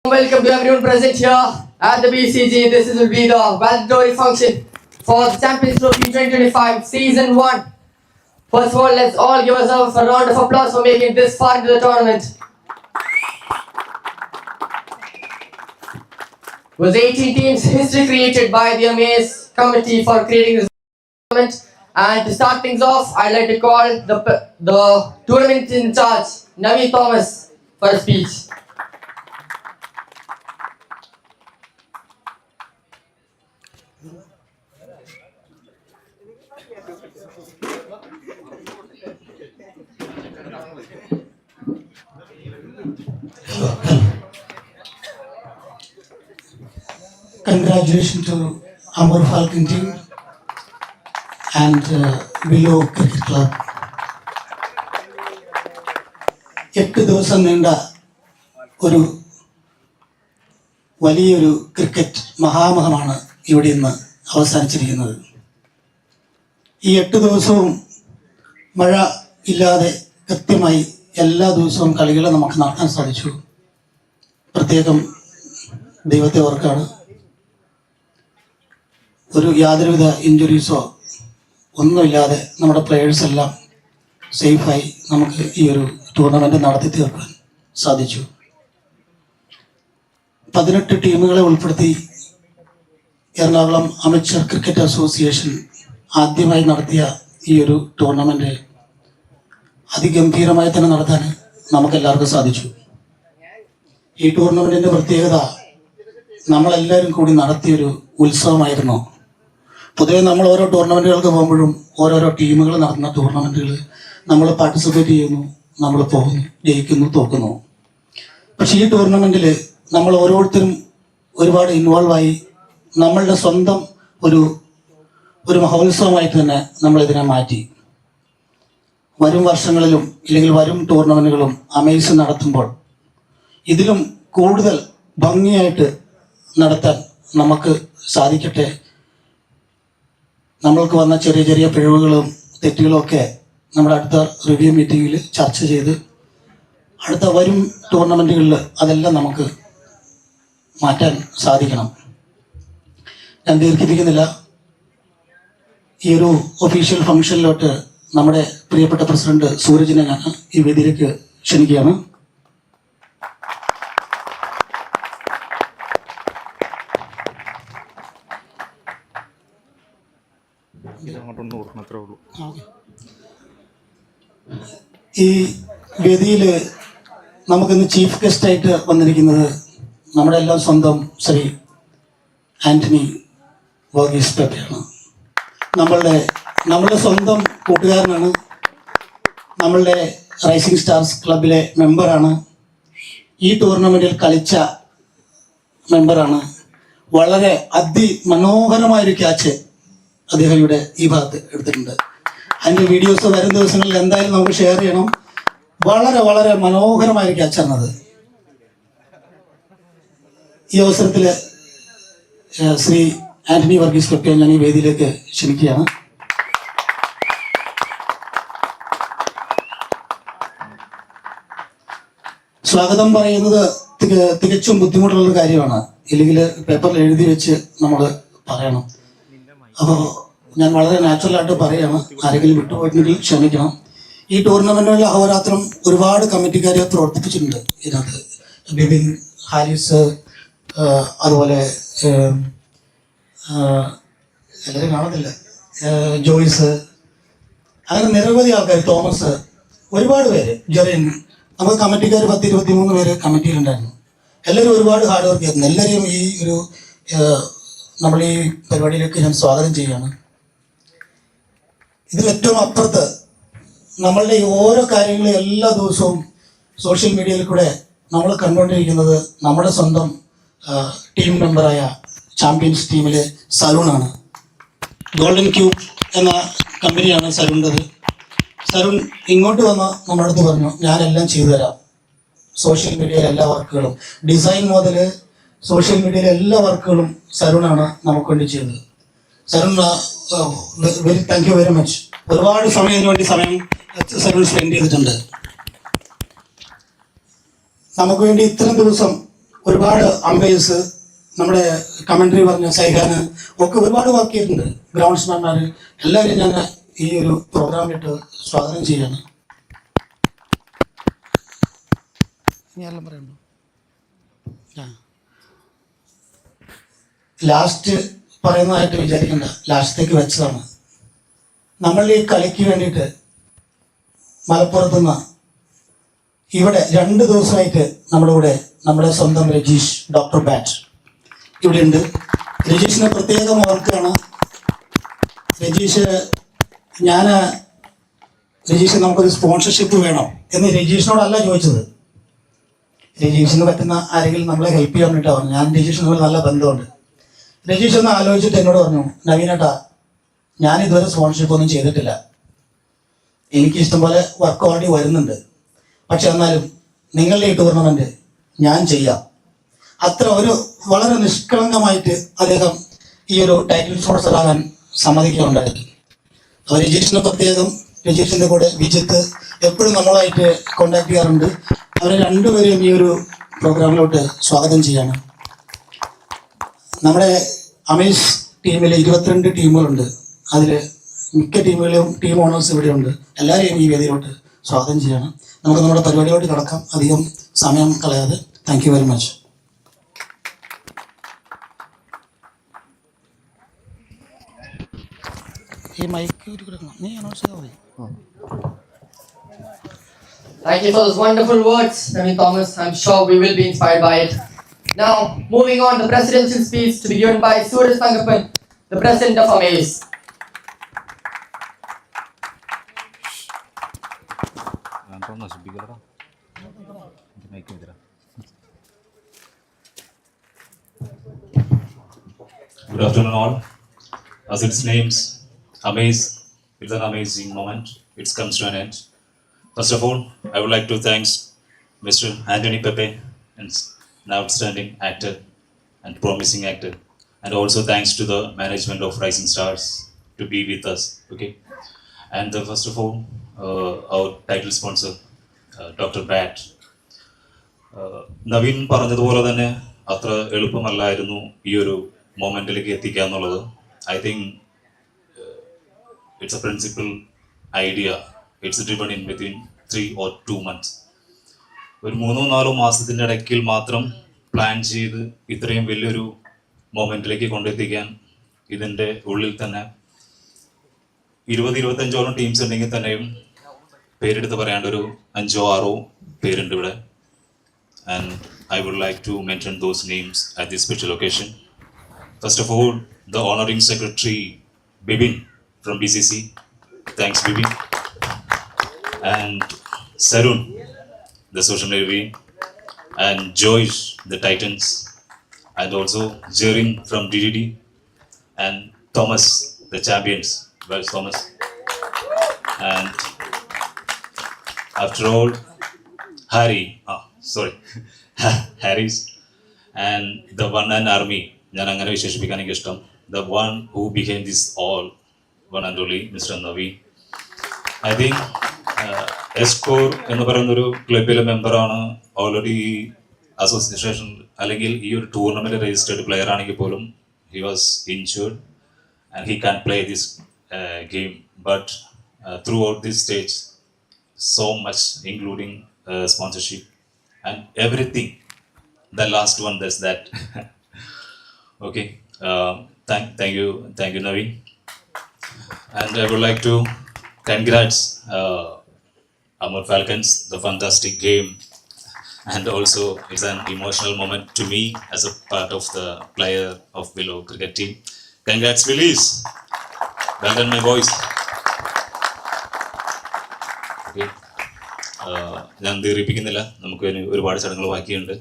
Welcome to everyone present here at the BCG. This will be the valedictory function for the Champions Trophy 2025 Season 1. First of all, let's all give ourselves a round of applause for making it this far into the tournament. It was 18 teams, history created by the Amace committee for creating this tournament. And to start things off, I'd like to call the tournament in charge, Navi Thomas, for a speech. Congratulations to Amur Falcons team and Williow Cricket Club. 8 ദിവസം നീണ്ട ഒരു വലിയൊരു cricket മഹാമഹമാണ് ഇവിടെ ഇന്ന് അവസാനിച്ചിരിക്കുന്നത്. ഈ 8 ദിവസവും മഴ ഇല്ലാതെ കൃത്യമായി എല്ലാ ദിവസവും കളികൾ നമുക്ക് നടത്താൻ സാധിച്ചു. പ്രത്യേകം ദൈവത്തെ ഓർക്കാണ്. ഒരു യാതൊരുവിധ ഇഞ്ചുറീസോ ഒന്നുമില്ലാതെ നമ്മുടെ പ്ലെയേഴ്സ് എല്ലാം സേഫായി നമുക്ക് ഈ ഒരു ടൂർണമെൻറ്റ് നടത്തി തീർക്കാൻ സാധിച്ചു. 18 ടീമുകളെ ഉൾപ്പെടുത്തി എറണാകുളം അമച്ചർ ക്രിക്കറ്റ് അസോസിയേഷൻ ആദ്യമായി നടത്തിയ ഈ ഒരു ടൂർണമെൻറ്റ് അതിഗംഭീരമായി തന്നെ നടത്താൻ നമുക്കെല്ലാവർക്കും സാധിച്ചു. ഈ ടൂർണമെൻറ്റിൻ്റെ പ്രത്യേകത നമ്മളെല്ലാവരും കൂടി നടത്തിയൊരു ഉത്സവമായിരുന്നു. പൊതുവെ നമ്മൾ ഓരോ ടൂർണമെൻറ്റുകൾക്ക് പോകുമ്പോഴും ഓരോരോ ടീമുകൾ നടത്തുന്ന ടൂർണമെൻറ്റുകൾ നമ്മൾ പാർട്ടിസിപ്പേറ്റ് ചെയ്യുന്നു, നമ്മൾ പോകുന്നു, ജയിക്കുന്നു, തോക്കുന്നു. പക്ഷേ ഈ ടൂർണമെൻറ്റിൽ നമ്മൾ ഓരോരുത്തരും ഒരുപാട് ഇൻവോൾവായി നമ്മളുടെ സ്വന്തം ഒരു മഹോത്സവമായിട്ട് തന്നെ നമ്മളിതിനെ മാറ്റി. വരും വർഷങ്ങളിലും ഇല്ലെങ്കിൽ വരും ടൂർണമെൻറ്റുകളും അമേസ് നടത്തുമ്പോൾ ഇതിലും കൂടുതൽ ഭംഗിയായിട്ട് നടത്താൻ നമുക്ക് സാധിക്കട്ടെ. നമ്മൾക്ക് വന്ന ചെറിയ ചെറിയ പിഴവുകളും തെറ്റുകളും ഒക്കെ നമ്മുടെ അടുത്ത റിവ്യൂ മീറ്റിങ്ങിൽ ചർച്ച ചെയ്ത് അടുത്ത വരും ടൂർണമെൻറ്റുകളിൽ അതെല്ലാം നമുക്ക് മാറ്റാൻ സാധിക്കണം. ഞാൻ ദീർഘിപ്പിക്കുന്നില്ല. ഈ ഒരു ഒഫീഷ്യൽ ഫംഗ്ഷനിലോട്ട് നമ്മുടെ പ്രിയപ്പെട്ട പ്രസിഡന്റ് സൂരജിനെ ഞാൻ ഈ വേദിയിലേക്ക് ക്ഷണിക്കുകയാണ്. ഈ വേദിയിൽ നമുക്കിന്ന് ചീഫ് ഗസ്റ്റായിട്ട് വന്നിരിക്കുന്നത് നമ്മുടെ എല്ലാം സ്വന്തം ശ്രീ ആന്റണി വർഗീസ് പെപ്പയാണ്. നമ്മളുടെ സ്വന്തം കൂട്ടുകാരനാണ്. നമ്മളുടെ റൈസിംഗ് സ്റ്റാർസ് ക്ലബിലെ മെമ്പറാണ്. ഈ ടൂർണമെൻറ്റിൽ കളിച്ച മെമ്പറാണ്. വളരെ അതിമനോഹരമായൊരു ക്യാച്ച് അദ്ദേഹം ഇവിടെ ഈ ഭാഗത്ത് എടുത്തിട്ടുണ്ട്. അതിൻ്റെ വീഡിയോസ് വരും ദിവസങ്ങളിൽ എന്തായാലും നമുക്ക് ഷെയർ ചെയ്യണം. വളരെ വളരെ മനോഹരമായൊരു ക്യാച്ചാണത്. ഈ അവസരത്തിൽ ശ്രീ ആന്റണി വർഗീസ് പെപ്പയെ ഞാൻ ഈ വേദിയിലേക്ക് ക്ഷണിക്കുകയാണ്. സ്വാഗതം പറയുന്നത് തികച്ചും ബുദ്ധിമുട്ടുള്ളൊരു കാര്യമാണ്. ഇല്ലെങ്കിൽ പേപ്പറിൽ എഴുതി വെച്ച് നമ്മൾ പറയണം. അപ്പോൾ ഞാൻ വളരെ നാച്ചുറലായിട്ട് പറയുകയാണ്. ആരെങ്കിലും വിട്ടുപോയിട്ടുണ്ടെങ്കിൽ ക്ഷമിക്കണം. ഈ ടൂർണമെൻറ്റുകളിൽ അഹോരാത്രം ഒരുപാട് കമ്മിറ്റിക്കാരെ പ്രവർത്തിപ്പിച്ചിട്ടുണ്ട്. ഇതിനകത്ത് ബിബിൻ, ഹാരിസ്, അതുപോലെ എല്ലാവരും കാണത്തില്ല, ജോയ്സ്, അങ്ങനെ നിരവധി ആൾക്കാർ, തോമസ്, ഒരുപാട് പേര്, ജെറിൻ, നമുക്ക് കമ്മിറ്റിക്കാർ 10-23 പേര് കമ്മിറ്റിയിലുണ്ടായിരുന്നു. എല്ലാവരും ഒരുപാട് ഹാർഡ് വർക്ക് ചെയ്യുന്നു. എല്ലാവരെയും ഈ ഒരു നമ്മൾ ഈ പരിപാടിയിലേക്ക് ഞാൻ സ്വാഗതം ചെയ്യുകയാണ്. ഇതിൽ ഏറ്റവും അപ്പുറത്ത് നമ്മളുടെ ഈ ഓരോ കാര്യങ്ങളും എല്ലാ ദിവസവും സോഷ്യൽ മീഡിയയിൽ കൂടെ നമ്മൾ കണ്ടുകൊണ്ടിരിക്കുന്നത് നമ്മുടെ സ്വന്തം ടീം മെമ്പറായ ചാമ്പ്യൻസ് ടീമിലെ സരുണാണ്. ഗോൾഡൻ ക്യൂബ് എന്ന കമ്പനിയാണ് സരുണ്ടത്. സരുൺ ഇങ്ങോട്ട് വന്ന് നമ്മുടെ അടുത്ത് പറഞ്ഞു, ഞാനെല്ലാം ചെയ്തു തരാം. സോഷ്യൽ മീഡിയയിലെ എല്ലാ വർക്കുകളും, ഡിസൈൻ മുതൽ സോഷ്യൽ മീഡിയയിലെ എല്ലാ വർക്കുകളും സരുണാണ് നമുക്ക് വേണ്ടി ചെയ്തത്. Sarun thank you very much. ഒരുപാട് സമയത്തിന് വേണ്ടി സരുൺ സ്പെൻഡ് ചെയ്തിട്ടുണ്ട്. നമുക്ക് വേണ്ടി ഇത്രയും ദിവസം ഒരുപാട് അമ്പയേഴ്സ്, നമ്മുടെ കമൻട്രി പറഞ്ഞ സൈഖാന് ഒക്കെ ഒരുപാട് വർക്ക് ചെയ്തിട്ടുണ്ട്. ഗ്രൗണ്ട്സ്മാൻമാർ എല്ലാവരും ഞാൻ ഈ ഒരു പ്രോഗ്രാമിലിട്ട് സ്വാഗതം ചെയ്യാണ്. ഞാനെല്ലാം പറയുന്നു. ലാസ്റ്റ് പറയുന്നതായിട്ട് വിചാരിക്കണ്ട, ലാസ്റ്റത്തേക്ക് വെച്ചതാണ്. നമ്മൾ ഈ കളിക്ക് വേണ്ടിയിട്ട് മലപ്പുറത്തുനിന്ന് ഇവിടെ 2 ദിവസമായിട്ട് നമ്മുടെ കൂടെ നമ്മുടെ സ്വന്തം രജീഷ് ഡോക്ടർ ബാറ്റ് ഇവിടെ ഉണ്ട്. രജീഷിനെ പ്രത്യേകം ഓർക്കുകയാണ്. രജീഷ് നമുക്കൊരു സ്പോൺസർഷിപ്പ് വേണം എന്ന് രജീഷിനോടല്ല ചോദിച്ചത്. രജീഷിന് പറ്റുന്ന ആരെങ്കിലും നമ്മളെ ഹെൽപ്പ് ചെയ്യാൻ വേണ്ടിയിട്ടാണ് പറഞ്ഞു. ഞാൻ രജീഷിന് തമ്മിൽ നല്ല ബന്ധമുണ്ട്. രജീഷ് ഒന്ന് ആലോചിച്ചിട്ട് എന്നോട് പറഞ്ഞു, നവീനേട്ടാ, ഞാനിതുവരെ സ്പോൺസർഷിപ്പ് ഒന്നും ചെയ്തിട്ടില്ല, എനിക്ക് ഇഷ്ടംപോലെ വർക്ക് ഓൾറെഡി വരുന്നുണ്ട്, പക്ഷെ എന്നാലും നിങ്ങളുടെ ഈ ടൂർണമെൻറ്റ് ഞാൻ ചെയ്യാം. അത്ര വളരെ നിഷ്കളങ്കമായിട്ട് അദ്ദേഹം ഈ ഒരു ടൈറ്റിൽ സ്പോൺസർ ആകാൻ സമ്മതിക്കുകയുണ്ടായിരുന്നു. അപ്പോൾ രജീഷിന് പ്രത്യേകം, രജീഷിൻ്റെ കൂടെ വിജിത്ത് എപ്പോഴും നമ്മളായിട്ട് കോണ്ടാക്ട് ചെയ്യാറുണ്ട്. അവരെ രണ്ടുപേരെയും ഈ ഒരു പ്രോഗ്രാമിലോട്ട് സ്വാഗതം ചെയ്യാണ്. നമ്മുടെ അമേസ് ടീമിൽ 22 ടീമുകളുണ്ട്. അതിൽ മിക്ക ടീമുകളിലും ടീം ഓണേഴ്സ് ഇവിടെയുണ്ട്. എല്ലാവരെയും ഈ വേദിയിലോട്ട് സ്വാഗതം ചെയ്യണം. നമുക്ക് നമ്മുടെ പരിപാടിയിലോട്ട് കിടക്കാം, അധികം സമയം കളയാതെ. Thank you very much. ഈ മൈക്ക് കിടക്കണം, നീ അനൗൺസ് ചെയ്താൽ മതി. Thank you for those wonderful words, Naveen Thomas. I'm sure we will be inspired by it. Now, moving on, the presidential speech to be given by Suraj Thangappan, the president of Amace. Good afternoon all. As its names, Amaze, it's an amazing moment. It comes to an end. First of all, I would like to thank Mr. Anthony Pepe, an outstanding actor and promising actor, and also thanks to the management of Rising Stars to be with us. Okay, and first of all, our title sponsor, Dr. Bat. Naveen പറഞ്ഞതുപോലെ തന്നെ അത്ര എളുപ്പമല്ലായിരുന്നു ഈ ഒരു മൊമെന്റിലേക്ക് എത്തിക്കുക എന്നുള്ളത്. I think it's A principal idea. It's driven in within 3 or 2 months. ഒരു 3-4 മാസത്തിൻ്റെ ഇടയ്ക്കിൽ മാത്രം പ്ലാൻ ചെയ്ത് ഇത്രയും വലിയൊരു മൊമെന്റിലേക്ക് കൊണ്ടെത്തിക്കാൻ ഇതിൻ്റെ ഉള്ളിൽ തന്നെ 20-25 ടീംസ് ഉണ്ടെങ്കിൽ തന്നെയും പേരെടുത്ത് പറയാണ്ട് ഒരു 5-6 പേരുണ്ട് ഇവിടെ. And I would like to mention those names at this special occasion. First of all, the honoring secretary Bibin from BCC. Thanks Bibin. And Sarun, the social media, and Joyce, the Titans, and also Jerin from DDD, and Thomas, the champions. Where's Thomas? And after all, Harris, and the one and army. ഞാൻ അങ്ങനെ വിശേഷിപ്പിക്കാൻ എനിക്ക് ഇഷ്ടം. The one who became this all, one and only Mr. Navi. I think എസ്കോർ എന്ന് പറയുന്നൊരു ക്ലബിലെ മെമ്പറാണ്. Already ഈ association അല്ലെങ്കിൽ ഈ ഒരു ടൂർണമെന്റ് രജിസ്റ്റേർഡ് പ്ലെയർ ആണെങ്കിൽ പോലും he was insured and he can play this game. But through out this stage so much including sponsorship and everything. The last one, that's that. Okay, thank you Naveen. And I would like to congrats Amur Falcons, the fantastic game, and also it's an emotional moment to me as a part of the player of Williow cricket team. Congrats Willies, well done my boys. Okay. ഞാൻ ദീർഘിപ്പിക്കുന്നില്ല, നമുക്ക് ഒരുപാട് ചടങ്ങുകൾ ബാക്കിയുണ്ട്.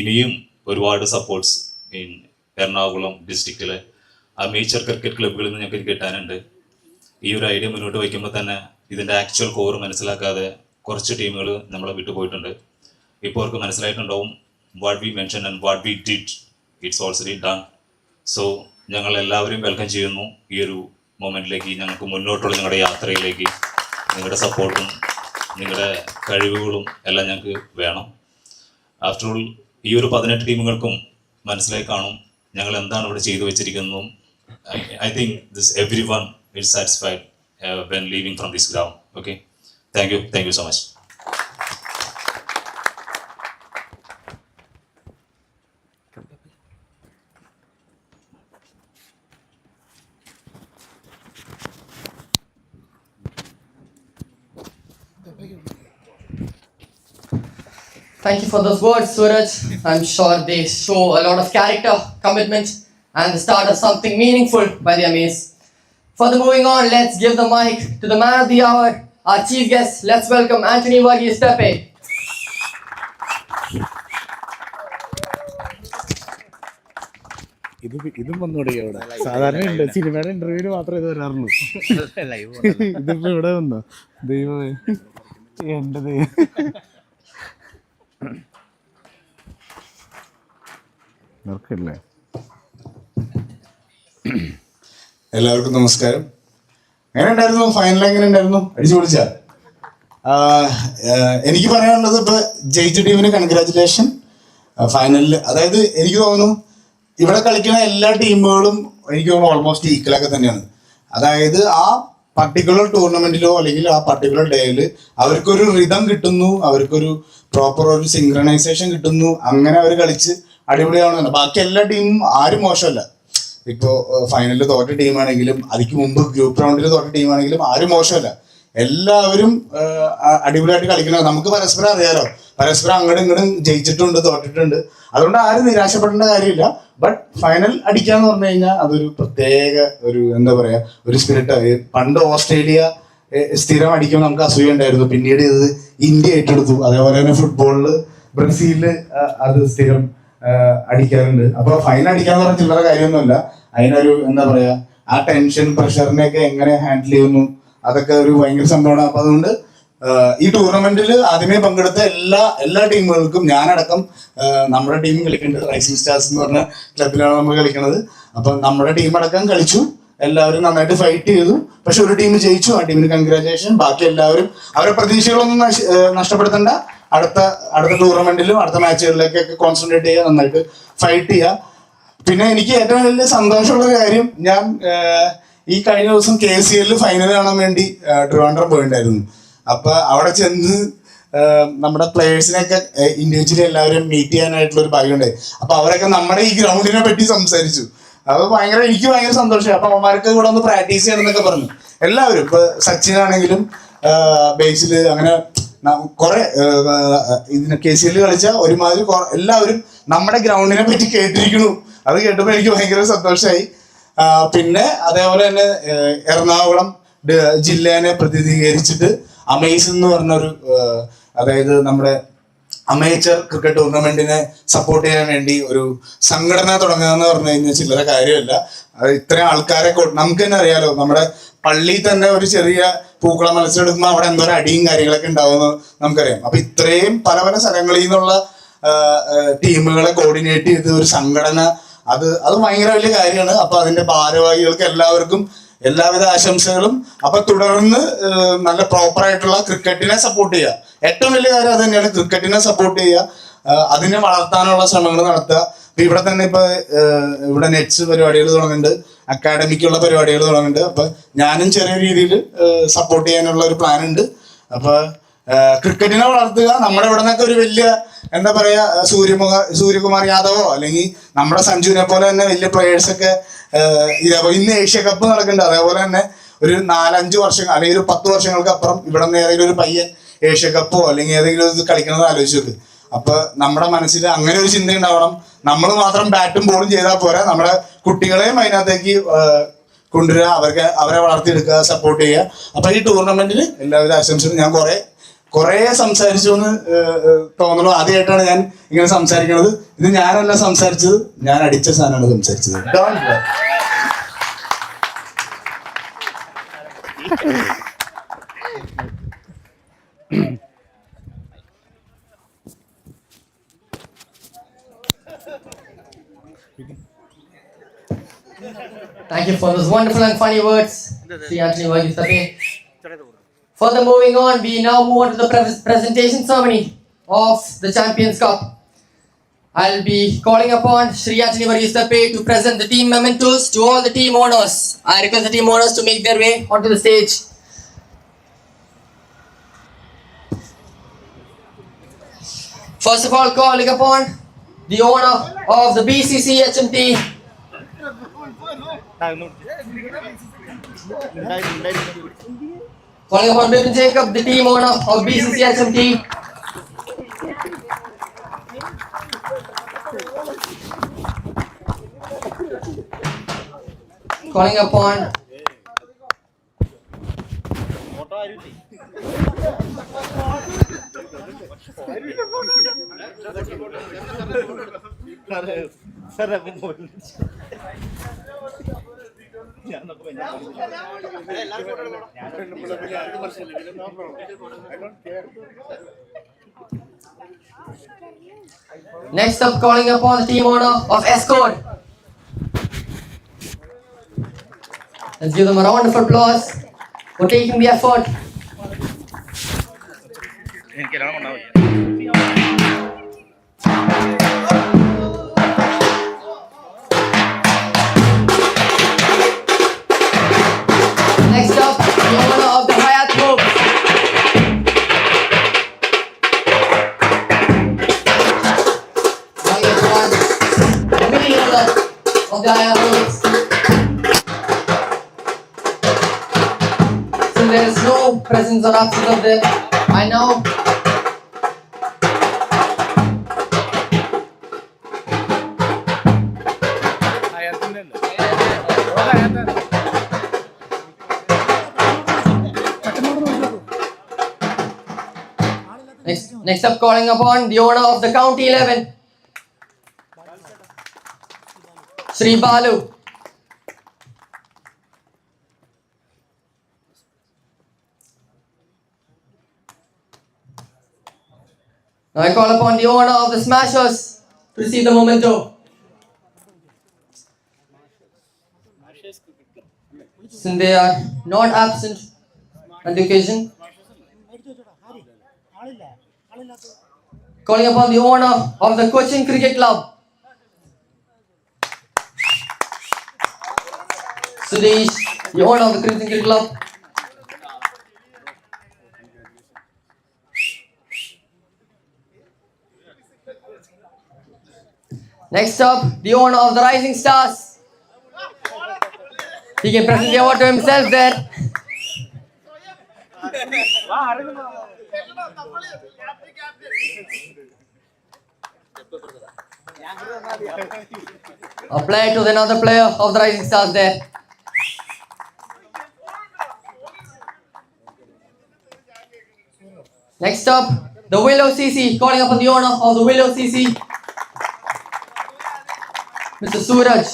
ഇനിയും ഒരുപാട് supports Ernakulam ഡിസ്ട്രിക്റ്റിലെ amateur cricket ക്ലബ്ബുകളിൽ നിന്ന് ഞങ്ങൾക്ക് കിട്ടാനുണ്ട്. ഈ ഒരു ഐഡിയ മുന്നോട്ട് വയ്ക്കുമ്പോൾ തന്നെ ഇതിൻ്റെ ആക്ച്വൽ കോർ മനസ്സിലാക്കാതെ കുറച്ച് ടീമുകൾ നമ്മളെ വിട്ടുപോയിട്ടുണ്ട്. ഇപ്പോൾ അവർക്ക് മനസ്സിലായിട്ടുണ്ടാവും what we mention and what we did, it's already done. So ഞങ്ങൾ എല്ലാവരും വെൽക്കം ചെയ്യുന്നു ഈ ഒരു മൊമെൻറ്റിലേക്ക്, ഞങ്ങൾക്ക് മുന്നോട്ടുള്ള ഞങ്ങളുടെ യാത്രയിലേക്ക്. നിങ്ങളുടെ സപ്പോർട്ടും നിങ്ങളുടെ കഴിവുകളും എല്ലാം ഞങ്ങൾക്ക് വേണം. ആഫ്റ്റർ ഓൾ ഈ ഒരു 18 ടീമുകൾക്കും മനസ്സിലായി കാണും ഞങ്ങൾ എന്താണ് ഇവിടെ ചെയ്തു വെച്ചിരിക്കുന്നതും. I think this everyone is satisfied when leaving from this ground. Okay, thank you so much. Thank you for those words, Suraj. I'm sure they show a lot of character, commitment, and the start of something meaningful by the Amace. Further moving on, let's give the mic to the man of the hour, our chief guest. Let's welcome Anthony Varghese Pepe. ഇതും വന്നോടേ അവിടെ സാധാരണ ഉണ്ട് സിനിമയുടെ ഇന്റർവ്യൂവിന് മാത്രമേ ഇത് വരാറുള്ളൂ. ഇതിപ്പോ ഇവിടെ വന്നോ? ദൈവമേ, എന്റെ ദൈവം. നിർക്കല്ലേ. എല്ലാവർക്കും നമസ്കാരം. എങ്ങനെ ഉണ്ടായിരുന്നു ഫൈനൽ? എങ്ങനെ ഉണ്ടായിരുന്നു? അടിച്ചു പൊളിച്ചാ? എനിക്ക് പറയാനുള്ളത്, ഇപ്പൊ ജയിച്ച ടീമിന് കൺഗ്രാറ്റുലേഷൻ. ഫൈനലിൽ അതായത് എനിക്ക് തോന്നുന്നു ഇവിടെ കളിക്കുന്ന എല്ലാ ടീമുകളും എനിക്ക് തോന്നുന്നു ഓൾമോസ്റ്റ് ഈക്വലൊക്കെ തന്നെയാണ്. അതായത് ആ പർട്ടിക്കുലർ ടൂർണമെന്റിലോ അല്ലെങ്കിൽ ആ പർട്ടിക്കുലർ ഡേയിൽ അവർക്കൊരു റിതം കിട്ടുന്നു, അവർക്കൊരു പ്രോപ്പർ ഒരു സിങ്ക്രണൈസേഷൻ കിട്ടുന്നു, അങ്ങനെ അവർ കളിച്ച് അടിപൊളിയാവുന്നുണ്ട്. ബാക്കി എല്ലാ ടീമും ആരും മോശമല്ല. ഇപ്പോൾ ഫൈനലിൽ തോറ്റ ടീമാണെങ്കിലും അതിക്ക് മുമ്പ് ഗ്രൂപ്പ് റൗണ്ടിൽ തോറ്റ ടീമാണെങ്കിലും ആരും മോശമല്ല. എല്ലാവരും അടിപൊളിയായിട്ട് കളിക്കുന്നത് നമുക്ക് പരസ്പരം അറിയാലോ. പരസ്പരം അങ്ങോട്ടും ഇങ്ങോട്ടും ജയിച്ചിട്ടുണ്ട്, തോറ്റിട്ടുണ്ട്. അതുകൊണ്ട് ആരും നിരാശപ്പെടേണ്ട കാര്യമില്ല. ബട്ട് ഫൈനൽ അടിക്കാന്ന് പറഞ്ഞു കഴിഞ്ഞാൽ അതൊരു പ്രത്യേക ഒരു എന്താ പറയാ ഒരു സ്പിരിറ്റ്. പണ്ട് ഓസ്ട്രേലിയ സ്ഥിരം അടിക്കുമ്പോൾ നമുക്ക് അസൂയ ഉണ്ടായിരുന്നു, പിന്നീട് ഇത് ഇന്ത്യ ഏറ്റെടുത്തു. അതേപോലെ തന്നെ ഫുട്ബോളിൽ ബ്രസീലില് അത് സ്ഥിരം അടിക്കാറുണ്ട്. അപ്പൊ ഫൈനൽ അടിക്കാന്ന് പറഞ്ഞ ചില്ലറ കാര്യമൊന്നുമല്ല. അതിനൊരു എന്താ പറയാ ആ ടെൻഷൻ പ്രഷറിനെയൊക്കെ എങ്ങനെ ഹാൻഡിൽ ചെയ്യുന്നു, അതൊക്കെ ഒരു ഭയങ്കര സംഭവമാണ്. അപ്പൊ അതുകൊണ്ട് ഈ ടൂർണമെന്റിൽ ആദ്യമേ പങ്കെടുത്ത എല്ലാ ടീമുകൾക്കും, ഞാനടക്കം നമ്മുടെ ടീം കളിക്കേണ്ടത് റൈസിംഗ് സ്റ്റാർസ് എന്ന് പറഞ്ഞ ക്ലബിലാണ് നമ്മൾ കളിക്കുന്നത്. അപ്പൊ നമ്മുടെ ടീം അടക്കം കളിച്ചു, എല്ലാവരും നന്നായിട്ട് ഫൈറ്റ് ചെയ്തു. പക്ഷെ ഒരു ടീം ജയിച്ചു, ആ ടീമിന് കൺഗ്രാജുലേഷൻ. ബാക്കി എല്ലാവരും അവരുടെ പ്രതീക്ഷകളൊന്നും നഷ്ടപ്പെടുത്തേണ്ട. അടുത്ത ടൂർണമെന്റിലും അടുത്ത മാച്ചുകളിലേക്കൊക്കെ കോൺസെൻട്രേറ്റ് ചെയ്യുക, നന്നായിട്ട് ഫൈറ്റ് ചെയ്യുക. പിന്നെ എനിക്ക് ഏറ്റവും വലിയ സന്തോഷമുള്ള കാര്യം, ഞാൻ ഈ കഴിഞ്ഞ ദിവസം KCL ഫൈനൽ കാണാൻ വേണ്ടി ട്രിവാൻഡ്രം പോയിട്ടുണ്ടായിരുന്നു. അപ്പൊ അവിടെ ചെന്ന് നമ്മുടെ പ്ലേയേഴ്സിനെയൊക്കെ ഇൻഡിവിജ്വലി എല്ലാവരും മീറ്റ് ചെയ്യാനായിട്ടുള്ള ഒരു ഭാഗ്യമുണ്ടായി. അപ്പൊ അവരൊക്കെ നമ്മുടെ ഈ ഗ്രൗണ്ടിനെ പറ്റി സംസാരിച്ചു. അത് എനിക്ക് ഭയങ്കര സന്തോഷമായി. അപ്പൊ അവന്മാർക്ക് കൂടെ ഒന്ന് പ്രാക്ടീസ് ചെയ്യണം എന്നൊക്കെ പറഞ്ഞു എല്ലാവരും. ഇപ്പൊ സച്ചിൻ ആണെങ്കിലും ബേസിൽ അങ്ങനെ കുറെ ഇതിന് KCL കളിച്ച ഒരുമാതിരി എല്ലാവരും നമ്മുടെ ഗ്രൗണ്ടിനെ പറ്റി കേട്ടിരിക്കുന്നു. അത് കേട്ടപ്പോൾ എനിക്ക് ഭയങ്കര സന്തോഷമായി. പിന്നെ അതേപോലെ തന്നെ എറണാകുളം ജില്ലേനെ പ്രതിനിധീകരിച്ചിട്ട് അമേസ് എന്ന് പറഞ്ഞൊരു അതായത് നമ്മുടെ അമേച്ചർ ക്രിക്കറ്റ് ടൂർണമെന്റിനെ സപ്പോർട്ട് ചെയ്യാൻ വേണ്ടി ഒരു സംഘടന തുടങ്ങുക എന്ന് പറഞ്ഞു കഴിഞ്ഞാൽ ചില്ലറ കാര്യമല്ല. ഇത്രയും ആൾക്കാരെ നമുക്ക് തന്നെ അറിയാലോ, നമ്മുടെ പള്ളിയിൽ തന്നെ ഒരു ചെറിയ പൂക്കള മത്സരം എടുക്കുമ്പോൾ അവിടെ എന്തോരം അടിയും കാര്യങ്ങളൊക്കെ ഉണ്ടാവുമെന്ന് നമുക്കറിയാം. അപ്പൊ ഇത്രയും പല പല സ്ഥലങ്ങളിൽ നിന്നുള്ള ടീമുകളെ കോർഡിനേറ്റ് ചെയ്ത് ഒരു സംഘടന, അത് ഭയങ്കര വലിയ കാര്യമാണ്. അപ്പൊ അതിന്റെ ഭാരവാഹികൾക്ക് എല്ലാവർക്കും എല്ലാവിധ ആശംസകളും. അപ്പൊ തുടർന്ന് നല്ല പ്രോപ്പർ ആയിട്ടുള്ള ക്രിക്കറ്റിനെ സപ്പോർട്ട് ചെയ്യുക. ഏറ്റവും വലിയ കാര്യം അത് തന്നെയാണ്, ക്രിക്കറ്റിനെ സപ്പോർട്ട് ചെയ്യുക, അതിനെ വളർത്താനുള്ള ശ്രമങ്ങൾ നടത്തുക. അപ്പൊ ഇവിടെ തന്നെ ഇവിടെ നെറ്റ്സ് പരിപാടികൾ തുടങ്ങുന്നുണ്ട്, അക്കാഡമിക്കുള്ള പരിപാടികൾ തുടങ്ങുന്നുണ്ട്. അപ്പൊ ഞാനും ചെറിയ രീതിയിൽ സപ്പോർട്ട് ചെയ്യാനുള്ള ഒരു പ്ലാൻ ഉണ്ട്. അപ്പൊ ക്രിക്കറ്റിനെ വളർത്തുക. നമ്മുടെ ഇവിടെ നിന്നൊക്കെ ഒരു വലിയ എന്താ പറയാ സൂര്യകുമാർ യാദവോ അല്ലെങ്കിൽ നമ്മുടെ സഞ്ജുവിനെ പോലെ തന്നെ വലിയ പ്ലേയേഴ്സൊക്കെ ഇതേപോലെ ഇന്ന് ഏഷ്യ കപ്പ് നടക്കുന്നുണ്ട്. അതേപോലെ തന്നെ ഒരു 4-5 വർഷം അല്ലെങ്കിൽ ഒരു 10 വർഷങ്ങൾക്ക് അപ്പുറം ഇവിടെ നിന്ന് ഏതെങ്കിലും ഒരു പയ്യൻ ഏഷ്യ കപ്പോ അല്ലെങ്കിൽ ഏതെങ്കിലും ഇത് കളിക്കണമെന്ന് ആലോചിച്ചത്. അപ്പൊ നമ്മുടെ മനസ്സിൽ അങ്ങനെ ഒരു ചിന്ത ഉണ്ടാവണം. നമ്മൾ മാത്രം ബാറ്റും ബോളും ചെയ്താൽ പോരാ, നമ്മുടെ കുട്ടികളെയും അതിനകത്തേക്ക് കൊണ്ടുവരിക, അവരെ വളർത്തിയെടുക്കുക, സപ്പോർട്ട് ചെയ്യുക. അപ്പൊ ഈ ടൂർണമെന്റിന് എല്ലാവിധ ആശംസകളും. ഞാൻ കുറെ സംസാരിച്ചു എന്ന് തോന്നുന്നു. ആദ്യമായിട്ടാണ് ഞാൻ ഇങ്ങനെ സംസാരിക്കുന്നത്. ഇത് ഞാനല്ല സംസാരിച്ചത്, ഞാൻ അടിച്ച സാധനമാണ് സംസാരിച്ചത്. Thank you for those wonderful and funny words, Sri Anthony Varghese Pepe. Further moving on, we now move on to the presentation ceremony of the Champions Cup. I'll be calling upon Shri Anthony Varghese to present the team mementos to all the team owners. I request the team owners to make their way onto the stage. First of all, calling upon the owner of the BCC HMT, calling upon Bipin Jacob, the team owner of BCC HMT. Calling upon next up, calling upon the team owner of Escort. Let's give them a round of applause for taking the effort. Next up, the owner of the Hayat Group. Calling upon the Williow of the Hayat Group. Since there is no presence or absence of them, I now Next up, calling upon the owner of the County 11, Shri Balu. Now I call upon the owner of the Smashers to receive the memento. Since they are not absent on the occasion, calling upon the owner of the Cochin Cricket Club, Sudesh, the owner of the Cochin Cricket Club. Next up, the owner of the Rising Stars. He can present the award to himself there. Apply it to another player of the Rising Stars there. Next up, the Williow CC, calling upon the owner of the Williow CC, Mr. Suraj.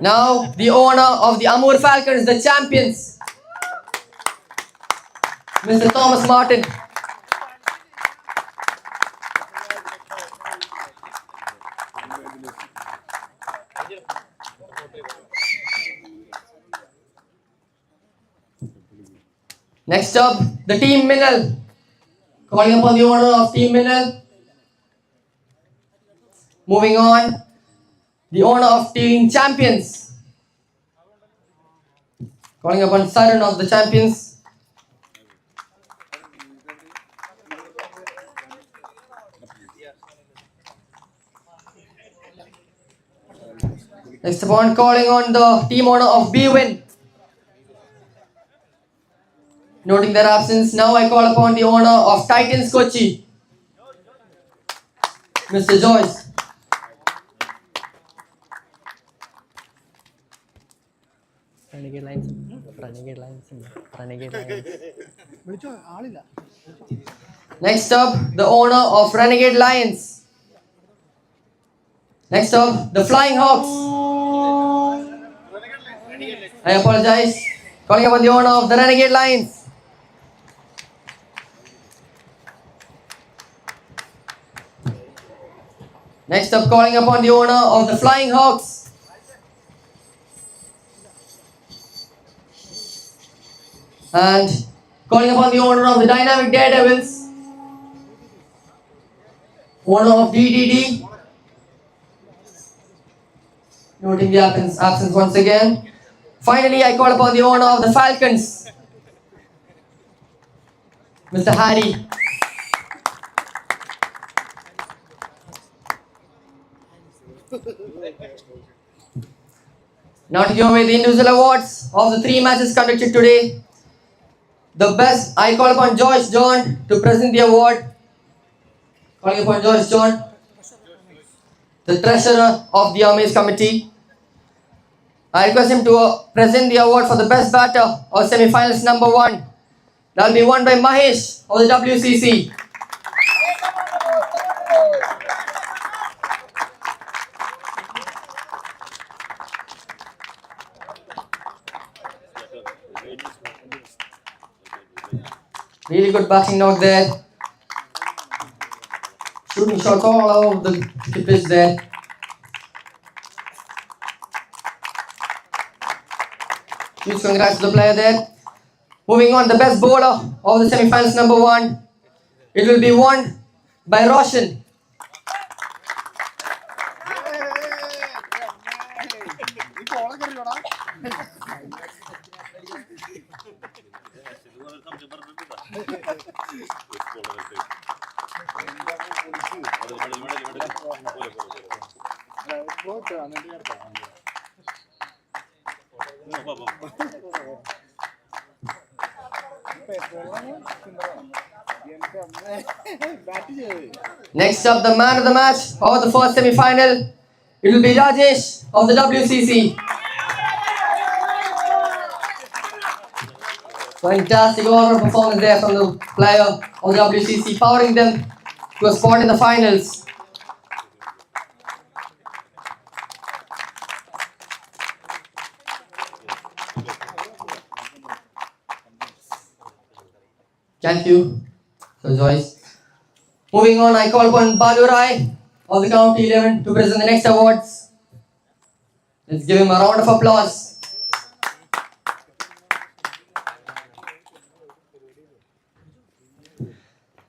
Now, the owner of the Amur Falcons, the champions, Mr. Thomas Martin. Next up, the Team Minnal, calling upon the owner of Team Minnal. Moving on, the owner of Team Champions, calling upon Siren of the Champions. Next upon, calling on the team owner of B-Win. Noting their absence, now I call upon the owner of Titans Kochi, Mr. Joyce. Renegade lines. Next up, the owner of Renegade Lions. Next up, the Flying Hawks. I apologize. Calling upon the owner of the Renegade Lions. Next up, calling upon the owner of the Flying Hawks, And calling upon the owner of the Dynamic Daredevils, owner of DDD, noting the absence once again. Finally, I call upon the owner of the Falcons, Mr. Harry. Now to give away the individual awards of the 3 matches conducted today. The best, I call upon Joyce John to present the award. Calling upon Joyce John, the treasurer of the Amace committee. I request him to present the award for the best batter of semi-finals number 1. That will be won by Mahesh of the WCC. Really good batting knock there. Shooting shots all over the pitch there. Huge congrats to the player there. Moving on, the best bowler of the semi-finals number 1. It will be won by Roshan. Next up, the man of the match of the first semi-final. It will be Rajesh of the WCC. Fantastic overall performance there from the player of the WCC, powering them to a spot in the finals. Thank you, Sir Joyce. Moving on, I call upon Balu Rai of the County 11 to present the next awards. Let's give him a round of applause.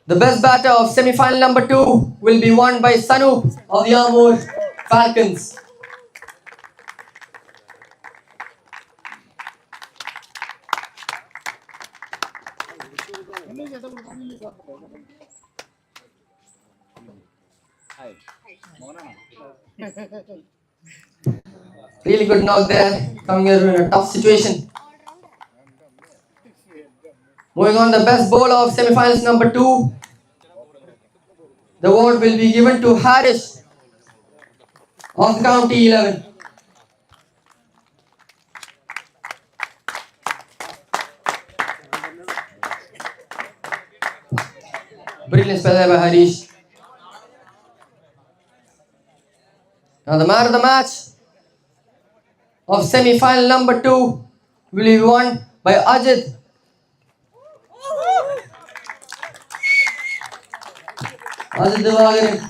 The best batter of semi-final number 2 will be won by Sanu of the Amur Falcons. Really good knock there, coming here in a tough situation. Moving on, the best bowler of semi-finals number 2. The award will be given to Harish of the County 11. Brilliant spell there by Harish. Now the man of the match of semi-final number 2 will be won by Ajit. Ajit Divagaran,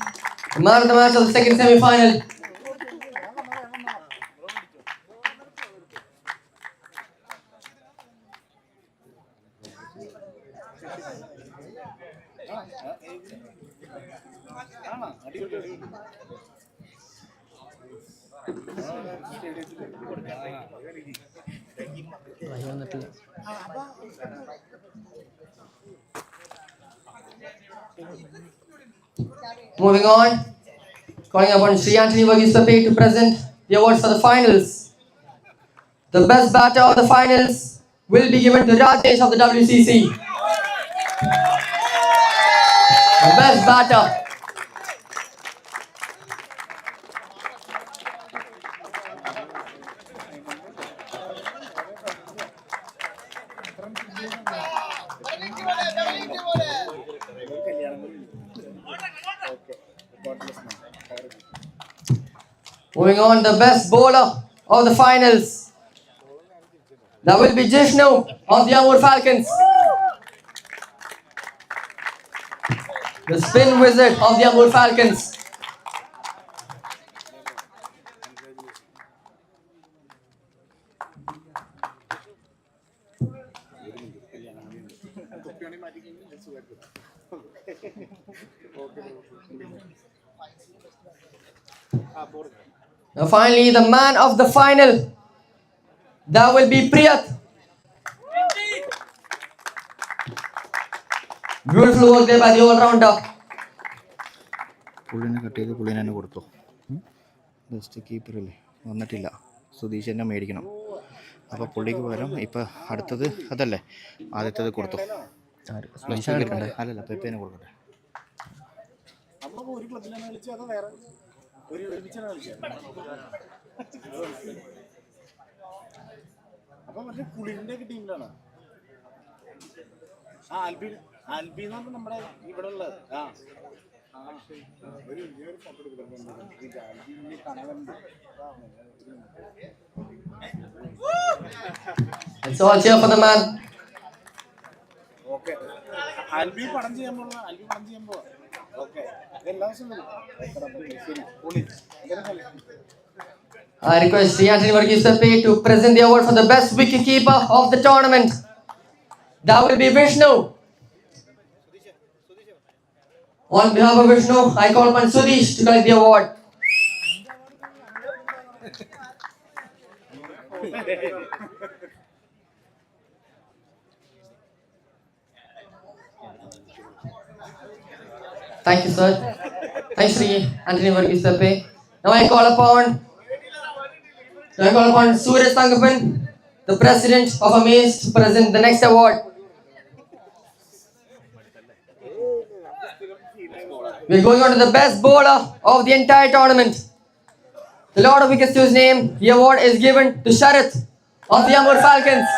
the man of the match of the second semi-final. Moving on, calling upon Sri Anthony Varghese Pepe to present the awards for the finals. The best batter of the finals will be given to Rajesh of the WCC. The best batter. Moving on, the best bowler of the finals. That will be Jishnu of the Amur Falcons. The spin wizard of the Amur Falcons. Now finally, the man of the final. That will be Priyat. Beautiful work there by the all-rounder. പുള്ളിനെ cut ചെയ്ത് പുള്ളിനെ തന്നെ കൊടുത്തു. Best കീപ്പറല്ലേ വന്നിട്ടില്ല, സുധീഷ് തന്നെ മേടിക്കണം. അപ്പോൾ പുള്ളിക്ക് പകരം ഇപ്പം അടുത്തത് അതല്ലേ, ആദ്യത്തത് കൊടുത്തു. അല്ലല്ല, പെപ്പേനെ കൊടുക്കട്ടെ. അപ്പം മറ്റേ പുളിൻ്റെ ഒക്കെ ടീമിലാണ് ആൽബി എന്ന് പറഞ്ഞാൽ നമ്മുടെ ഇവിടെ ഉള്ളത്. Let's all cheer for the man. Okay, ആൽബി പടം ചെയ്യാൻ പോകുക. ഓക്കെ, എല്ലാ ദിവസവും ശരി പുളി. I request Sri Anthony Varghese to present the award for the best wicketkeeper of the tournament. That will be Vishnu. On behalf of Vishnu, I call upon Sudesh to collect the award. Thank you, sir. Thanks, Sri Anthony Varghese. Now I call upon Suresh Tangapan, the president of Amace, to present the next award. We are going on to the best bowler of the entire tournament. The Lord of Wickets to his name, the award is given to Sharath of the Amur Falcons.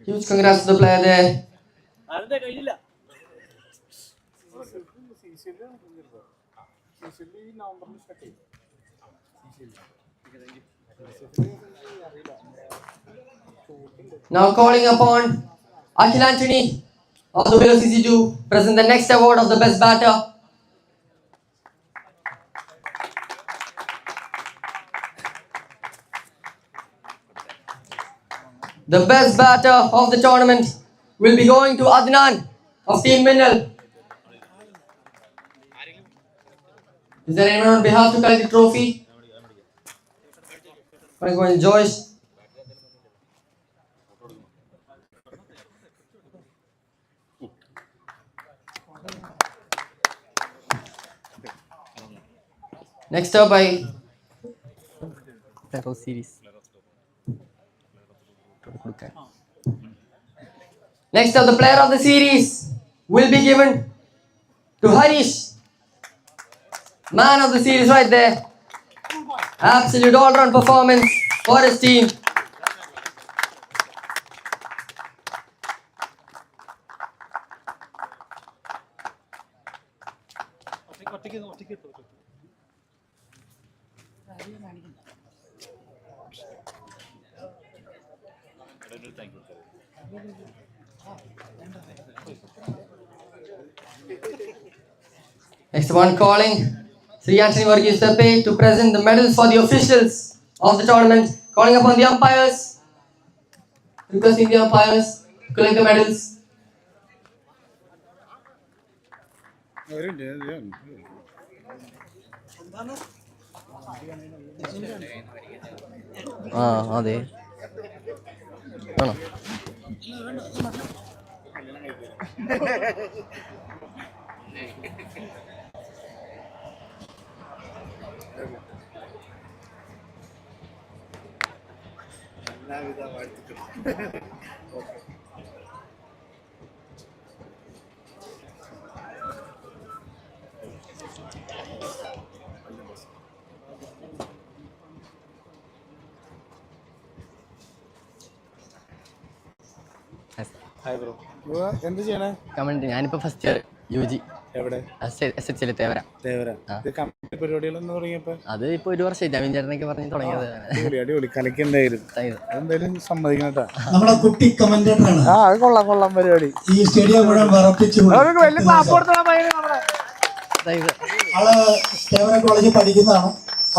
Huge congrats to the player there. Now calling upon Akhil Anthony of the Williow CC to present the next award of the best batter. The best batter of the tournament will be going to Adnan of Team Minnal. Is there anyone on behalf to collect the trophy? I'm going to Joyce. Next up, series. Next up, the player of the series will be given to Harish. Man of the series right there. Absolute all-round performance for his team. Next one calling Sri Anthony Varghese to present the medals for the officials of the tournament. Calling upon the umpires, requesting the umpires to collect the medals. അതെ ആണോ? എന്ത് ചെയ്യണേ? Comment. ഞാനിപ്പോ first year UG എവിടെ? SHL Thevara. ഇത് committee പരിപാടികളൊന്നും തുടങ്ങിയപ്പോൾ അത് ഇപ്പോൾ ഒരു വർഷമായിട്ട് അമീൻ ചേട്ടനൊക്കെ പറഞ്ഞ് തുടങ്ങിയത്. അടിപൊളി കലക്കി എന്തായാലും അതെന്തായാലും സമ്മതിക്കണം കേട്ടോ. നമ്മുടെ കുട്ടി കമന്റേറ്ററാണ്. അത് കൊള്ളാം പരിപാടി. ഈ സ്റ്റേഡിയം മുഴുവൻ വിറപ്പിച്ചു. ആള് കേവല കോളേജിൽ പഠിക്കുന്നതാണ്.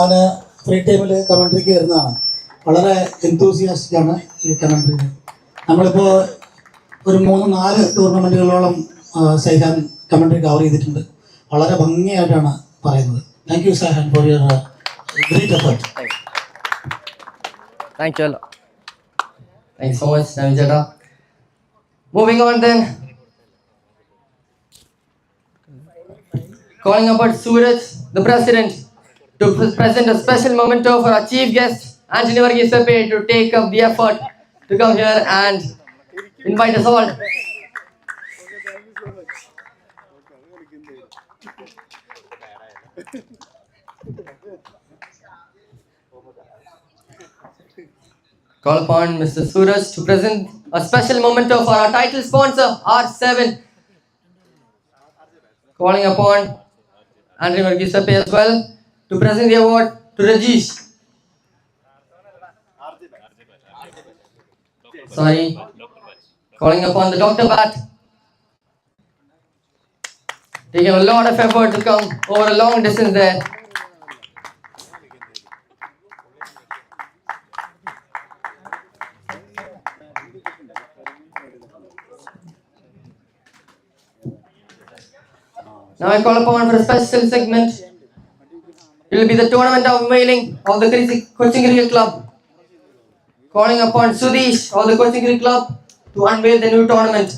ആള് ഫ്രീ ടൈമിൽ കമന്ററിക്ക് വരുന്നതാണ്. വളരെ എന്തൂസിയാസ്റ്റിക് ആണ് ഈ കമന്ററി. നമ്മളിപ്പോൾ ഒരു 3-4 ടൂർണമെന്റുകളോളം സൈഹാൻ കമന്ററി കവർ ചെയ്തിട്ടുണ്ട്. വളരെ ഭംഗിയായിട്ടാണ് പറയുന്നത്. Thank you Saihan for your great effort. Thank you. Thanks so much, Navijata. Moving on then. Calling upon Suraj, the president, to present a special memento for our chief guest, Anthony Varghese Pepe, to take up the effort to come here and invite us all. Call upon Mr. Suraj to present a special memento for our title sponsor, R7. Calling upon Anthony Varghese Pepe as well to present the award to Rajesh. Sorry. Calling upon the Dr. Bat. Taking a lot of effort to come over a long distance there. Now I call upon for a special segment. It will be the tournament unveiling of the Coaching Cricket Club. Calling upon Sudesh of the Coaching Cricket Club to unveil the new tournament.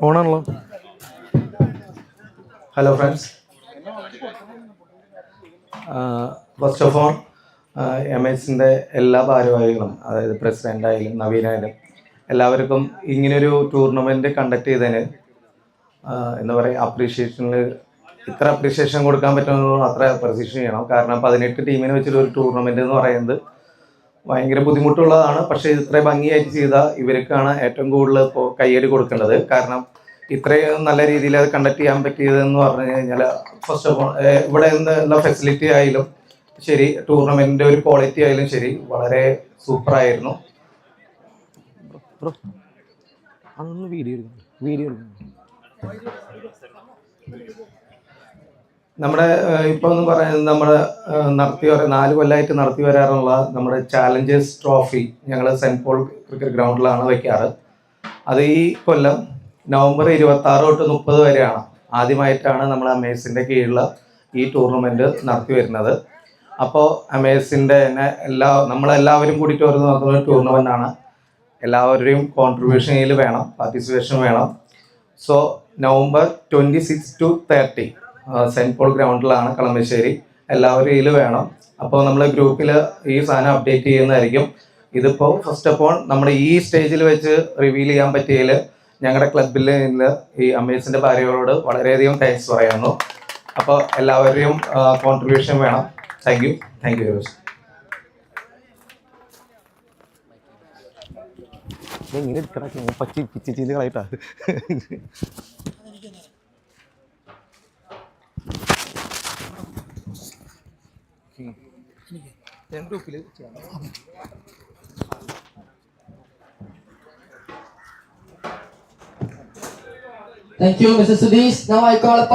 ഓണാണല്ലോ. Hello friends, first of all എംഎസിൻ്റെ എല്ലാ ഭാരവാഹികളും, അതായത് പ്രസിഡൻ്റായാലും നവീനായാലും എല്ലാവർക്കും ഇങ്ങനൊരു tournament conduct ചെയ്തതിന് എന്താ പറയുക, ഇത്ര അപ്രീഷിയേഷൻ കൊടുക്കാൻ പറ്റുമെന്ന് അത്ര അപ്രീഷിയേഷൻ ചെയ്യണം. കാരണം 18 ടീമിനെ വെച്ചിട്ട് ഒരു ടൂർണമെൻറ്റ് എന്ന് പറയുന്നത് ഭയങ്കര ബുദ്ധിമുട്ടുള്ളതാണ്. പക്ഷേ ഇത്ര ഭംഗിയായിട്ട് ചെയ്ത ഇവർക്കാണ് ഏറ്റവും കൂടുതൽ ഇപ്പോൾ കയ്യടി കൊടുക്കേണ്ടത്. കാരണം ഇത്രയും നല്ല രീതിയിൽ അത് കണ്ടക്ട് ചെയ്യാൻ പറ്റിയതെന്ന് പറഞ്ഞു കഴിഞ്ഞാൽ ഫസ്റ്റ് ഓഫ് ഓൾ ഇവിടെ നിന്നുള്ള ഫെസിലിറ്റി ആയാലും ശരി, ടൂർണമെൻറ്റിൻ്റെ ഒരു ക്വാളിറ്റി ആയാലും ശരി, വളരെ സൂപ്പറായിരുന്നു. നമ്മുടെ ഇപ്പോൾ എന്ന് പറയുന്നത് നമ്മുടെ 4 കൊല്ലമായിട്ട് നടത്തി വരാറുള്ള നമ്മുടെ ചാലഞ്ചേഴ്സ് ട്രോഫി ഞങ്ങൾ സെൻറ്റ് പോൾ ക്രിക്കറ്റ് ഗ്രൗണ്ടിലാണ് വയ്ക്കാറ്. അത് ഈ കൊല്ലം നവംബർ 26 തൊട്ട് 30 വരെയാണ്. ആദ്യമായിട്ടാണ് നമ്മൾ അമേസിൻ്റെ കീഴിലുള്ള ഈ ടൂർണമെൻറ്റ് നടത്തി വരുന്നത്. അപ്പോൾ അമേസിൻ്റെ തന്നെ നമ്മളെല്ലാവരും കൂടിയിട്ട് വരുന്ന നടത്തുന്ന ടൂർണമെൻ്റാണ്. എല്ലാവരുടെയും കോൺട്രിബ്യൂഷൻ ഇതിൽ വേണം, പാർട്ടിസിപ്പേഷൻ വേണം. So November 26 to 30 Saint Paul ഗ്രൗണ്ടിലാണ് കളമശ്ശേരി. എല്ലാവരും ഇതിൽ വേണം. അപ്പോൾ നമ്മൾ ഗ്രൂപ്പിൽ ഈ സാധനം അപ്ഡേറ്റ് ചെയ്യുന്നതായിരിക്കും. ഇതിപ്പോൾ ഫസ്റ്റ് ഓഫ് ഓൾ നമ്മുടെ ഈ സ്റ്റേജിൽ വെച്ച് റിവീൽ ചെയ്യാൻ പറ്റിയതിൽ ഞങ്ങളുടെ ക്ലബിൽ നിന്ന് ഈ അമേസിൻ്റെ ഭാര്യകളോട് വളരെയധികം താങ്ക്സ് പറയുന്നു. അപ്പോൾ എല്ലാവരുടെയും കോൺട്രിബ്യൂഷൻ വേണം. Thank you very much. കളയിട്ടാ ഗ്രൂപ്പിൽ Thank you, Mr. Sudesh. Now I calling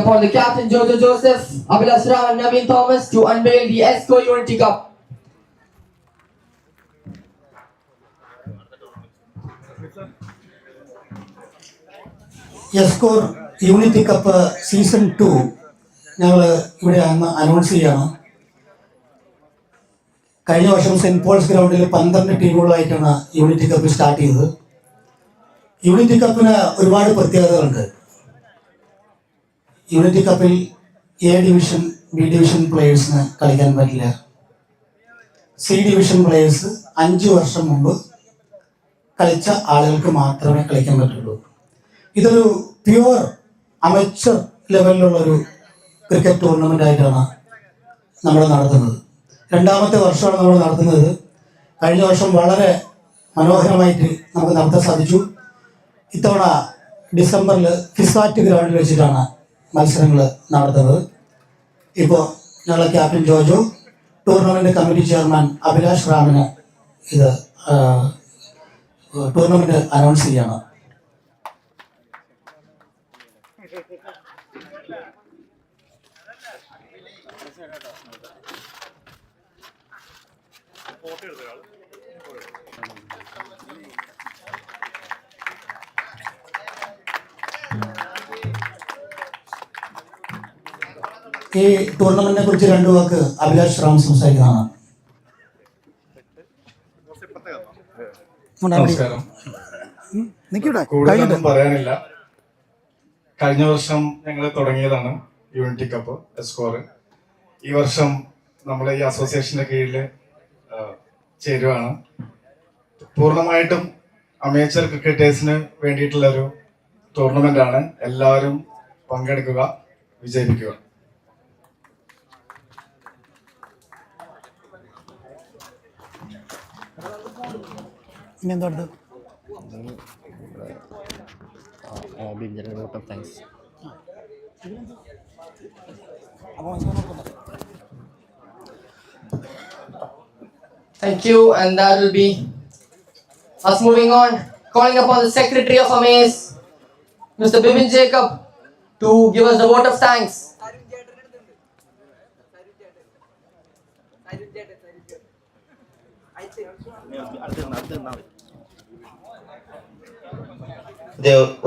upon the captain Jojo Joseph, Abhilash Ram and Naveen Thomas to unveil the ESCO Unity Cup. എസ്കോർ യൂണിറ്റി കപ്പ് സീസൺ 2 ഞങ്ങൾ ഇവിടെ announce ചെയ്യാണ്. കഴിഞ്ഞ വർഷം cent Paul's ഗ്രൗണ്ടിൽ 12 ടീമുകളായിട്ടാണ് unity cup start ചെയ്തത്. Unity കപ്പിന് ഒരുപാട് പ്രത്യേകതകളുണ്ട്. യൂണിറ്റി കപ്പിൽ എ ഡിവിഷൻ ബി ഡിവിഷൻ പ്ലേയേഴ്സിന് കളിക്കാൻ പറ്റില്ല. സി ഡിവിഷൻ പ്ലേയേഴ്സ് 5 വർഷം മുമ്പ് കളിച്ച ആളുകൾക്ക് മാത്രമേ കളിക്കാൻ പറ്റുള്ളൂ. ഇതൊരു പ്യുവർ അമേച്ചർ ലെവലിലുള്ളൊരു ക്രിക്കറ്റ് ടൂർണമെൻ്റ് ആയിട്ടാണ് നമ്മൾ നടത്തുന്നത്. 2ാമത്തെ വർഷമാണ് നമ്മൾ നടത്തുന്നത്. കഴിഞ്ഞ വർഷം വളരെ മനോഹരമായിട്ട് നമുക്ക് നടത്താൻ സാധിച്ചു. ഇത്തവണ ഡിസംബറിൽ ഫിസാറ്റ് ഗ്രൗണ്ടിൽ വെച്ചിട്ടാണ് മത്സരങ്ങൾ നടത്തുന്നത്. ഇപ്പോൾ ഞങ്ങളുടെ captain Jojo, tournament committee chairman Abhilash റാമിന് ഇത് ടൂർണമെൻറ്റ് അനൗൺസ് ചെയ്യാണ്. ഈ ടൂർണമെന്റിനെ കുറിച്ച് 2 വാക്ക് അഭിലാഷ് റാം സംസാരിക്കുന്നതാണ്. നമസ്കാരം. കൂടുതലൊന്നും പറയാനില്ല. കഴിഞ്ഞ വർഷം ഞങ്ങൾ തുടങ്ങിയതാണ് യൂണിറ്റി കപ്പ് എസ്കോർ. ഈ വർഷം നമ്മൾ ഈ അസോസിയേഷന്റെ കീഴിൽ ചേരുവാണ്. പൂർണ്ണമായിട്ടും അമേച്ചർ ക്രിക്കറ്റേഴ്സിന് വേണ്ടിയിട്ടുള്ളൊരു ടൂർണമെന്റ് ആണ്. എല്ലാവരും പങ്കെടുക്കുക, വിജയിപ്പിക്കുക. vote of thanks. Thank you, and that will be us moving on. Calling upon the Secretary of Amace, Mr. Bibin Jacob, to give us the vote of thanks.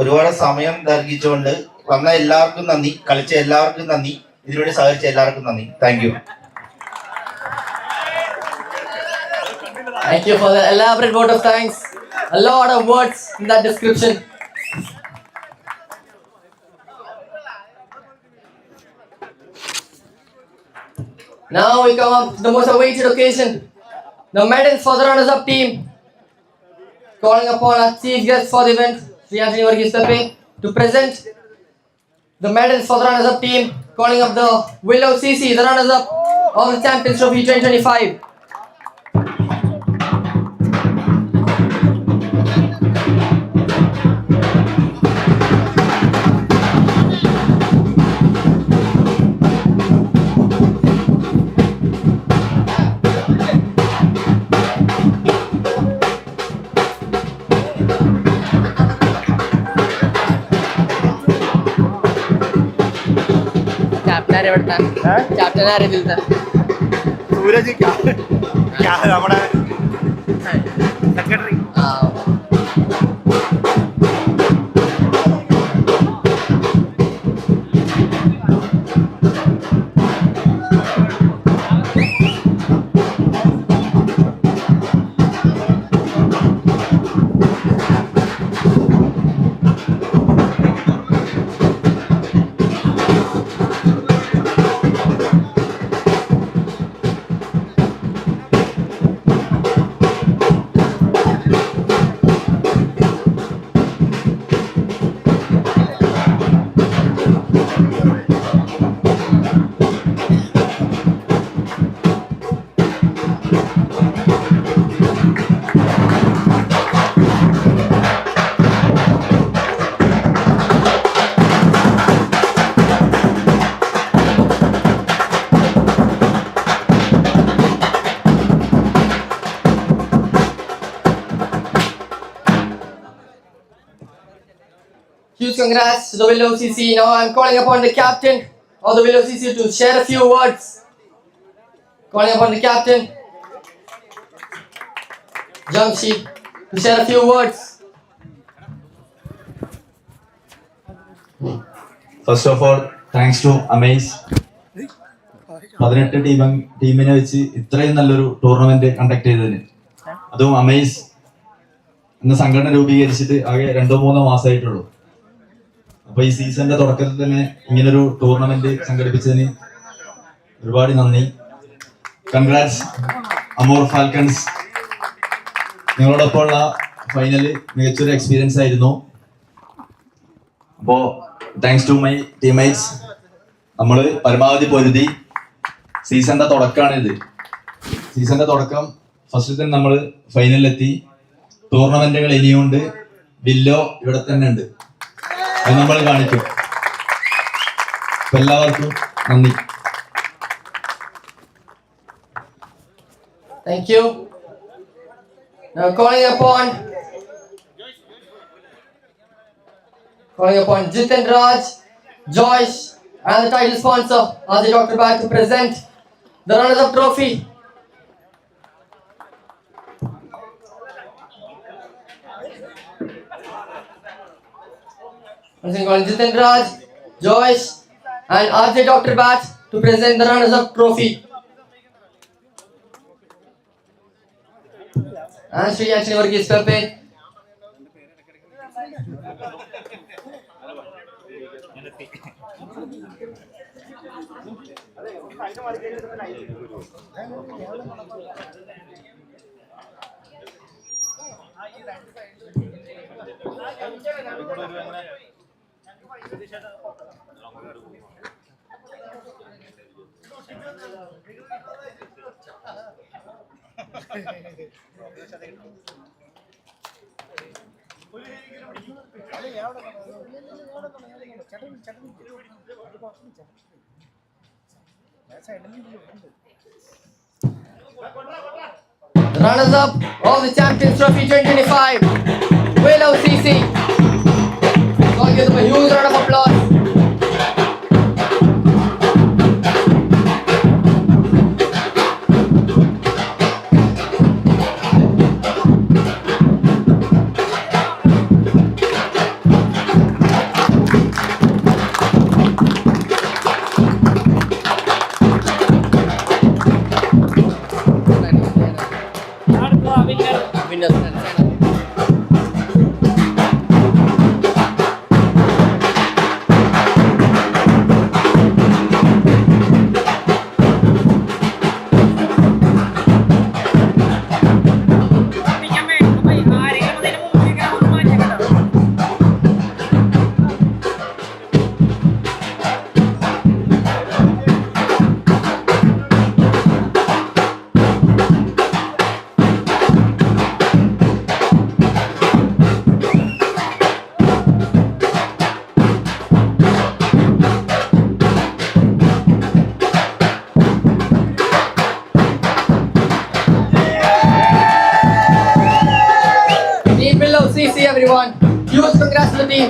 ഒരുപാട് സമയം ദർഹിച്ചുകൊണ്ട് വന്ന എല്ലാവർക്കും നന്ദി, കളിച്ച എല്ലാവർക്കും നന്ദി, ഇതിലൂടെ സഹകരിച്ച എല്ലാവർക്കും നന്ദി. Thank you. Thank you for the elaborate vote of thanks. A lot of words in that description. Now we come up to the most awaited occasion, the medals for the runners-up team. Calling upon our chief guest for the event, Sri Anthony Varghese Pepe, to present the medals for the runners-up team. Calling up the Williow CC, the runners-up of the Champions Trophy 2025. Captain ആരെ ഇതിലത്തെ സൂരജ് നമ്മുടെ secretary. Huge congrats to the Williow CC. Now I'm calling upon the captain of the Williow CC to share a few words. Calling upon the captain, Jamshi, to share a few words. First of all, thanks to Amace. 18 ടീമിനെ വെച്ച് ഇത്രയും നല്ലൊരു tournament conduct ചെയ്തതിന്, അതും Amaze എന്ന സംഘടന രൂപീകരിച്ചിട്ട് ആകെ 2-3 മാസമായിട്ടുള്ളൂ. അപ്പോൾ ഈ സീസണിന്റെ തുടക്കത്തിൽ തന്നെ ഇങ്ങനൊരു ടൂർണമെന്റ് സംഘടിപ്പിച്ചതിന് ഒരുപാട് നന്ദി. Congrats Amur Falcons. നിങ്ങളോടൊപ്പമുള്ള ഫൈനല് മികച്ചൊരു എക്സ്പീരിയൻസ് ആയിരുന്നു. അപ്പോൾ താങ്ക്സ് ടു മൈ ടീംമേറ്റ്സ്. നമ്മൾ പരമാവധി പൊരുതി. സീസണിന്റെ തുടക്കമാണിത്. സീസണിന്റെ തുടക്കം ഫസ്റ്റ് തന്നെ നമ്മൾ ഫൈനലിലെത്തി. ടൂർണമെന്റുകൾ ഇനിയുണ്ട്. വില്ലോ ഇവിടെ തന്നെ ഉണ്ട്, അത് നമ്മൾ കാണിക്കും. എല്ലാവർക്കും നന്ദി. Thank you. Now calling upon Jiten Raj, Joyce, and the title sponsor, Azi Dr. Bhatt, to present the runners-up trophy. Once again calling Jiten Raj, Joyce, and Azi Dr. Bhatt to present the runners-up trophy. And Sri Anthony Varghese Pepe. Runners-up of the Champions Trophy 2025, Williow CC. So I'll give them a huge round of applause. CC everyone. Huge congrats to the team.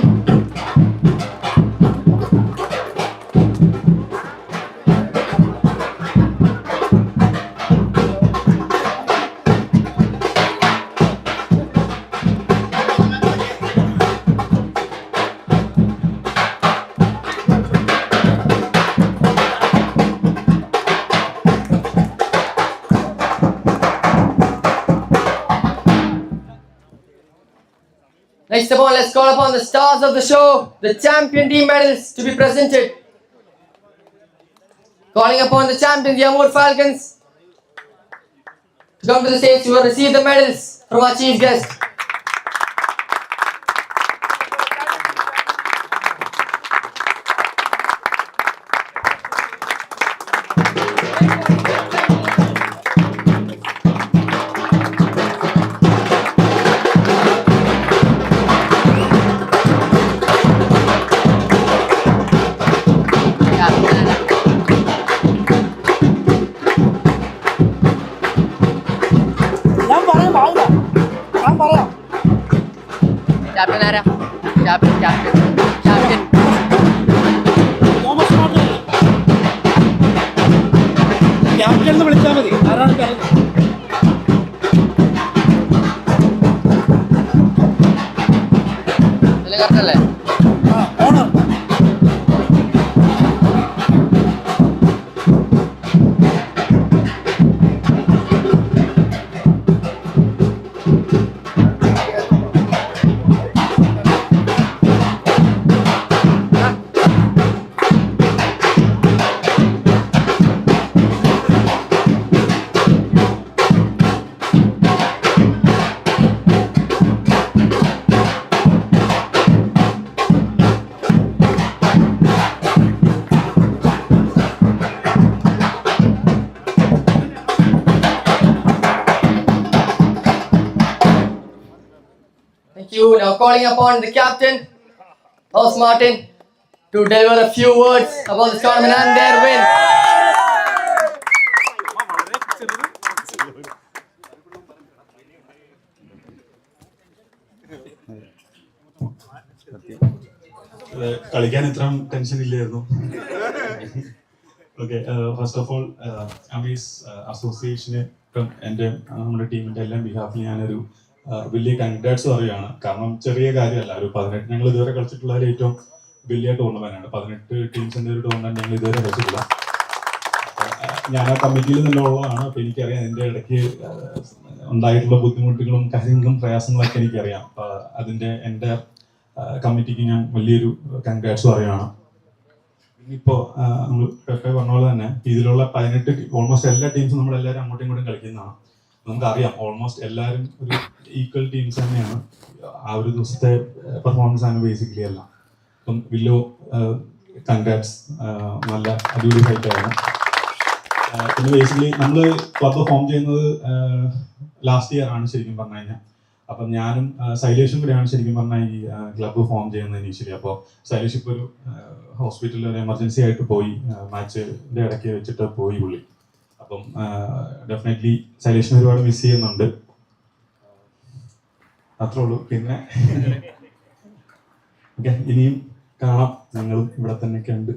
Next of all, let's call upon the stars of the show, the champion team medals to be presented. Calling upon the champions, the Amur Falcons, to come to the stage to receive the medals from our chief guest. Captain ആരാ? Captain. Captain എന്ന് വിളിച്ചാൽ മതി. ആരാണ് പറഞ്ഞത്? കറക്റ്റല്ലേ? Owner. you. Now calling upon the captain, House Martin, to deliver a few words about this tournament and their win. കളിക്കാൻ ഇത്രയും tension ഇല്ലായിരുന്നു. Okay, first of all അമീസ് അസോസിയേഷന് എൻ്റെ നമ്മുടെ ടീമിൻ്റെ എല്ലാം ബിഹാഫിൽ ഞാനൊരു വലിയ കൺഗ്രാറ്റ്സ് പറയുകയാണ്. കാരണം ചെറിയ കാര്യമല്ല, ഒരു 18 ഞങ്ങൾ ഇതുവരെ കളിച്ചിട്ടുള്ളതിൽ ഏറ്റവും വലിയ ടൂർണമെൻ്റാണ്. 18 ടീംസിൻ്റെ ഒരു ടൂർണമെൻറ്റ് ഞങ്ങൾ ഇതുവരെ കളിച്ചിട്ടില്ല. ഞാൻ ആ കമ്മിറ്റിയിൽ നല്ല ഉള്ളതാണ്. അപ്പോൾ എനിക്കറിയാം എൻ്റെ ഇടയ്ക്ക് ഉണ്ടായിട്ടുള്ള ബുദ്ധിമുട്ടുകളും കാര്യങ്ങളും പ്രയാസങ്ങളൊക്കെ എനിക്കറിയാം. അപ്പോൾ അതിൻ്റെ എൻ്റെ കമ്മിറ്റിക്ക് ഞാൻ വലിയൊരു കൺഗ്രാറ്റ്സ് പറയുകയാണ്. ഇപ്പോൾ നമ്മൾ പെപ്പെ പറഞ്ഞ പോലെ തന്നെ ഇതിലുള്ള 18 ഓൾമോസ്റ്റ് എല്ലാ ടീംസും നമ്മളെല്ലാവരും അങ്ങോട്ടും ഇങ്ങോട്ടും കളിക്കുന്നതാണ്. നമുക്കറിയാം ഓൾമോസ്റ്റ് എല്ലാവരും ഒരു ഈക്വൽ ടീംസ് തന്നെയാണ്. ആ ഒരു ദിവസത്തെ പെർഫോമൻസ് ആണ് ബേസിക്കലി എല്ലാം. അപ്പം വില്ലോ കൺഗ്രാറ്റ്സ്, നല്ല അടിപൊളി ഫൈറ്റായിരുന്നു. പിന്നെ ബേസിക്കലി നമ്മൾ ക്ലബ്ബ് ഫോം ചെയ്യുന്നത് ലാസ്റ്റ് ഇയർ ആണ് ശരിക്കും പറഞ്ഞു കഴിഞ്ഞാൽ. അപ്പം ഞാനും ശൈലേഷും കൂടെയാണ് ശരിക്കും പറഞ്ഞാൽ ഈ ക്ലബ്ബ് ഫോം ചെയ്യുന്നത് ഇനീഷ്യലി. അപ്പോൾ ശൈലേഷ് ഇപ്പോൾ ഒരു ഹോസ്പിറ്റലിൽ ഒരു എമർജൻസി ആയിട്ട് പോയി, മാച്ചിൻ്റെ ഇടയ്ക്ക് വെച്ചിട്ട് പോയി പുള്ളി. അപ്പം ഡെഫിനറ്റ്ലി ശൈലേഷിനെ ഒരുപാട് മിസ് ചെയ്യുന്നുണ്ട്. അത്രേ ഉള്ളൂ. പിന്നെ ഓക്കെ, ഇനിയും കാണാം. ഞങ്ങളും ഇവിടെ തന്നെയൊക്കെ ഉണ്ട്.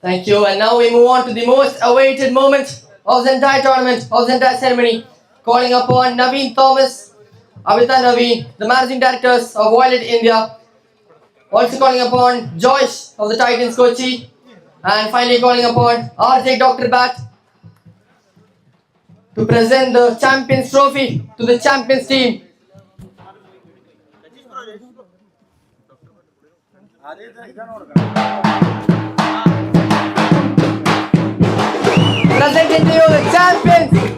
Thank you. And now we move on to the most awaited moment of the entire tournament, of the entire ceremony. Calling upon Naveen Thomas, Avita Naveen, the managing directors of Violet India. Also calling upon Joyce of the Titans Kochi. And finally calling upon RJ Dr. Bat to present the Champions Trophy to the Champions team. Presenting to you the champions